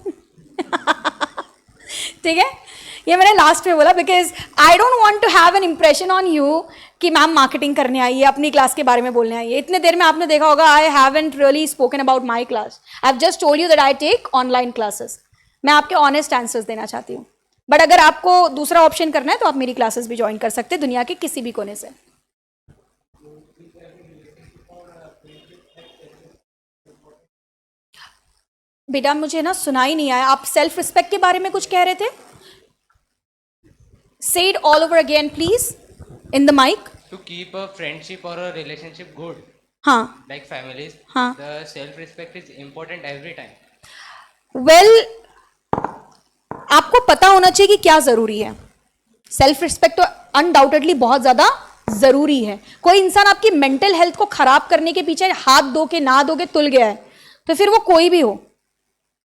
ठीक है, ये मैंने लास्ट में बोला because I don't want to have an impression on you कि मैम मार्केटिंग करने आई है, अपनी क्लास के बारे में बोलने आई है। इतने देर में आपने देखा होगा I haven't really spoken about my class, I have just told you that I take online classes. मैं आपके ऑनेस्ट आंसर्स देना चाहती हूँ, बट अगर आपको दूसरा ऑप्शन करना है तो आप मेरी क्लासेस भी ज्वाइन कर सकते हैं दुनिया के किसी भी कोने से। बेटा मुझे ना सुना ही नहीं आया, आप सेल्फ रिस्पेक्ट के बारे में कुछ कह रहे थे? Say it all over again, please, in the mic. To keep a friendship or a relationship good, हाँ, like families, हाँ. the self-respect is important every time. well, आपको पता होना चाहिए कि क्या जरूरी है। सेल्फ रिस्पेक्ट तो अनडाउटेडली बहुत ज्यादा जरूरी है। कोई इंसान आपकी मेंटल हेल्थ को खराब करने के पीछे हाथ दो के ना दो के तुल गया है, तो फिर वो कोई भी हो,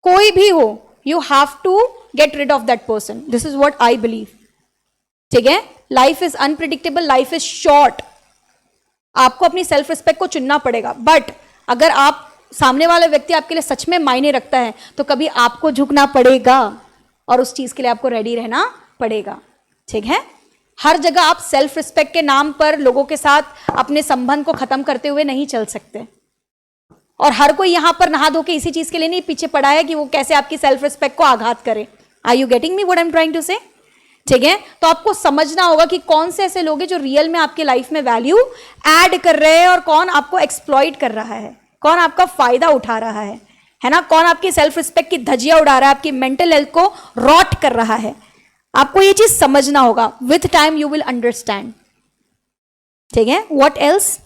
कोई भी हो, you have to get rid of that person. This is what I believe, ठीक है। Life is unpredictable, life is short, आपको अपनी सेल्फ रिस्पेक्ट को चुनना पड़ेगा। बट अगर आप सामने वाला व्यक्ति आपके लिए सच में मायने रखता है तो कभी आपको झुकना पड़ेगा और उस चीज के लिए आपको रेडी रहना पड़ेगा, ठीक है। हर जगह आप सेल्फ रिस्पेक्ट के नाम पर लोगों के साथ अपने संबंध को खत्म करते हुए नहीं चल सकते। और हर कोई यहां पर नहा धो के इसी चीज के लिए नहीं पीछे पड़ा है कि वो कैसे आपकी सेल्फ रिस्पेक्ट को आघात करे। Are you getting me what I am trying to say? ठीक है, तो आपको समझना होगा कि कौन से ऐसे लोग हैं जो रियल में आपके लाइफ में वैल्यू ऐड कर रहे हैं और कौन आपको एक्सप्लॉइट कर रहा है, कौन आपका फायदा उठा रहा है ना, कौन आपकी सेल्फ रिस्पेक्ट की धज्जियां उड़ा रहा है, आपकी मेंटल हेल्थ को रॉट कर रहा है। आपको ये चीज समझना होगा। With time you will understand, ठीक है। What else?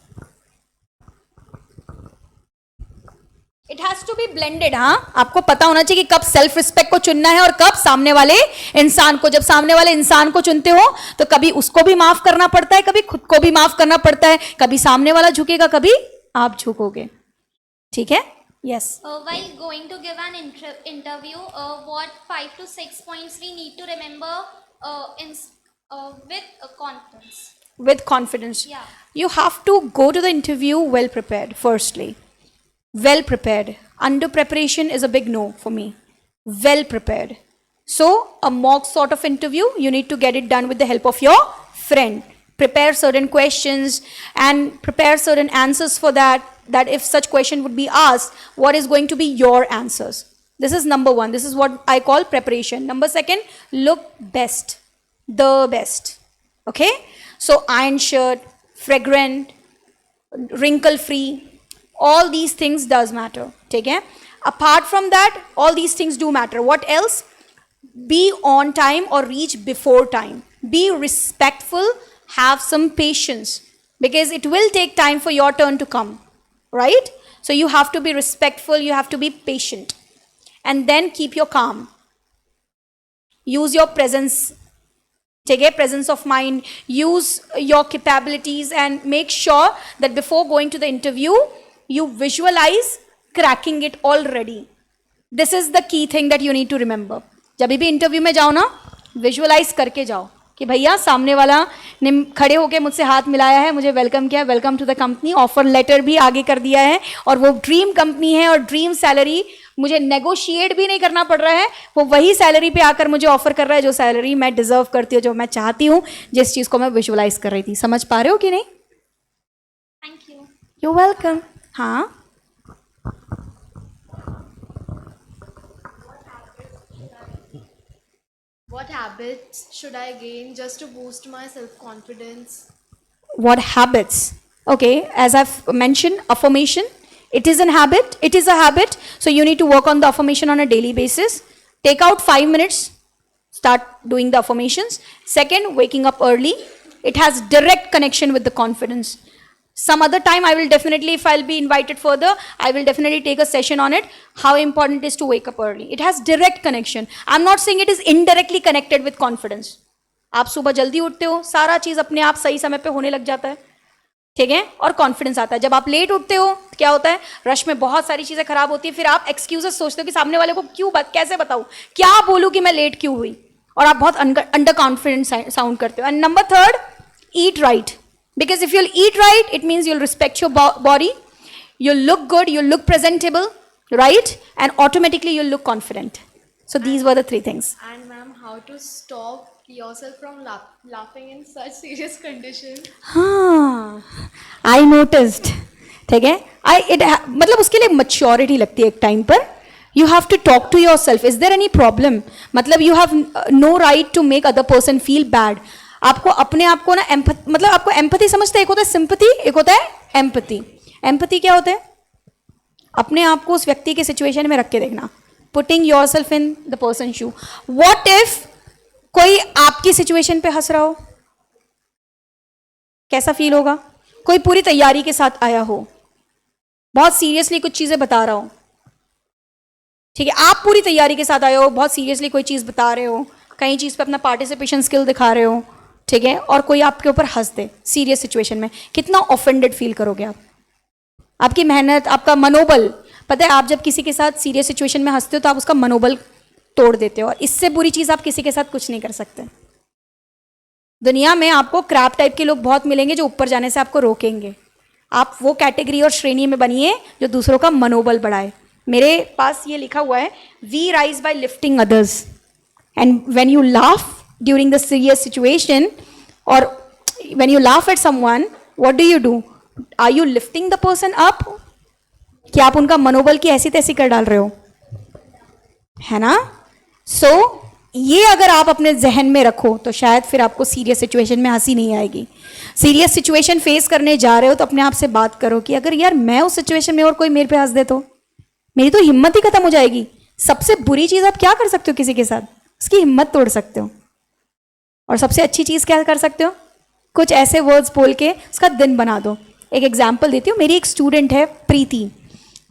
It has to be blended. हाँ, आपको पता होना चाहिए कि कब सेल्फ रिस्पेक्ट को चुनना है और कब सामने वाले इंसान को। जब सामने वाले इंसान को चुनते हो तो कभी उसको भी माफ करना पड़ता है, कभी खुद को भी माफ करना पड़ता है, कभी सामने वाला झुकेगा, कभी आप झुकोगे, ठीक है। Yes, While going to give an interview, what 5 to 6 points we need to remember with confidence? with confidence. Yeah. You have to go to the interview well prepared. Firstly, well prepared. Under preparation is a big no for me. Well prepared. So a mock sort of interview, you need to get it done with the help of your friend. Prepare certain questions and prepare certain answers for that if such question would be asked, what is going to be your answers. This is number one. This is what I call preparation. Number second, look best. The best. Okay? So iron shirt, fragrant, wrinkle free, all these things does matter. ठीक है? Apart from that, all these things do matter. What else? Be on time or reach before time. Be respectful have some patience because it will take time for your turn to come, right? So you have to be respectful, you have to be patient, and then keep your calm. Use your presence, take a presence of mind, use your capabilities, and make sure that before going to the interview, you visualize cracking it already. This is the key thing that you need to remember. जब भी interview में जाओ ना, visualise करके जाओ कि भैया सामने वाला ने खड़े होकर मुझसे हाथ मिलाया है, मुझे वेलकम किया है, welcome to the company, offer letter भी आगे कर दिया है, और वो ड्रीम कंपनी है और ड्रीम सैलरी, मुझे नेगोशिएट भी नहीं करना पड़ रहा है, वो वही सैलरी पे आकर मुझे ऑफर कर रहा है जो सैलरी मैं डिजर्व करती हूँ, जो मैं चाहती हूँ, जिस चीज़ को मैं विजुअलाइज कर रही थी. समझ पा रहे हो कि नहीं? Thank you. You welcome. हाँ, What habits should I gain just to boost my self-confidence? what habits? Okay, as I've mentioned, affirmation. It is a habit. It is a habit. So you need to work on the affirmation on a daily basis. Take out 5 minutes. Start doing the affirmations. Second, waking up early. It has direct connection with the confidence. Some other time I will definitely, if I'll be invited further, I will definitely take a session on it. How important it is to wake up early. It has direct connection. I'm not saying it is indirectly connected with confidence. आप सुबह जल्दी उठते हो, सारा चीज़ अपने आप सही समय पे होने लग जाता है, ठीक है, और कॉन्फिडेंस आता है. जब आप लेट उठते हो क्या होता है, रश में बहुत सारी चीज़ें खराब होती है, फिर आप एक्सक्यूजेस सोचते हो कि सामने वाले को कैसे बताऊँ, क्या बोलूँ कि मैं लेट क्यों हुई, और आप बहुत अंडर कॉन्फिडेंट साउंड करते हो. And number third, eat right. Because if you'll eat right, it means you'll respect your body, you'll look good, you'll look presentable, right? And automatically you'll look confident. So these were the 3 things. And ma'am, how to stop yourself from laughing in such serious condition? हाँ, I noticed. ठीक है, मतलब उसके लिए maturity लगती है एक time पर. You have to talk to yourself. Is there any problem? मतलब you have no right to make other person feel bad. आपको अपने आप को ना मतलब आपको एम्पैथी समझते हैं, एक होता है सिंपैथी, एक होता है एम्पैथी. एम्पैथी क्या होता है? अपने आप को उस व्यक्ति के सिचुएशन में रख के देखना. Putting yourself in the person shoe. What if कोई आपकी सिचुएशन पे हंस रहा हो, कैसा फील होगा? कोई पूरी तैयारी के साथ आया हो, बहुत सीरियसली कुछ चीजें बता रहा हो, ठीक है, आप पूरी तैयारी के साथ आए हो, बहुत सीरियसली कोई चीज बता रहे हो, कहीं चीज पे अपना पार्टिसिपेशन स्किल दिखा रहे हो, ठीक है, और कोई आपके ऊपर हंस दे सीरियस सिचुएशन में, कितना ऑफेंडेड फील करोगे आप? आपकी मेहनत, आपका मनोबल, पता है, आप जब किसी के साथ सीरियस सिचुएशन में हंसते हो तो आप उसका मनोबल तोड़ देते हो, और इससे बुरी चीज़ आप किसी के साथ कुछ नहीं कर सकते. दुनिया में आपको क्रैप टाइप के लोग बहुत मिलेंगे जो ऊपर जाने से आपको रोकेंगे. आप वो कैटेगरी और श्रेणी में बनिए जो दूसरों का मनोबल बढ़ाए. मेरे पास ये लिखा हुआ है, we rise by lifting others. And when you laugh during the serious situation, or when you laugh at someone, what do? Are you lifting the person up? क्या आप उनका मनोबल की ऐसी तैसी कर डाल रहे हो, है ना? So ये अगर आप अपने जहन में रखो तो शायद फिर आपको सीरियस सिचुएशन में हंसी नहीं आएगी. सीरियस सिचुएशन फेस करने जा रहे हो तो अपने आप से बात करो कि अगर यार मैं उस सिचुएशन में और कोई मेरे पे हंस दे तो मेरी तो हिम्मत ही खत्म हो जाएगी. सबसे बुरी चीज़ आप क्या कर सकते हो किसी के साथ? उसकी हिम्मत तोड़ सकते हो. और सबसे अच्छी चीज़ क्या कर सकते हो? कुछ ऐसे वर्ड्स बोल के उसका दिन बना दो. एक एग्जाम्पल देती हूँ. मेरी एक स्टूडेंट है प्रीति.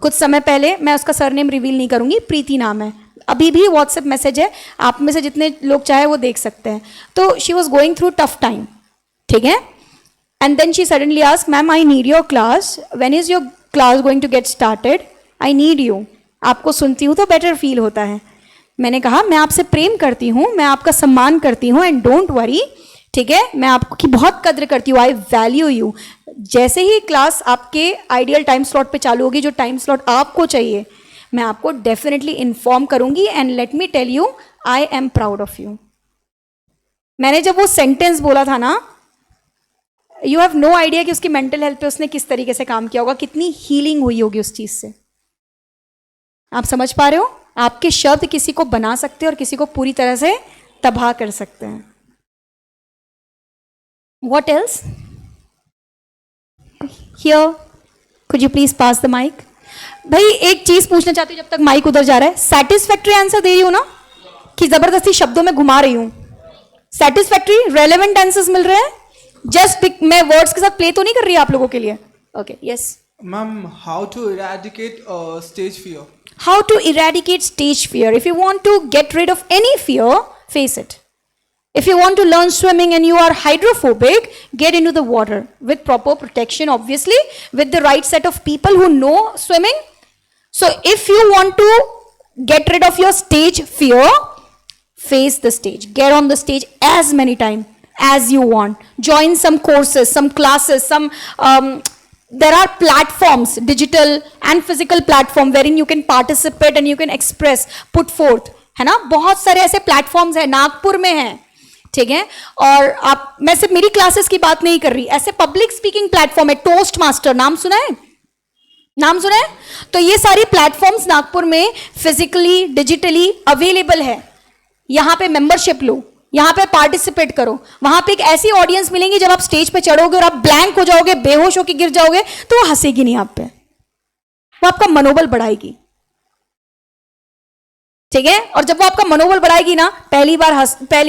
कुछ समय पहले, मैं उसका सरनेम रिवील नहीं करूँगी, प्रीति नाम है, अभी भी व्हाट्सएप मैसेज है, आप में से जितने लोग चाहे वो देख सकते हैं. तो she was going through tough time, ठीक है, and then she suddenly ask, ma'am I need your class, when is your class going to get started, I need you. आपको सुनती हूँ तो बेटर फील होता है. मैंने कहा मैं आपसे प्रेम करती हूँ, मैं आपका सम्मान करती हूँ, एंड डोंट वरी, ठीक है, मैं आपकी बहुत कद्र करती हूँ, आई वैल्यू यू. जैसे ही क्लास आपके आइडियल टाइम स्लॉट पे चालू होगी, जो टाइम स्लॉट आपको चाहिए, मैं आपको डेफिनेटली इन्फॉर्म करूंगी, and let me tell you, I am proud of you. मैंने जब वो सेंटेंस बोला था ना, यू हैव नो आइडिया कि उसकी मेंटल हेल्थ पे उसने किस तरीके से काम किया होगा, कितनी हीलिंग हुई होगी उस चीज से. आप समझ पा रहे हो? आपके शब्द किसी को बना सकते हैं और किसी को पूरी तरह से तबाह कर सकते हैं. What else? Here, could you please pass the mic? भाई एक चीज पूछना चाहती हूँ जब तक माइक उधर जा रहा है. सेटिस्फैक्ट्री आंसर दे रही हूँ ना, कि जबरदस्ती शब्दों में घुमा रही हूँ? सेटिस्फैक्ट्री रेलेवेंट आंसर्स मिल रहे हैं? जस्ट मैं वर्ड्स के साथ प्ले तो नहीं कर रही आप लोगों के लिए. Okay, yes. Ma'am, how to eradicate stage fear? How to eradicate stage fear? If you want to get rid of any fear, face it. If you want to learn swimming and you are hydrophobic, get into the water with proper protection, obviously, with the right set of people who know swimming. So if you want to get rid of your stage fear, face the stage. Get on the stage as many times as you want. Join some courses, some classes, there are platforms, digital and physical platform, wherein you can participate and you can express, put forth, है ना. बहुत सारे ऐसे platforms हैं, नागपुर में हैं, ठीक है. और आप, मैं सिर्फ मेरी क्लासेस की बात नहीं कर रही, ऐसे पब्लिक स्पीकिंग प्लेटफॉर्म है, टोस्ट मास्टर, नाम सुना है? नाम सुना है? तो ये सारी प्लेटफॉर्म्स नागपुर में फिजिकली, डिजिटली अवेलेबल है. यहाँ पे मेंबरशिप लो, यहाँ पे पार्टिसिपेट करो. वहां पे एक ऐसी ऑडियंस मिलेंगी, जब आप स्टेज पे चढ़ोगे और आप ब्लैंक हो जाओगे, बेहोश होकर गिर जाओगे, तो वो हंसेगी नहीं आप पे, वो आपका मनोबल बढ़ाएगी, ठीक है. और जब वो आपका मनोबल बढ़ाएगी ना, पहली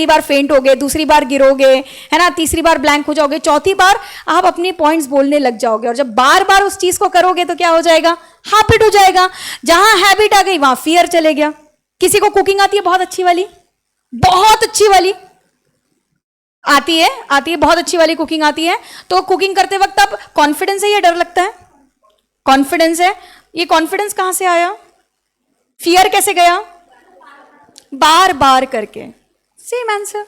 बार फेंट होगे, दूसरी बार गिरोगे, है ना, तीसरी बार ब्लैंक हो जाओगे, चौथी बार आप अपने पॉइंट्स बोलने लग जाओगे. और जब बार बार उस चीज को करोगे तो क्या हो जाएगा? हैबिट हो जाएगा. जहां हैबिट आ गई वहां फियर चले गया. किसी को कुकिंग आती है? बहुत अच्छी वाली, बहुत अच्छी वाली आती है, बहुत अच्छी वाली कुकिंग आती है. तो कुकिंग करते वक्त अब कॉन्फिडेंस है या डर लगता है? कॉन्फिडेंस है. ये कॉन्फिडेंस कहां से आया? फियर कैसे गया? बार बार करके. Same answer.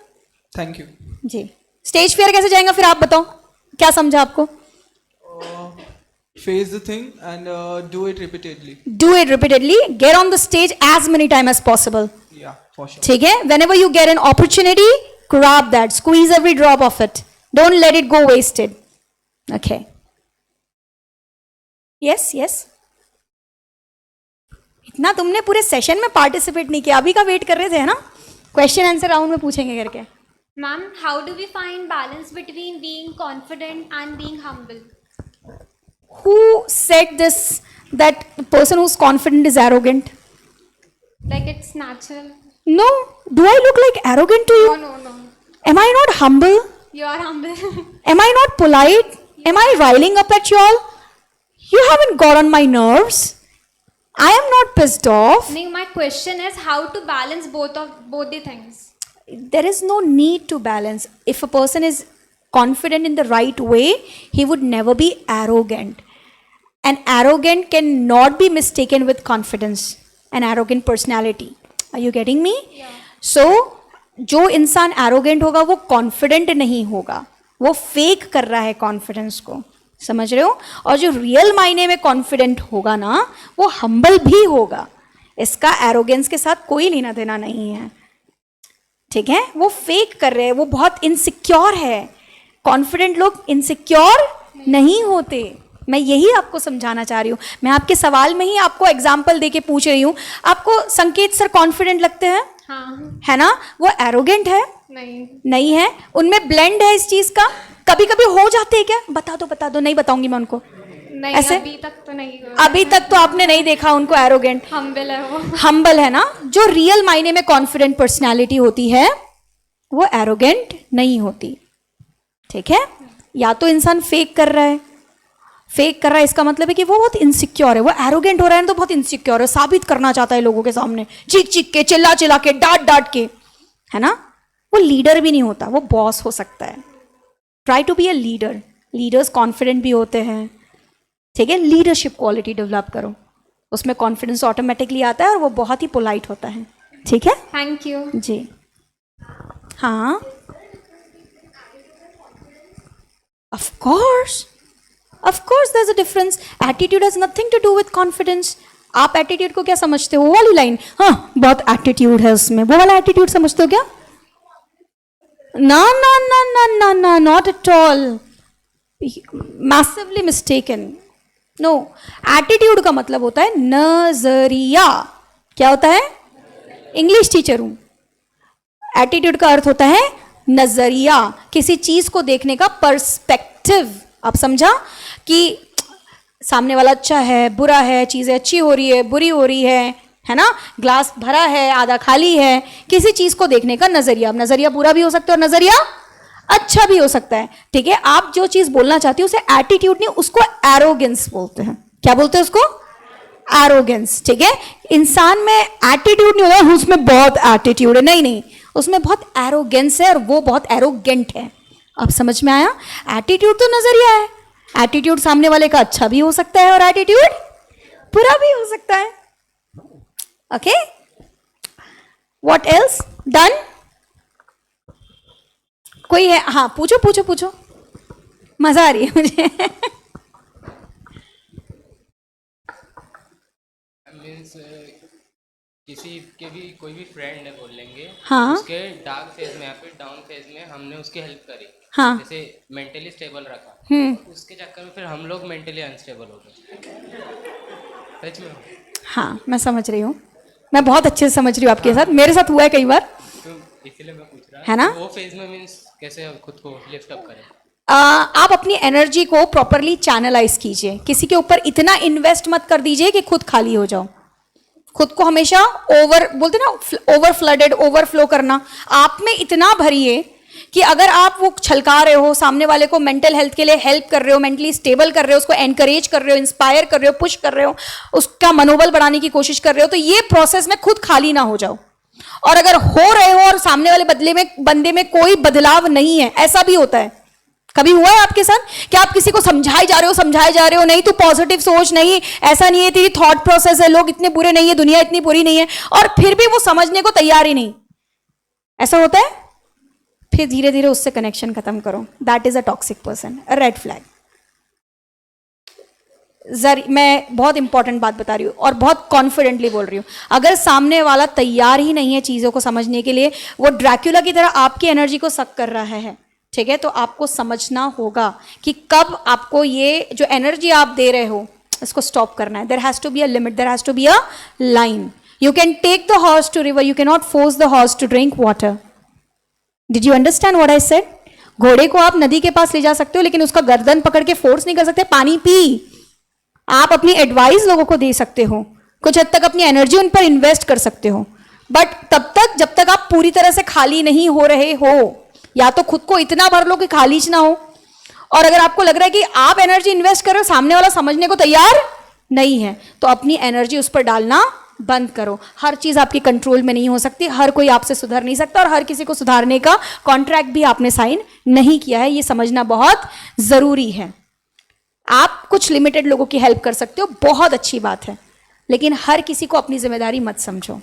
Thank you. जी. स्टेज फियर कैसे जाएगा फिर? आप बताओ, क्या समझा आपको? Face the thing and do it repeatedly. Do it repeatedly. Get on the stage as many times as possible. Yeah, for sure. ठीक है. Whenever you get an opportunity, grab that. Squeeze every drop of it. Don't let it go wasted. Okay. Yes, yes. इतना तुमने पूरे session में participate नहीं किया, अभी का वेट कर रहे थे, है ना? क्वेश्चन आंसर राउंड में पूछेंगे करके. Ma'am, how do we find balance between being confident and being humble? Who said this, that the person who's confident is arrogant? Like it's natural. No. Do I look like arrogant to you? No. Am I not humble? You are humble. Am I not polite? Am I riling up at you all? You haven't got on my nerves. I am not pissed off. No, my question is how to balance both the things. There is no need to balance. If a person is confident in the right way, he would never be arrogant. An arrogant cannot be mistaken with confidence. An arrogant personality. Are you getting me? Yeah. So, जो इंसान arrogant होगा वो confident नहीं होगा, वो fake कर रहा है confidence को, समझ रहे हो? और जो रियल मायने में कॉन्फिडेंट होगा ना, वो हम्बल भी होगा. इसका एरोगेंस के साथ कोई लेना देना नहीं है, ठीक है. वो फेक कर रहे हैं, वो बहुत इनसिक्योर है. कॉन्फिडेंट लोग इनसिक्योर नहीं होते. मैं यही आपको समझाना चाह रही हूँ. मैं आपके सवाल में ही आपको एग्जाम्पल दे के पूछ रही हूँ. आपको संकेत सर कॉन्फिडेंट लगते हैं? हाँ. है ना? वो एरोगेंट है? नहीं है. उनमें ब्लेंड है इस चीज का. कभी कभी हो जाते हैं क्या? बता दो. नहीं बताऊंगी मैं उनको. नहीं, ऐसे अभी तक तो नहीं हुआ. अभी तक तो आपने नहीं देखा उनको एरोगेंट. हम्बल है वो. हम्बल है ना. जो रियल मायने में कॉन्फिडेंट पर्सनालिटी होती है वो एरोगेंट नहीं होती, ठीक है. या तो इंसान फेक कर रहा है. इसका मतलब है कि वो बहुत इनसिक्योर है. वो एरोगेंट हो रहा है तो बहुत इनसिक्योर है, साबित करना चाहता है लोगों के सामने, चीख के, चिल्ला के, डांट के, है ना. वो लीडर भी नहीं होता, वो बॉस हो सकता है. Try to be a leader. Leaders confident भी होते हैं, ठीक है. लीडरशिप क्वालिटी डेवलप करो, उसमें कॉन्फिडेंस ऑटोमेटिकली आता है और वो बहुत ही पोलाइट होता है, ठीक है. थैंक यू जी. हाँ, of course there's a difference. Attitude has nothing to do with confidence. आप एटीट्यूड को क्या समझते हो? वो वाली लाइन, हाँ बहुत एटीट्यूड है उसमें, वो वाला एटीट्यूड समझते हो क्या? ना, not at all. Massively mistaken. No, attitude का मतलब होता है नजरिया. क्या होता है? इंग्लिश टीचर हूं. एटीट्यूड का अर्थ होता है नजरिया, किसी चीज को देखने का पर्सपेक्टिव. आप समझा कि सामने वाला अच्छा है, बुरा है, चीजें अच्छी हो रही है, बुरी हो रही है ना, ग्लास भरा है, आधा खाली है, किसी चीज को देखने का नजरिया. अब नजरिया बुरा भी हो सकता है और नजरिया अच्छा भी हो सकता है, ठीक है। आप जो चीज बोलना चाहती हो उसे एटीट्यूड नहीं, उसको एरोगेंस बोलते हैं। क्या बोलते हैं उसको? एरोगेंस, ठीक है। इंसान में एटीट्यूड नहीं होगा उसमें बहुत एटीट्यूड है, नहीं नहीं, उसमें बहुत एरोगेंस है और वो बहुत एरोगेंट है। आप समझ में आया? एटीट्यूड तो नजरिया है, एटीट्यूड सामने वाले का अच्छा भी हो सकता है और एटीट्यूड बुरा भी हो सकता है। Okay, what else? डन? कोई है? हाँ, पूछो पूछो पूछो, मजा आ रही है मुझे। मीन्स किसी के भी कोई भी फ्रेंड है बोल लेंगे, हाँ। उसके डार्क फेज में या फिर डाउन फेज में हमने उसकी हेल्प करी, हाँ। जैसे मेंटली स्टेबल रखा, उसके चक्कर में फिर हम लोग मेंटली अनस्टेबल हो गए। सच में? हाँ, मैं समझ रही हूँ, मैं बहुत अच्छे से समझ रही हूँ आपके साथ, मेरे साथ हुआ है कई बार, तो इसीलिए मैं पूछ रहा है ना? वो फेज में मीन्स कैसे खुद को लिफ्ट अप करें? आप अपनी एनर्जी को प्रॉपरली चैनलाइज कीजिए, किसी के ऊपर इतना इन्वेस्ट मत कर दीजिए कि खुद खाली हो जाओ। खुद को हमेशा ओवर बोलते ना, ओवर फ्लडेड, ओवरफ्लो करना, आप में इतना भरिए कि अगर आप वो छलका रहे हो, सामने वाले को मेंटल हेल्थ के लिए हेल्प कर रहे हो, मेंटली स्टेबल कर रहे हो, उसको एनकरेज कर रहे हो, इंस्पायर कर रहे हो, पुश कर रहे हो, उसका मनोबल बढ़ाने की कोशिश कर रहे हो, तो ये प्रोसेस में खुद खाली ना हो जाओ। और अगर हो रहे हो और सामने वाले बंदे में कोई बदलाव नहीं है, ऐसा भी होता है, कभी हुआ है आपके साथ कि आप किसी को समझाए जा रहे हो, नहीं तू पॉजिटिव सोच, नहीं ऐसा नहीं है, तेरी थॉट प्रोसेस है, लोग इतने बुरे नहीं है, दुनिया इतनी बुरी नहीं है, और फिर भी वो समझने को तैयार ही नहीं, ऐसा होता है? फिर धीरे धीरे उससे कनेक्शन खत्म करो। That is a toxic person, a red flag. मैं बहुत इंपॉर्टेंट बात बता रही हूँ और बहुत कॉन्फिडेंटली बोल रही हूँ, अगर सामने वाला तैयार ही नहीं है चीजों को समझने के लिए, वो ड्रैक्युला की तरह आपकी एनर्जी को सक कर रहा है, ठीक है, तो आपको समझना होगा कि कब आपको ये जो एनर्जी आप दे रहे हो इसको स्टॉप करना है। There has to be a limit, there has to be a line. You can take the horse to river, you can not force the horse to drink water. Did you understand what I said? घोड़े को आप नदी के पास ले जा सकते हो, लेकिन उसका गर्दन पकड़ के फोर्स नहीं कर सकते, पानी पी। आप अपनी एडवाइस लोगों को दे सकते हो, कुछ हद तक अपनी एनर्जी उन पर इन्वेस्ट कर सकते हो, बट तब तक जब तक आप पूरी तरह से खाली नहीं हो रहे हो, या तो खुद को इतना भर लो कि खाली ना हो, और अगर आपको लग रहा है कि आप एनर्जी इन्वेस्ट कर रहे हो, सामने वाला समझने को तैयार नहीं है, तो अपनी एनर्जी उस पर डालना बंद करो। हर चीज आपके कंट्रोल में नहीं हो सकती, हर कोई आपसे सुधर नहीं सकता, और हर किसी को सुधारने का कॉन्ट्रैक्ट भी आपने साइन नहीं किया है, ये समझना बहुत जरूरी है। आप कुछ लिमिटेड लोगों की हेल्प कर सकते हो, बहुत अच्छी बात है, लेकिन हर किसी को अपनी जिम्मेदारी मत समझो।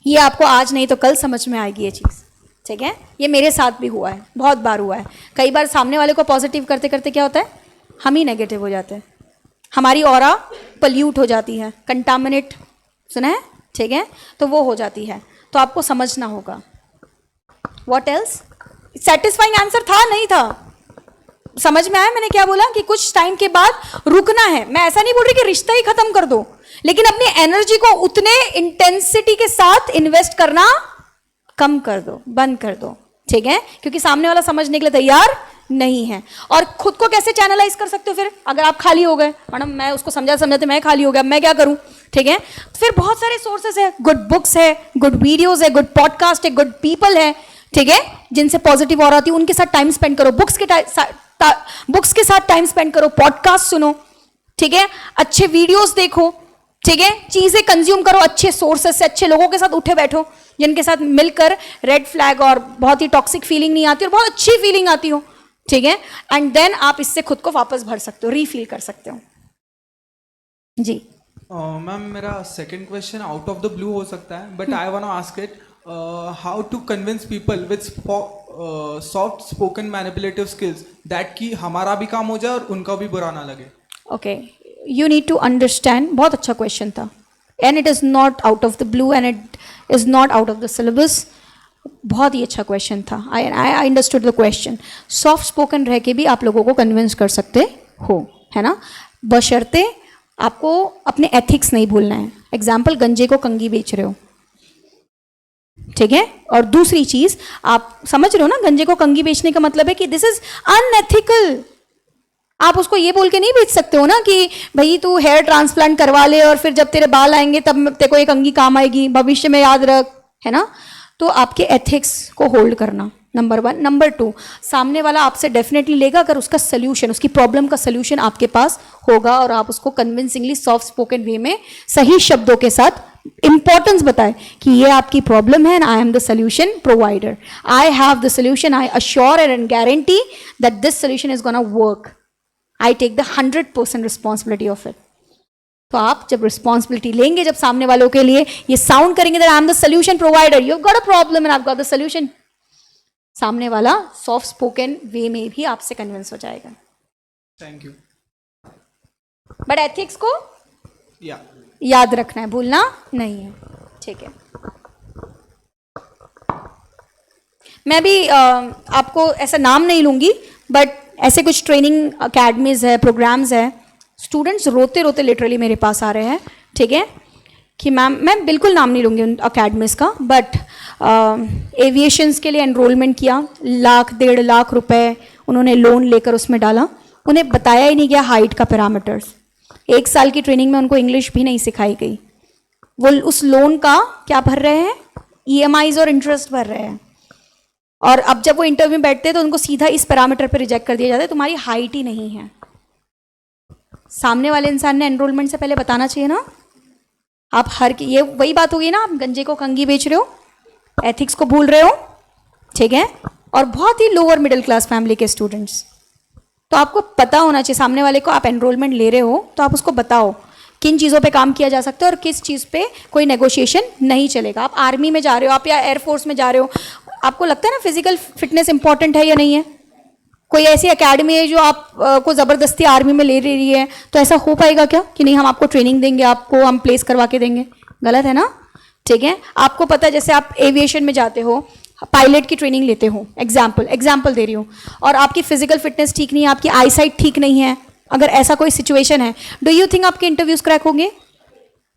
ये आपको आज नहीं तो कल समझ में आएगी ये चीज, ठीक है? ये मेरे साथ भी हुआ है, बहुत बार हुआ है। कई बार सामने वाले को पॉजिटिव करते करते क्या होता है, हम ही नेगेटिव हो जाते हैं, हमारी ऑरा पल्यूट हो जाती है, कंटामिनेट, सुना है, ठीक है, तो वो हो जाती है, तो आपको समझना होगा। What else? सेटिस्फाइंग आंसर था नहीं था? समझ में आया मैंने क्या बोला? कि कुछ टाइम के बाद रुकना है। मैं ऐसा नहीं बोल रही कि रिश्ता ही खत्म कर दो, लेकिन अपनी एनर्जी को उतने इंटेंसिटी के साथ इन्वेस्ट करना कम कर दो, बंद कर दो, ठीक है, क्योंकि सामने वाला समझने के लिए तैयार नहीं है। और खुद को कैसे चैनलाइज कर सकते हो फिर? अगर आप खाली हो गए, मैडम मैं उसको समझाते मैं खाली हो गया, मैं क्या करूं, ठीक है, फिर बहुत सारे सोर्सेस है, गुड बुक्स है, गुड वीडियोस है, गुड पॉडकास्ट है, गुड पीपल है, ठीक है, जिनसे पॉजिटिव और आती है, उनके साथ टाइम स्पेंड करो, बुक्स के साथ टाइम स्पेंड करो, पॉडकास्ट सुनो, ठीक है, अच्छे वीडियोस देखो, ठीक है, चीजें कंज्यूम करो, अच्छे सोर्सेस से, अच्छे लोगों के साथ उठे बैठो, जिनके साथ मिलकर रेड फ्लैग और बहुत ही टॉक्सिक फीलिंग नहीं आती और बहुत अच्छी फीलिंग आती हो, ठीक है, एंड देन आप इससे खुद को वापस भर सकते हो, रीफिल कर सकते हो। जी मैम, मेरा second question out of the blue हो सकता है, but I want to ask it, how to convince people with soft spoken manipulative skills that कि हमारा भी काम हो जाए और उनका भी बुरा ना लगे। Okay, you need to understand, बहुत अच्छा क्वेश्चन था, and it is not out of the blue and it is not out of the syllabus. बहुत ही अच्छा क्वेश्चन था, I understood the question. Soft spoken रह के भी आप लोगों को कन्विंस कर सकते हो, है ना, बशर्ते आपको अपने एथिक्स नहीं भूलना है। एग्जाम्पल, गंजे को कंगी बेच रहे हो, ठीक है, और दूसरी चीज आप समझ रहे हो ना, गंजे को कंगी बेचने का मतलब है कि दिस इज अनएथिकल। आप उसको ये बोल के नहीं बेच सकते हो ना कि भाई तू हेयर ट्रांसप्लांट करवा ले और फिर जब तेरे बाल आएंगे तब तेरे को ये कंगी काम आएगी, भविष्य में याद रख, है ना। तो आपके एथिक्स को होल्ड करना नंबर 1। नंबर 2, सामने वाला आपसे डेफिनेटली लेगा अगर उसका सोल्यूशन, उसकी प्रॉब्लम का सोल्यूशन आपके पास होगा और आप उसको कन्विंसिंगली सॉफ्ट स्पोकन वे में सही शब्दों के साथ इंपॉर्टेंस बताए कि ये आपकी प्रॉब्लम है and I am the solution provider, I have the solution, I assure and guarantee that this solution is gonna work, I take the 100% responsibility of it. तो आप जब रिस्पॉन्सिबिलिटी लेंगे, जब सामने वालों के लिए ये साउंड करेंगे that I am the solution provider, you have got a problem and I have got the solution, सामने वाला सॉफ्ट स्पोकन वे में भी आपसे कन्विंस हो जाएगा। Thank you. बट एथिक्स को या याद रखना है, भूलना नहीं है, ठीक है। मैं भी आपको ऐसा नाम नहीं लूंगी, बट ऐसे कुछ ट्रेनिंग अकेडमीज है, प्रोग्राम्स है, स्टूडेंट्स रोते रोते लिटरली मेरे पास आ रहे हैं, ठीक है, कि मैम, मैं बिल्कुल नाम नहीं लूँगी उन अकेडमीज़ का, बट एविएशंस के लिए एनरोलमेंट किया, 1,00,000 1.5 लाख रुपए उन्होंने लोन लेकर उसमें डाला, उन्हें बताया ही नहीं गया हाइट का पैरामीटर्स, 1 साल की ट्रेनिंग में उनको इंग्लिश भी नहीं सिखाई गई, वो उस लोन का क्या भर रहे हैं, EMIs और इंटरेस्ट भर रहे हैं, और अब जब वो इंटरव्यू में बैठते हैं तो उनको सीधा इस पैरामीटर पर रिजेक्ट कर दिया जाता है, तुम्हारी हाइट ही नहीं है। सामने वाले इंसान ने एनरोलमेंट से पहले बताना चाहिए ना। आप ये वही बात होगी ना, आप गंजे को कंगी बेच रहे हो, एथिक्स को भूल रहे हो, ठीक है, और बहुत ही लोअर मिडिल क्लास फैमिली के स्टूडेंट्स, तो आपको पता होना चाहिए सामने वाले को, आप एनरोलमेंट ले रहे हो तो आप उसको बताओ किन चीज़ों पे काम किया जा सकता है और किस चीज़ पे कोई नेगोशिएशन नहीं चलेगा। आप आर्मी में जा रहे हो, आप या एयरफोर्स में जा रहे हो, आपको लगता है ना फिजिकल फिटनेस इंपॉर्टेंट है या नहीं है, कोई ऐसी एकेडमी है जो आप को ज़बरदस्ती आर्मी में ले रही है, तो ऐसा हो पाएगा क्या कि नहीं हम आपको ट्रेनिंग देंगे, आपको हम प्लेस करवा के देंगे, गलत है ना, ठीक है। आपको पता है जैसे आप एविएशन में जाते हो, पायलट की ट्रेनिंग लेते हो, एग्जाम्पल दे रही हूँ, और आपकी फिजिकल फिटनेस ठीक नहीं है, आपकी आई साइट ठीक नहीं है, अगर ऐसा कोई सिचुएशन है, डू यू थिंक आपके इंटरव्यूज क्रैक होंगे?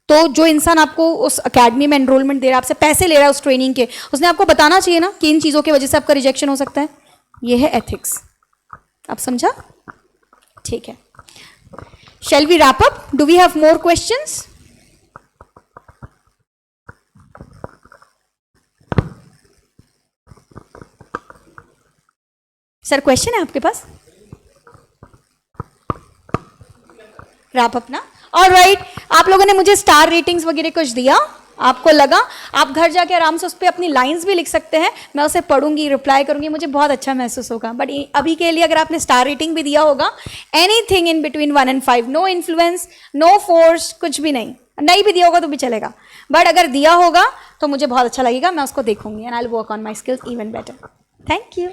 तो जो इंसान आपको उस अकेडमी में एनरोलमेंट दे रहा है, आपसे पैसे ले रहा है उस ट्रेनिंग के, उसने आपको बताना चाहिए ना कि इन चीज़ों की वजह से आपका रिजेक्शन हो सकता है। ये है एथिक्स, आप समझा, ठीक है। Shall we wrap up? Do we have more questions? Sir question है आपके पास? रैप अप ना, ऑलराइट। आप लोगों ने मुझे स्टार रेटिंग्स वगैरह कुछ दिया, आपको लगा, आप घर जाके आराम से उस पर अपनी लाइंस भी लिख सकते हैं, मैं उसे पढ़ूंगी, रिप्लाई करूंगी, मुझे बहुत अच्छा महसूस होगा। बट अभी के लिए अगर आपने स्टार रेटिंग भी दिया होगा, anything in between 1 and 5, no influence, no force, कुछ भी नहीं भी दिया होगा तो भी चलेगा, बट अगर दिया होगा तो मुझे बहुत अच्छा लगेगा, मैं उसको देखूंगी and I will work on my skills even better. Thank you.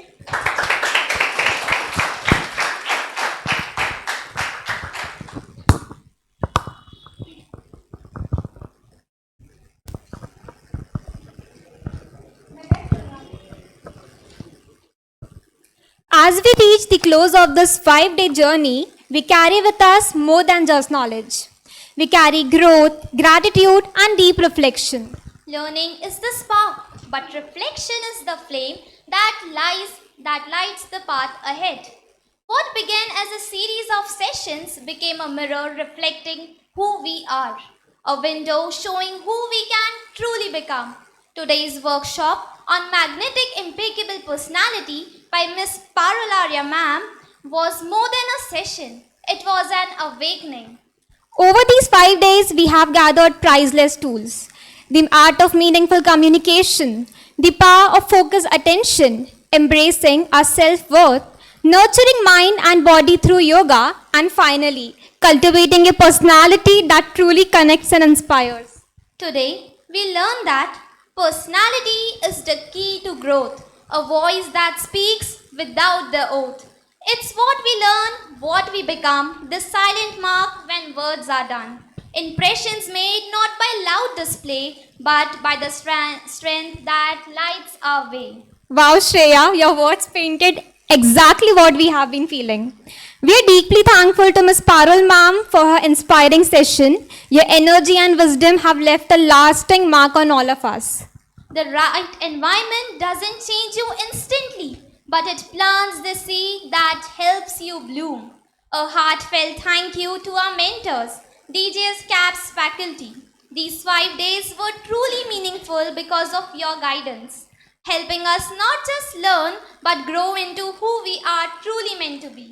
As we reach the close of this 5-day journey, we carry with us more than just knowledge. We carry growth, gratitude, and deep reflection. Learning is the spark, but reflection is the flame that lights the path ahead. What began as a series of sessions became a mirror reflecting who we are, a window showing who we can truly become. Today's workshop on magnetic impeccable personality by Miss Parolaria ma'am was more than a session. It was an awakening. Over these 5 days, we have gathered priceless tools: the art of meaningful communication, the power of focused attention, embracing our self-worth, nurturing mind and body through yoga, and finally, cultivating a personality that truly connects and inspires. Today, we learned that personality is the key to growth, a voice that speaks without the oath. It's what we learn, what we become, the silent mark when words are done. Impressions made not by loud display, but by the strength that lights our way. Wow, Shreya, your words painted exactly what we have been feeling. We are deeply thankful to Ms. Parul ma'am for her inspiring session. Your energy and wisdom have left a lasting mark on all of us. The right environment doesn't change you instantly, but it plants the seed that helps you bloom. A heartfelt thank you to our mentors, DJ's CAPS faculty. These 5 days were truly meaningful because of your guidance. helping us not just learn but grow into who we are truly meant to be.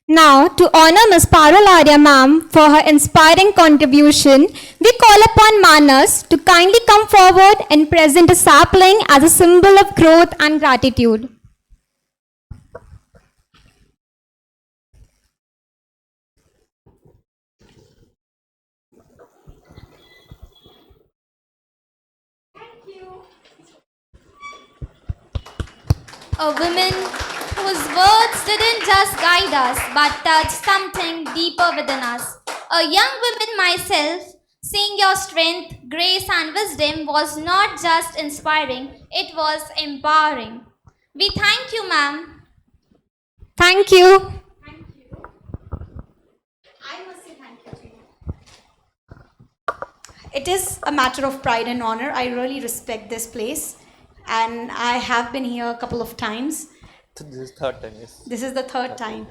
Now, to honor Ms. Parularia ma'am for her inspiring contribution, we call upon Manas to kindly come forward and present a sapling as a symbol of growth and gratitude. A woman whose words didn't just guide us but touched something deeper within us. A young woman myself, seeing your strength, grace, and wisdom was not just inspiring, it was empowering. We thank you, ma'am. Thank you. It is a matter of pride and honor. I really respect this place, and I have been here a couple of times. This is third time, yes. This is the third time.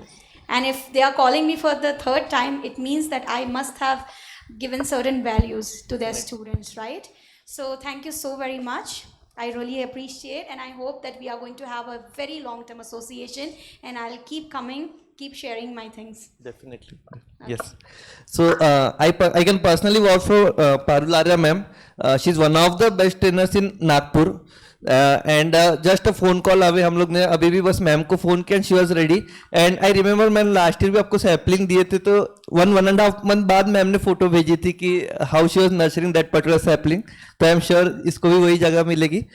And if they are calling me for the third time, it means that I must have given certain values to their students, right? So thank you so very much. I really appreciate, and I hope that we are going to have a very long-term association, and I'll keep coming, keep sharing my things. Definitely. Yes. So I can personally vouch for Parularia ma'am. She's one of the best trainers in Nagpur. And just a phone call away हम लोग ने अभी भी बस ma'am को phone किया, she was ready. And I remember ma'am last year भी आपको सैपलिंग दिए थे, तो 1.5 month बाद मैम ने फोटो भेजी थी कि how she was nurturing that particular sapling. तो I am sure इसको भी वही जगह मिलेगी.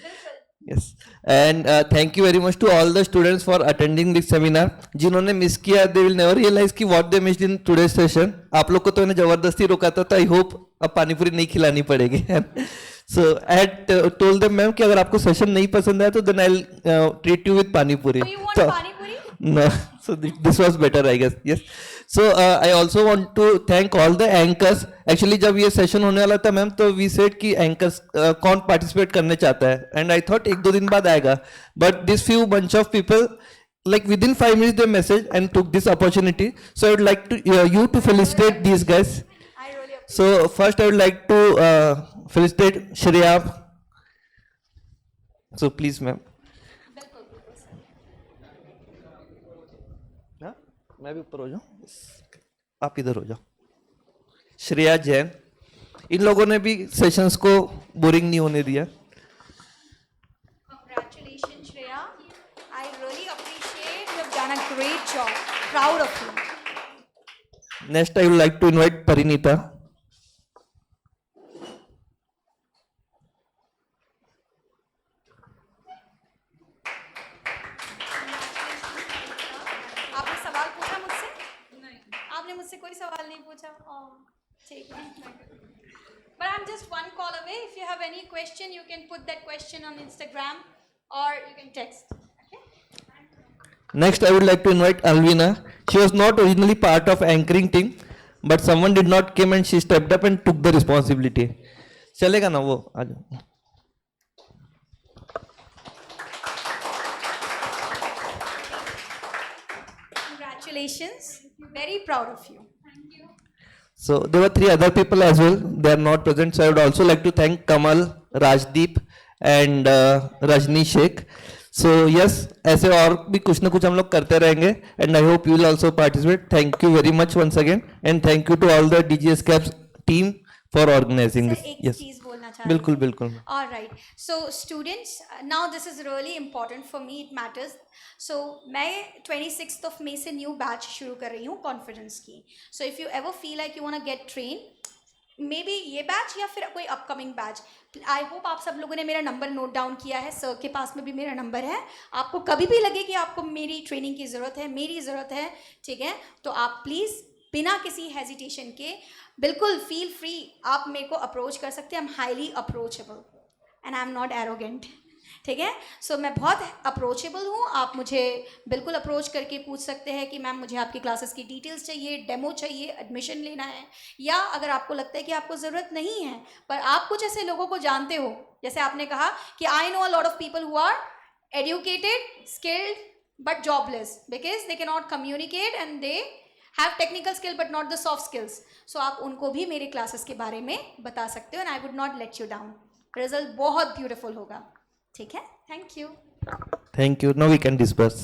Yes. And thank you very much to all the students for attending this seminar. जिन्होंने मिस किया, they will never realize कि what they missed in today's session. आप लोग को तो इन्हें जबरदस्ती रोका था, तो I hope अब पानीपुरी नहीं खिलानी पड़ेगी. So I had told them, ma'am, कि अगर आपको सेशन नहीं पसंद आया तो then I'll treat you with panipuri. Do you want Pani-puri? No, so this was better, I guess. Yes. So I also want to thank all the anchors. Actually जब ये session होने वाला था मैम, तो we said कि anchors कौन participate करने चाहता है, and I thought 1-2 दिन बाद आएगा, but this few bunch of people, like within 5 minutes they messaged and took this opportunity. So I would like to you to felicitate these guys. So first I would like to felicitate Shreya. So please ma'am. हाँ, मैं भी ऊपर हो जाऊँ, आप इधर हो जाओ. श्रेया जैन, इन लोगों ने भी सेशंस को बोरिंग नहीं होने दिया. Congratulations, Shreya. I really appreciate you have done a great job. Proud of you. Next I would like to invite Parinita. आपने सवाल पूछा मुझसे? नहीं. आपने मुझसे कोई सवाल नहीं पूछा? ठीक है. But I'm just one call away. If you have any question, you can put that question on Instagram or you can text. Okay? Next I would like to invite Alvina. She was not originally part of anchoring team, but someone did not come and she stepped up and took the responsibility. चलेगा ना वो? आ जाओ. Congratulations. Very proud of you. So there were 3 other people as well. They are not present. So I would also like to thank Kamal, Rajdeep, and Rajni Sheikh. So yes, ऐसे और भी कुछ ना कुछ हम लोग करते रहेंगे. And I hope you will also participate. Thank you very much once again, and thank you to all the DGS Caps team for organizing this. एक Yes. चीज बोलना चाह बिल्कुल बिल्कुल. All right. So students, now this is really important for me. It matters. So मैं 26th of May से new batch शुरू कर रही हूँ confidence की. So if you ever feel like you wanna get trained, maybe ये batch या फिर कोई अपकमिंग बैच, आई होप आप सब लोगों ने मेरा नंबर नोट डाउन किया है. सर के पास में भी मेरा नंबर है. आपको कभी भी लगे कि आपको मेरी ट्रेनिंग की ज़रूरत है, मेरी ज़रूरत है, ठीक है, तो आप प्लीज़ बिना किसी हेजिटेशन के बिल्कुल फील फ्री आप मेरे को अप्रोच कर सकते हैं. I am highly approachable and I am not arrogant. ठीक है, सो मैं बहुत अप्रोचेबल हूँ. आप मुझे बिल्कुल अप्रोच करके पूछ सकते हैं कि मैम मुझे आपकी क्लासेस की डिटेल्स चाहिए, डेमो चाहिए, एडमिशन लेना है, या अगर आपको लगता है कि आपको ज़रूरत नहीं है पर आप कुछ ऐसे लोगों को जानते हो, जैसे आपने कहा कि I know a lot of people who are educated, skilled but jobless because they can not communicate and they have technical skill but not the soft skills. So आप उनको भी मेरे क्लासेस के बारे में बता सकते हो and I would not let you down. Result बहुत ब्यूटीफुल होगा. ठीक है, thank you. Thank you. Now we can disperse.